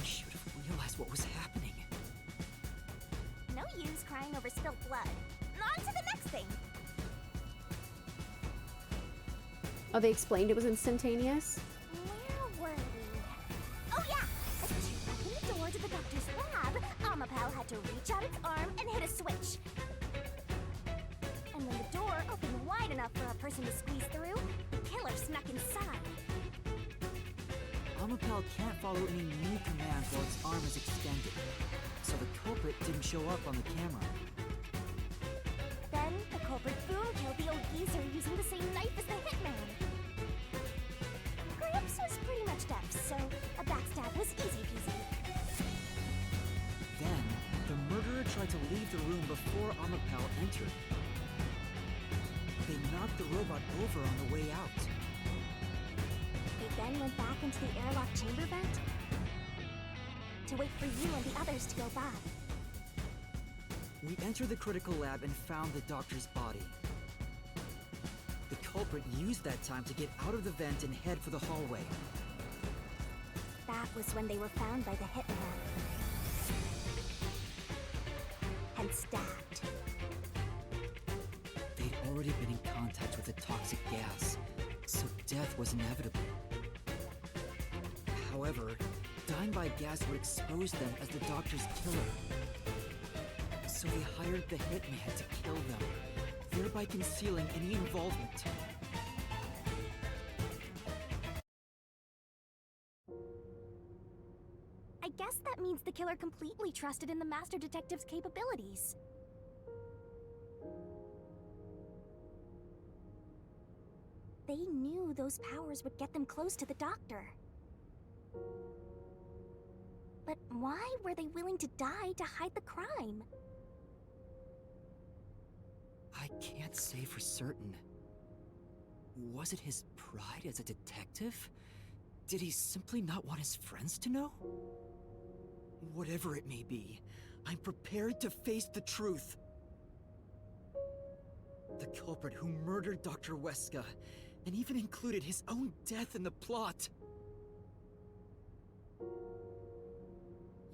I should have realized what was happening. No use crying over spilled blood. On to the next thing. Oh, they explained it was instantaneous? Where were we? Oh yeah! As it opened the door to the doctor's lab, Amapel had to reach out its arm and hit a switch. And when the door opened wide enough for a person to squeeze through, the killer snuck inside. Amapel can't follow any new commands while its arm is extended, so the culprit didn't show up on the camera. Then the culprit boom killed the old geezer using the same knife as the hitman. Gramps was pretty much deaf, so a backstab was easy peasy. Then, the murderer tried to leave the room before Amapel entered. They knocked the robot over on the way out. They then went back into the airlock chamber vent to wait for you and the others to go by. We entered the critical lab and found the doctor's body. The culprit used that time to get out of the vent and head for the hallway. That was when they were found by the hitman and stabbed. They'd already been in contact with the toxic gas, so death was inevitable. However, dying by gas would expose them as the doctor's killer. So they hired the hitman to kill them, thereby concealing any involvement. I guess that means the killer completely trusted in the Master Detective's capabilities. They knew those powers would get them close to the doctor. But why were they willing to die to hide the crime? I can't say for certain. Was it his pride as a detective? Did he simply not want his friends to know? Whatever it may be, I'm prepared to face the truth. The culprit who murdered Dr. Weska, and even included his own death in the plot.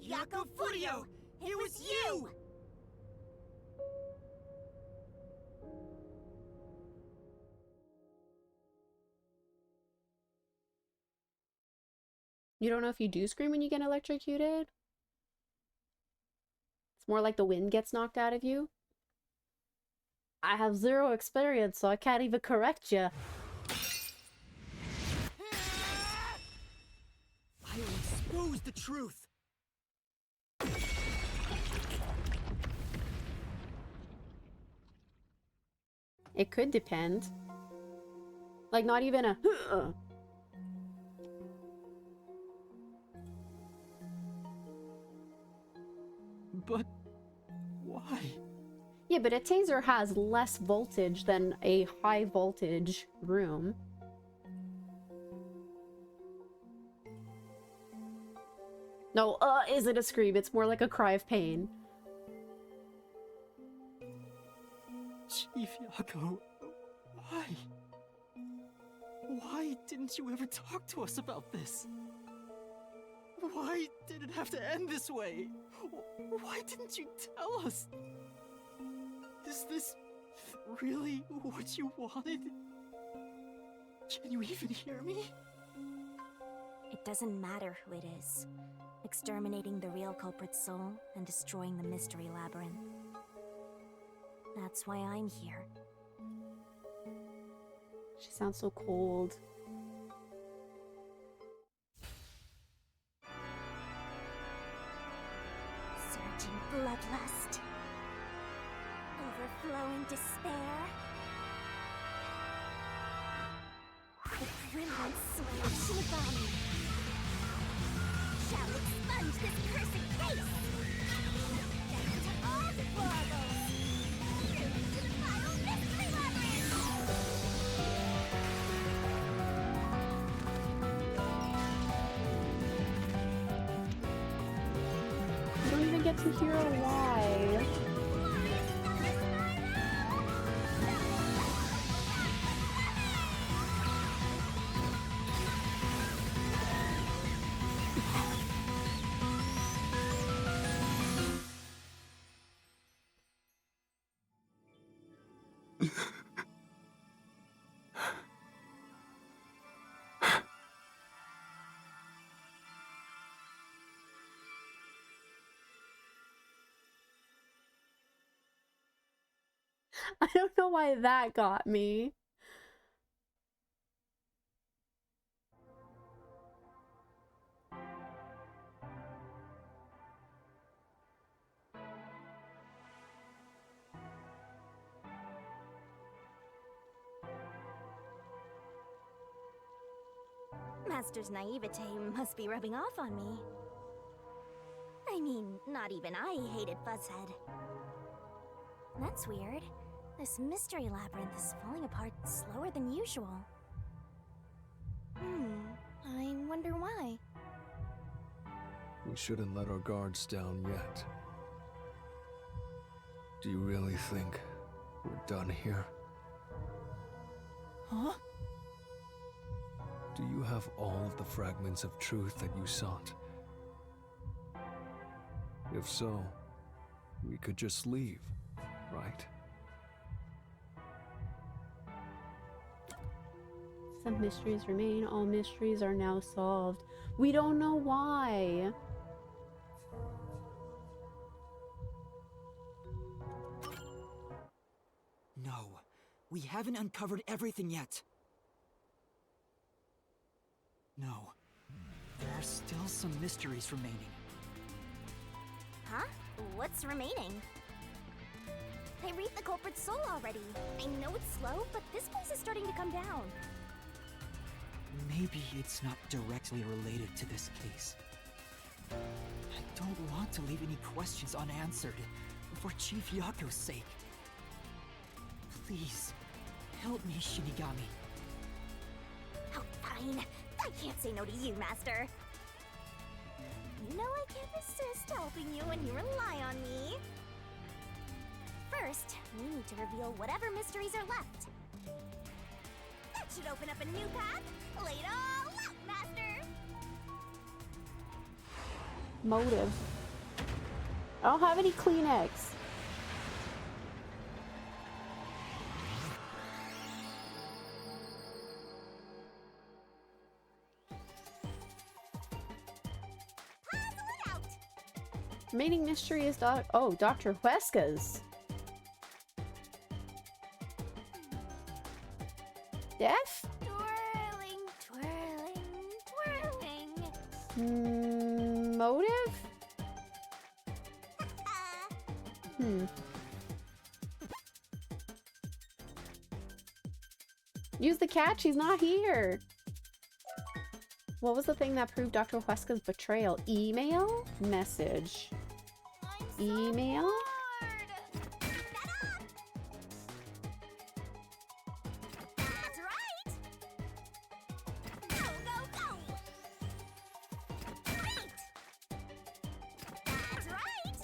Yako Furio! It was you! You don't know if you do scream when you get electrocuted? It's more like the wind gets knocked out of you. I have zero experience, so I can't even correct you. I will expose the truth. It could depend. Like, not even a But why? Yeah, but a taser has less voltage than a high voltage room. No, isn't a scream. It's more like a cry of pain. Chief Yako, why? Why didn't you ever talk to us about this? Why did it have to end this way? Why didn't you tell us? Is this really what you wanted? Can you even hear me? It doesn't matter who it is. Exterminating the real culprit's soul and destroying the mystery labyrinth. That's why I'm here. She sounds so cold. Surging bloodlust. Overflowing despair. The brilliant sway of Shinigami shall expunge this cursed case. Death to all deplorables. Through to the final mystery labyrinth. get to hear a why. I don't know why that got me. Master's naivete must be rubbing off on me. I mean, not even I hated Fuzzhead. That's weird. This mystery labyrinth is falling apart slower than usual. I wonder why. We shouldn't let our guards down yet. Do you really think we're done here? Huh? Do you have all of the fragments of truth that you sought? If so, we could just leave, right? Some mysteries remain. All mysteries are now solved. We don't know why. No, we haven't uncovered everything yet. No, there are still some mysteries remaining. Huh? What's remaining? I read the culprit's soul already. I know it's slow, but this place is starting to come down. Maybe it's not directly related to this case. I don't want to leave any questions unanswered, for Chief Yako's sake. Please, help me, Shinigami. Oh, fine. I can't say no to you, Master. You know I can't resist helping you when you rely on me. First, we need to reveal whatever mysteries are left. That should open up a new path. Lay it all out, Master! Motive. I don't have any Kleenex. Puzzle it out! Remaining mystery is Dr. Huesca's. Death? Twirling, twirling. Motive? Use the catch, he's not here. What was the thing that proved Dr. Huesca's betrayal? Email? Message. Email? That's right! Go, go, go! Right! That's right!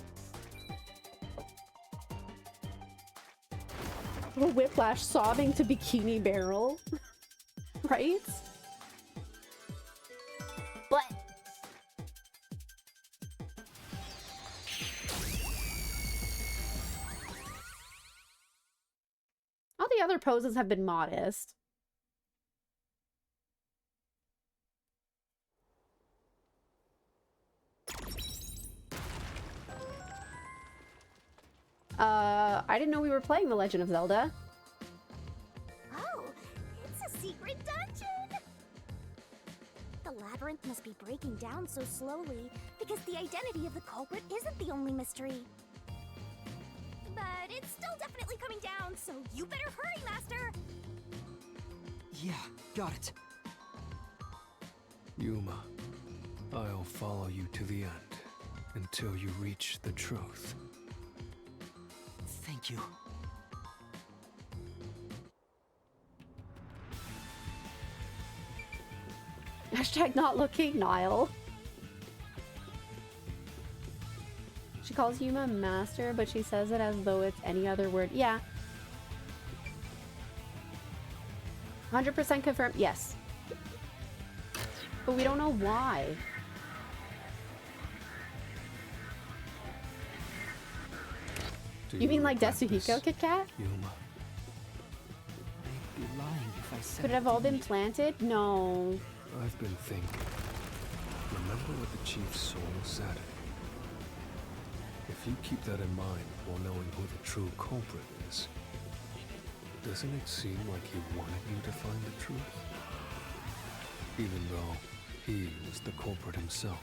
Little Whiplash sobbing to Bikini Barrel. Right? But all the other poses have been modest. I didn't know we were playing The Legend of Zelda. Oh, it's a secret dungeon! The labyrinth must be breaking down so slowly because the identity of the culprit isn't the only mystery. But it's still definitely coming down, so you better hurry, Master! Yeah, got it. Yuma, I'll follow you to the end until you reach the truth. Thank you. Hashtag not looking, Niall. She calls Yuma master, but she says it as though it's any other word. Yeah. 100% confirmed. Yes. But we don't know why. Do You mean like regret Desuhiko, this, Kit Kat? Yuma? I'd be lying if I said Could it I have all been didn't. planted? No. I've been thinking. Remember what the chief's soul said? If you keep that in mind while knowing who the true culprit is, doesn't it seem like he wanted you to find the truth? Even though he was the culprit himself.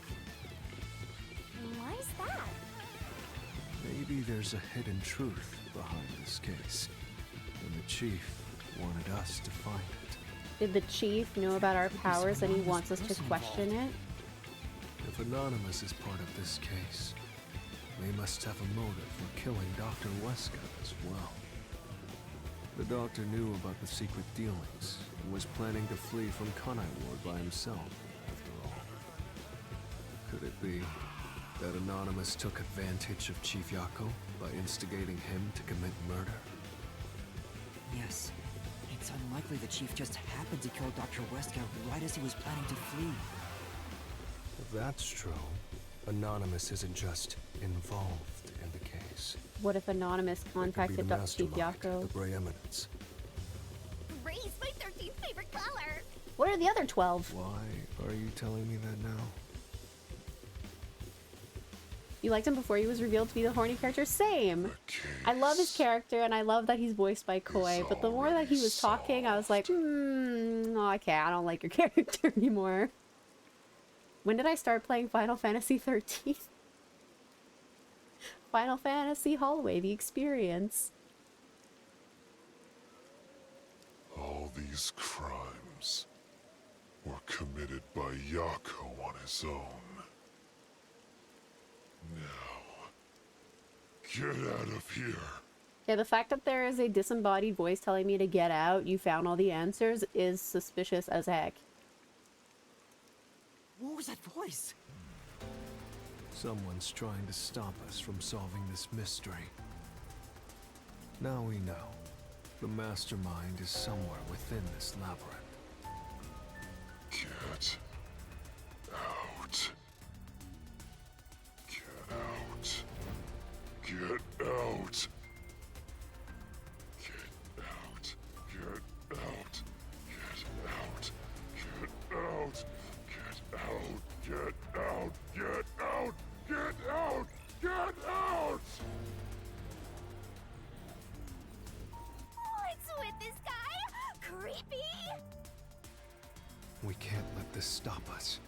Why is that? Maybe there's a hidden truth behind this case, and the chief wanted us to find it. Did the chief know about our powers and he wants us to question it? If Anonymous is part of this case, they must have a motive for killing Dr. Weska as well. The doctor knew about the secret dealings and was planning to flee from Kanai Ward by himself, after all. Could it be that Anonymous took advantage of Chief Yako by instigating him to commit murder? Yes. It's unlikely the chief just happened to kill Dr. Weska right as he was planning to flee. If that's true, Anonymous isn't just involved in the case. What if Anonymous It could be contacted the Chief mastermind, Yako? the Bray Eminence. Raise my 13th favorite color. What are the other 12? Why are you telling me that now? You liked him before he was revealed to be the horny character? Same. I love his character and I love that he's voiced by Koi, but the more that he was talking, I was like, okay, I don't like your character anymore. When did I start playing Final Fantasy 13? Final Fantasy Hallway, the experience. All these crimes were committed by Yako on his own. Now, get out of here. Yeah, the fact that there is a disembodied voice telling me to get out, you found all the answers, is suspicious as heck. What was that voice? Someone's trying to stop us from solving this mystery. Now we know. The mastermind is somewhere within this labyrinth. Get out. Get out. Get out. Get out. Get out. Get out. Get out. Get out. Get out. Get out. Get out. Get out. What's with this guy? Creepy. We can't let this stop us.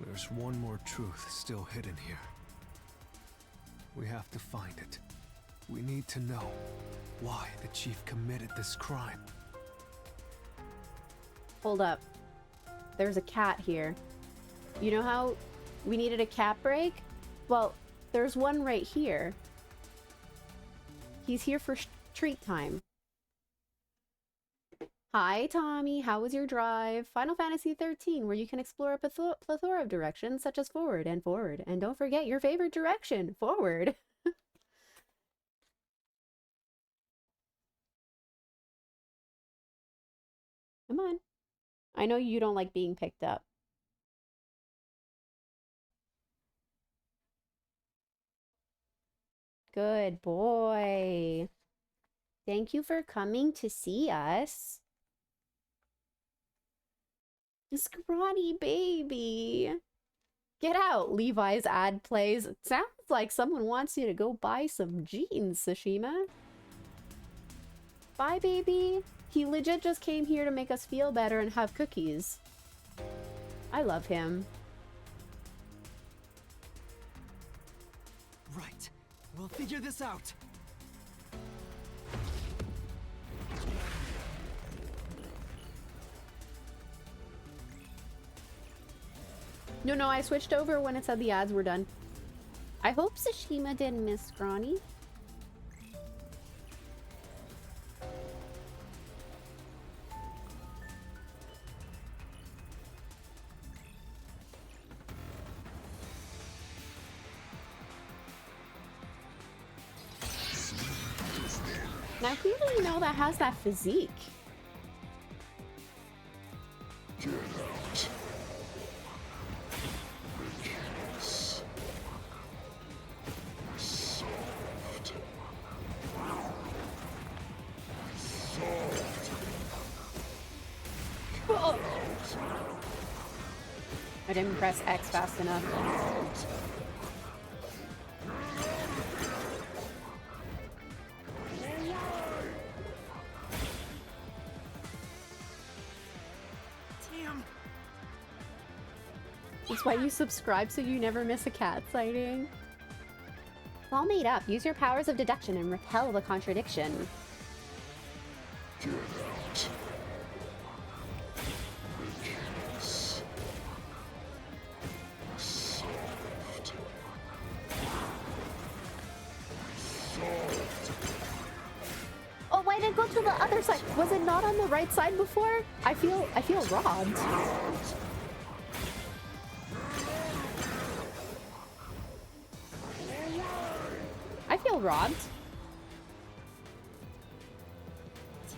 There's one more truth still hidden here. We have to find it. We need to know why the chief committed this crime. Hold up. There's a cat here. You know how we needed a cat break? Well, there's one right here. He's here for treat time. Hi, Tommy. How was your drive? Final Fantasy 13, where you can explore a plethora of directions, such as forward. And don't forget your favorite direction, forward. Come on. I know you don't like being picked up. Good boy. Thank you for coming to see us. Scrawny baby. Get out, Levi's ad plays. It sounds like someone wants you to go buy some jeans, Tsushima. Bye, baby. He legit just came here to make us feel better and have cookies. I love him. Right. We'll figure this out. No, I switched over when it said the ads were done. I hope Tsushima didn't miss Scrawny. Now, who do you know that has that physique? Get out. The case. Solved. Solved. Oh. I didn't press X fast enough. Damn. That's why you subscribe so you never miss a cat sighting. It's all made up. Use your powers of deduction and repel the contradiction. Get out. The case. Solved. Solved. Oh, why did it go to the other side? Was it not on the right side before? I feel robbed. I feel robbed.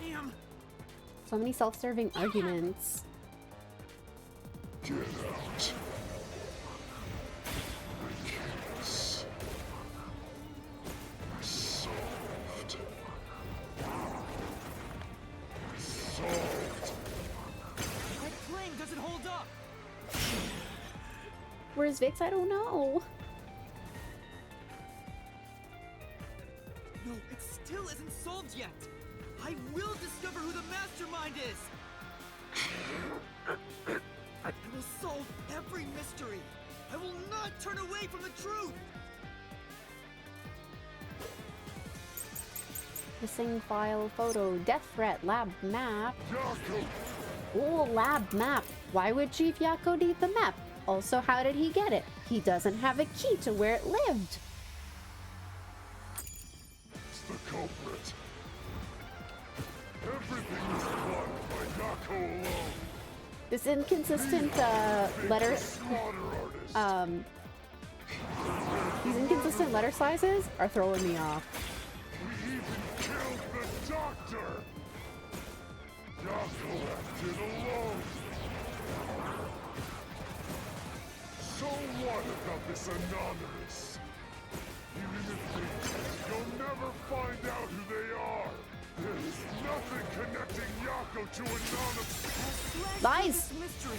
Damn. So many self-serving arguments. Get out. The case. Solved. Solved. My plane doesn't hold up. Where's Vix? I don't know. No, it still isn't solved yet. I will discover who the mastermind is. I will solve every mystery. I will not turn away from the truth. Missing file, photo, death threat, lab map. Yaku. Oh, lab map. Why would Chief Yako need the map? Also, how did he get it? He doesn't have a key to where it lived. It's the culprit. Everything was done by Yako alone. This inconsistent letter, Slaughter artist. these inconsistent letter sizes are throwing me off. We even killed the doctor. Yako acted alone. So what about this anonymous? Even if they did, you'll never find out who they are. There is nothing connecting Yako to anonymous. Lies! This mystery.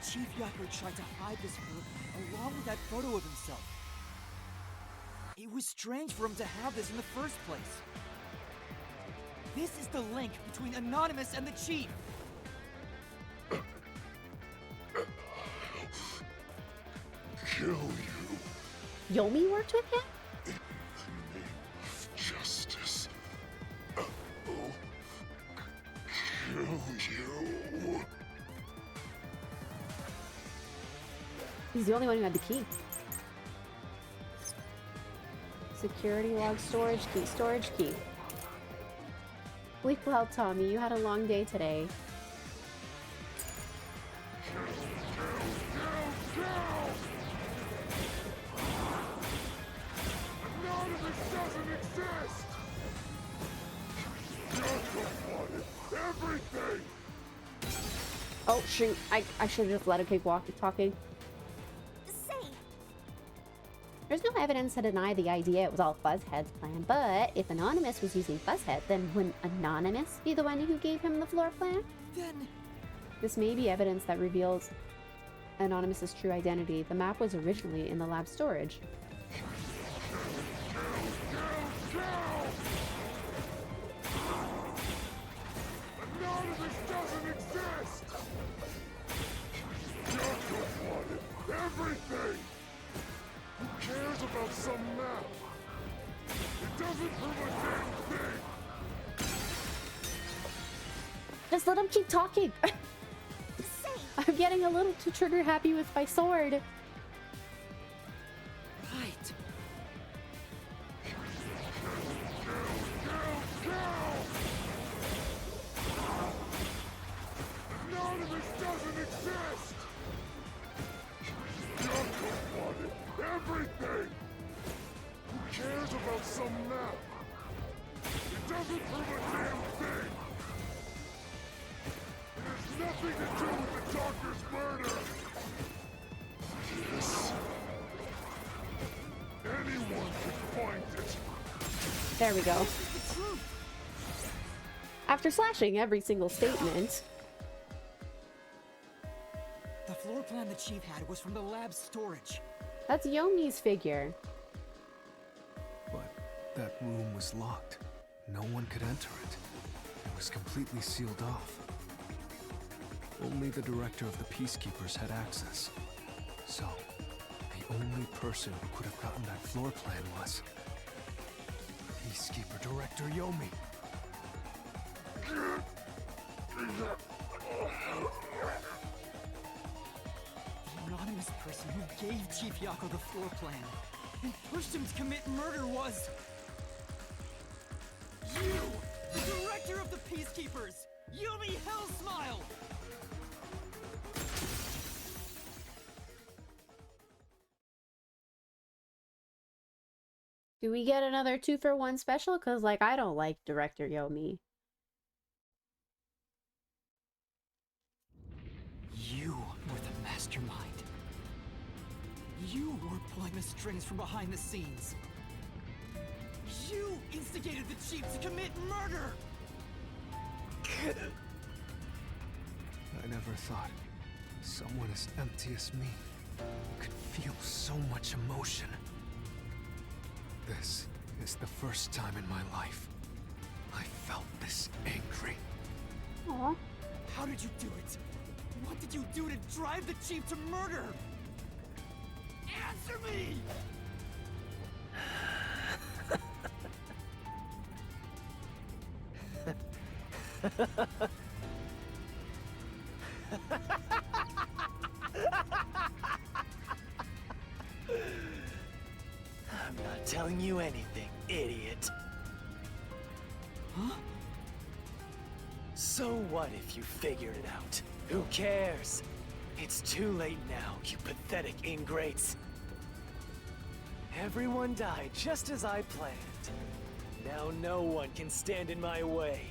Chief Yako tried to hide this photo along with that photo of himself. It was strange for him to have this in the first place. This is the link between Anonymous and the Chief. Kill you. Yomi worked with him? In the name of justice. Kill you. He's the only one who had the key. Security log, storage key, storage key. Sleep well, Tommy. You had a long day today. Anonymous doesn't exist! Yako wanted everything! Oh, shoot. I should have just let him keep talking. Say, There's no evidence to deny the idea it was all Fuzzhead's plan, but if Anonymous was using Fuzzhead, then wouldn't Anonymous be the one who gave him the floor plan? Then This may be evidence that reveals Anonymous's true identity. The map was originally in the lab storage. Anonymous doesn't exist! Yako wanted everything! Who cares about some map? It doesn't prove a damn thing! Just let him keep talking. say, I'm getting a little too trigger happy with my sword. right. Anonymous doesn't exist! nothing to do with the doctor's murder! This... Anyone can find it! There we go. After slashing every single statement. The floor plan the chief had was from the lab's storage. That's Yomi's figure. But that room was locked. No one could enter it. It was completely sealed off. Only the director of the Peacekeepers had access. So, the only person who could have gotten that floor plan was... Peacekeeper Director Yomi. The anonymous person who gave Chief Yako the floor plan and pushed him to commit murder was... you! The director of the Peacekeepers! Yomi Hellsmile! Do we get another 2-for-1 special? Because, like, I don't like Director Yomi. You were the mastermind. You were pulling the strings from behind the scenes. You instigated the chief to commit murder! I never thought someone as empty as me could feel so much emotion. This is the first time in my life I felt this angry. Aww. How did you do it? What did you do to drive the chief to murder? Answer me! I'm not telling you anything, idiot. Huh? So what if you figured it out? Who cares? It's too late now, you pathetic ingrates. Everyone died just as I planned. Now no one can stand in my way.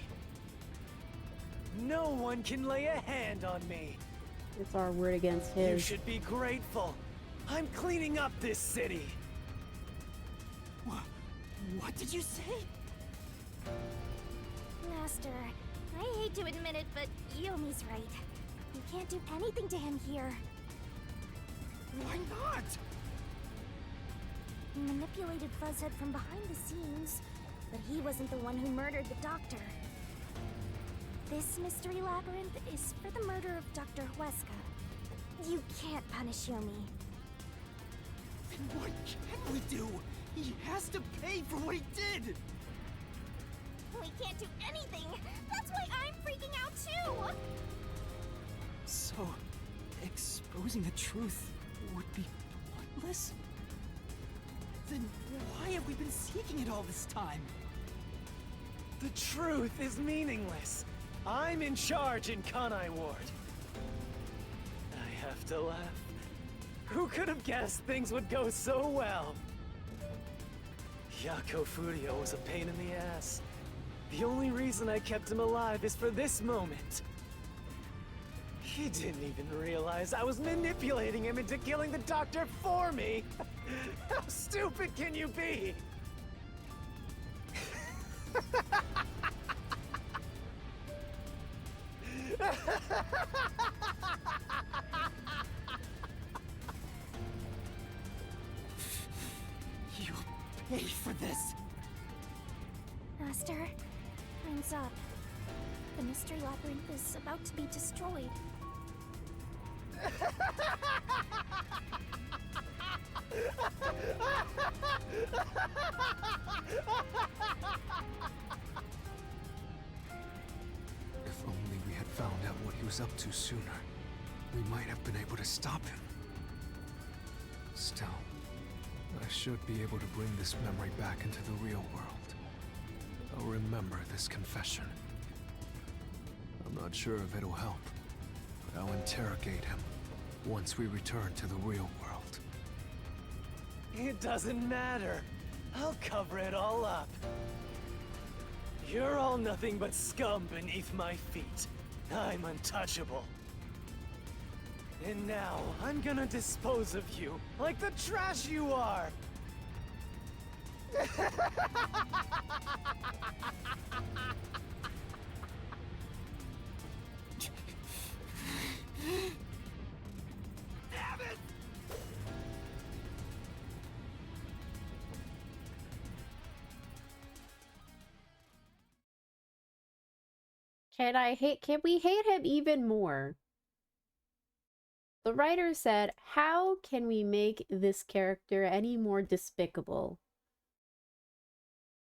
No one can lay a hand on me. It's our word against You his. should be grateful. I'm cleaning up this city. What did you say? Master, I hate to admit it, but Yomi's right. You can't do anything to him here. Why not? He manipulated Fuzzhead from behind the scenes, but he wasn't the one who murdered the doctor. This mystery labyrinth is for the murder of Dr. Huesca. You can't punish Yomi. Then what can we do? He has to pay for what he did! We can't do anything! That's why I'm freaking out too! So, exposing the truth would be pointless? Then why have we been seeking it all this time? The truth is meaningless. I'm in charge in Kanai Ward. I have to laugh. Who could have guessed things would go so well? Yako Furio was a pain in the ass. The only reason I kept him alive is for this moment. He didn't even realize I was manipulating him into killing the doctor for me. How stupid can you be? You'll pay for this! Master, time's up. The mystery labyrinth is about to be destroyed. If only we had found out what he was up to sooner, we might have been able to stop him. Still, I should be able to bring this memory back into the real world. I'll remember this confession. I'm not sure if it'll help, but I'll interrogate him once we return to the real world. It doesn't matter. I'll cover it all up. You're all nothing but scum beneath my feet. I'm untouchable. And now, I'm gonna dispose of you, like the trash you are! Damn it! Can we hate him even more? The writer said, how can we make this character any more despicable?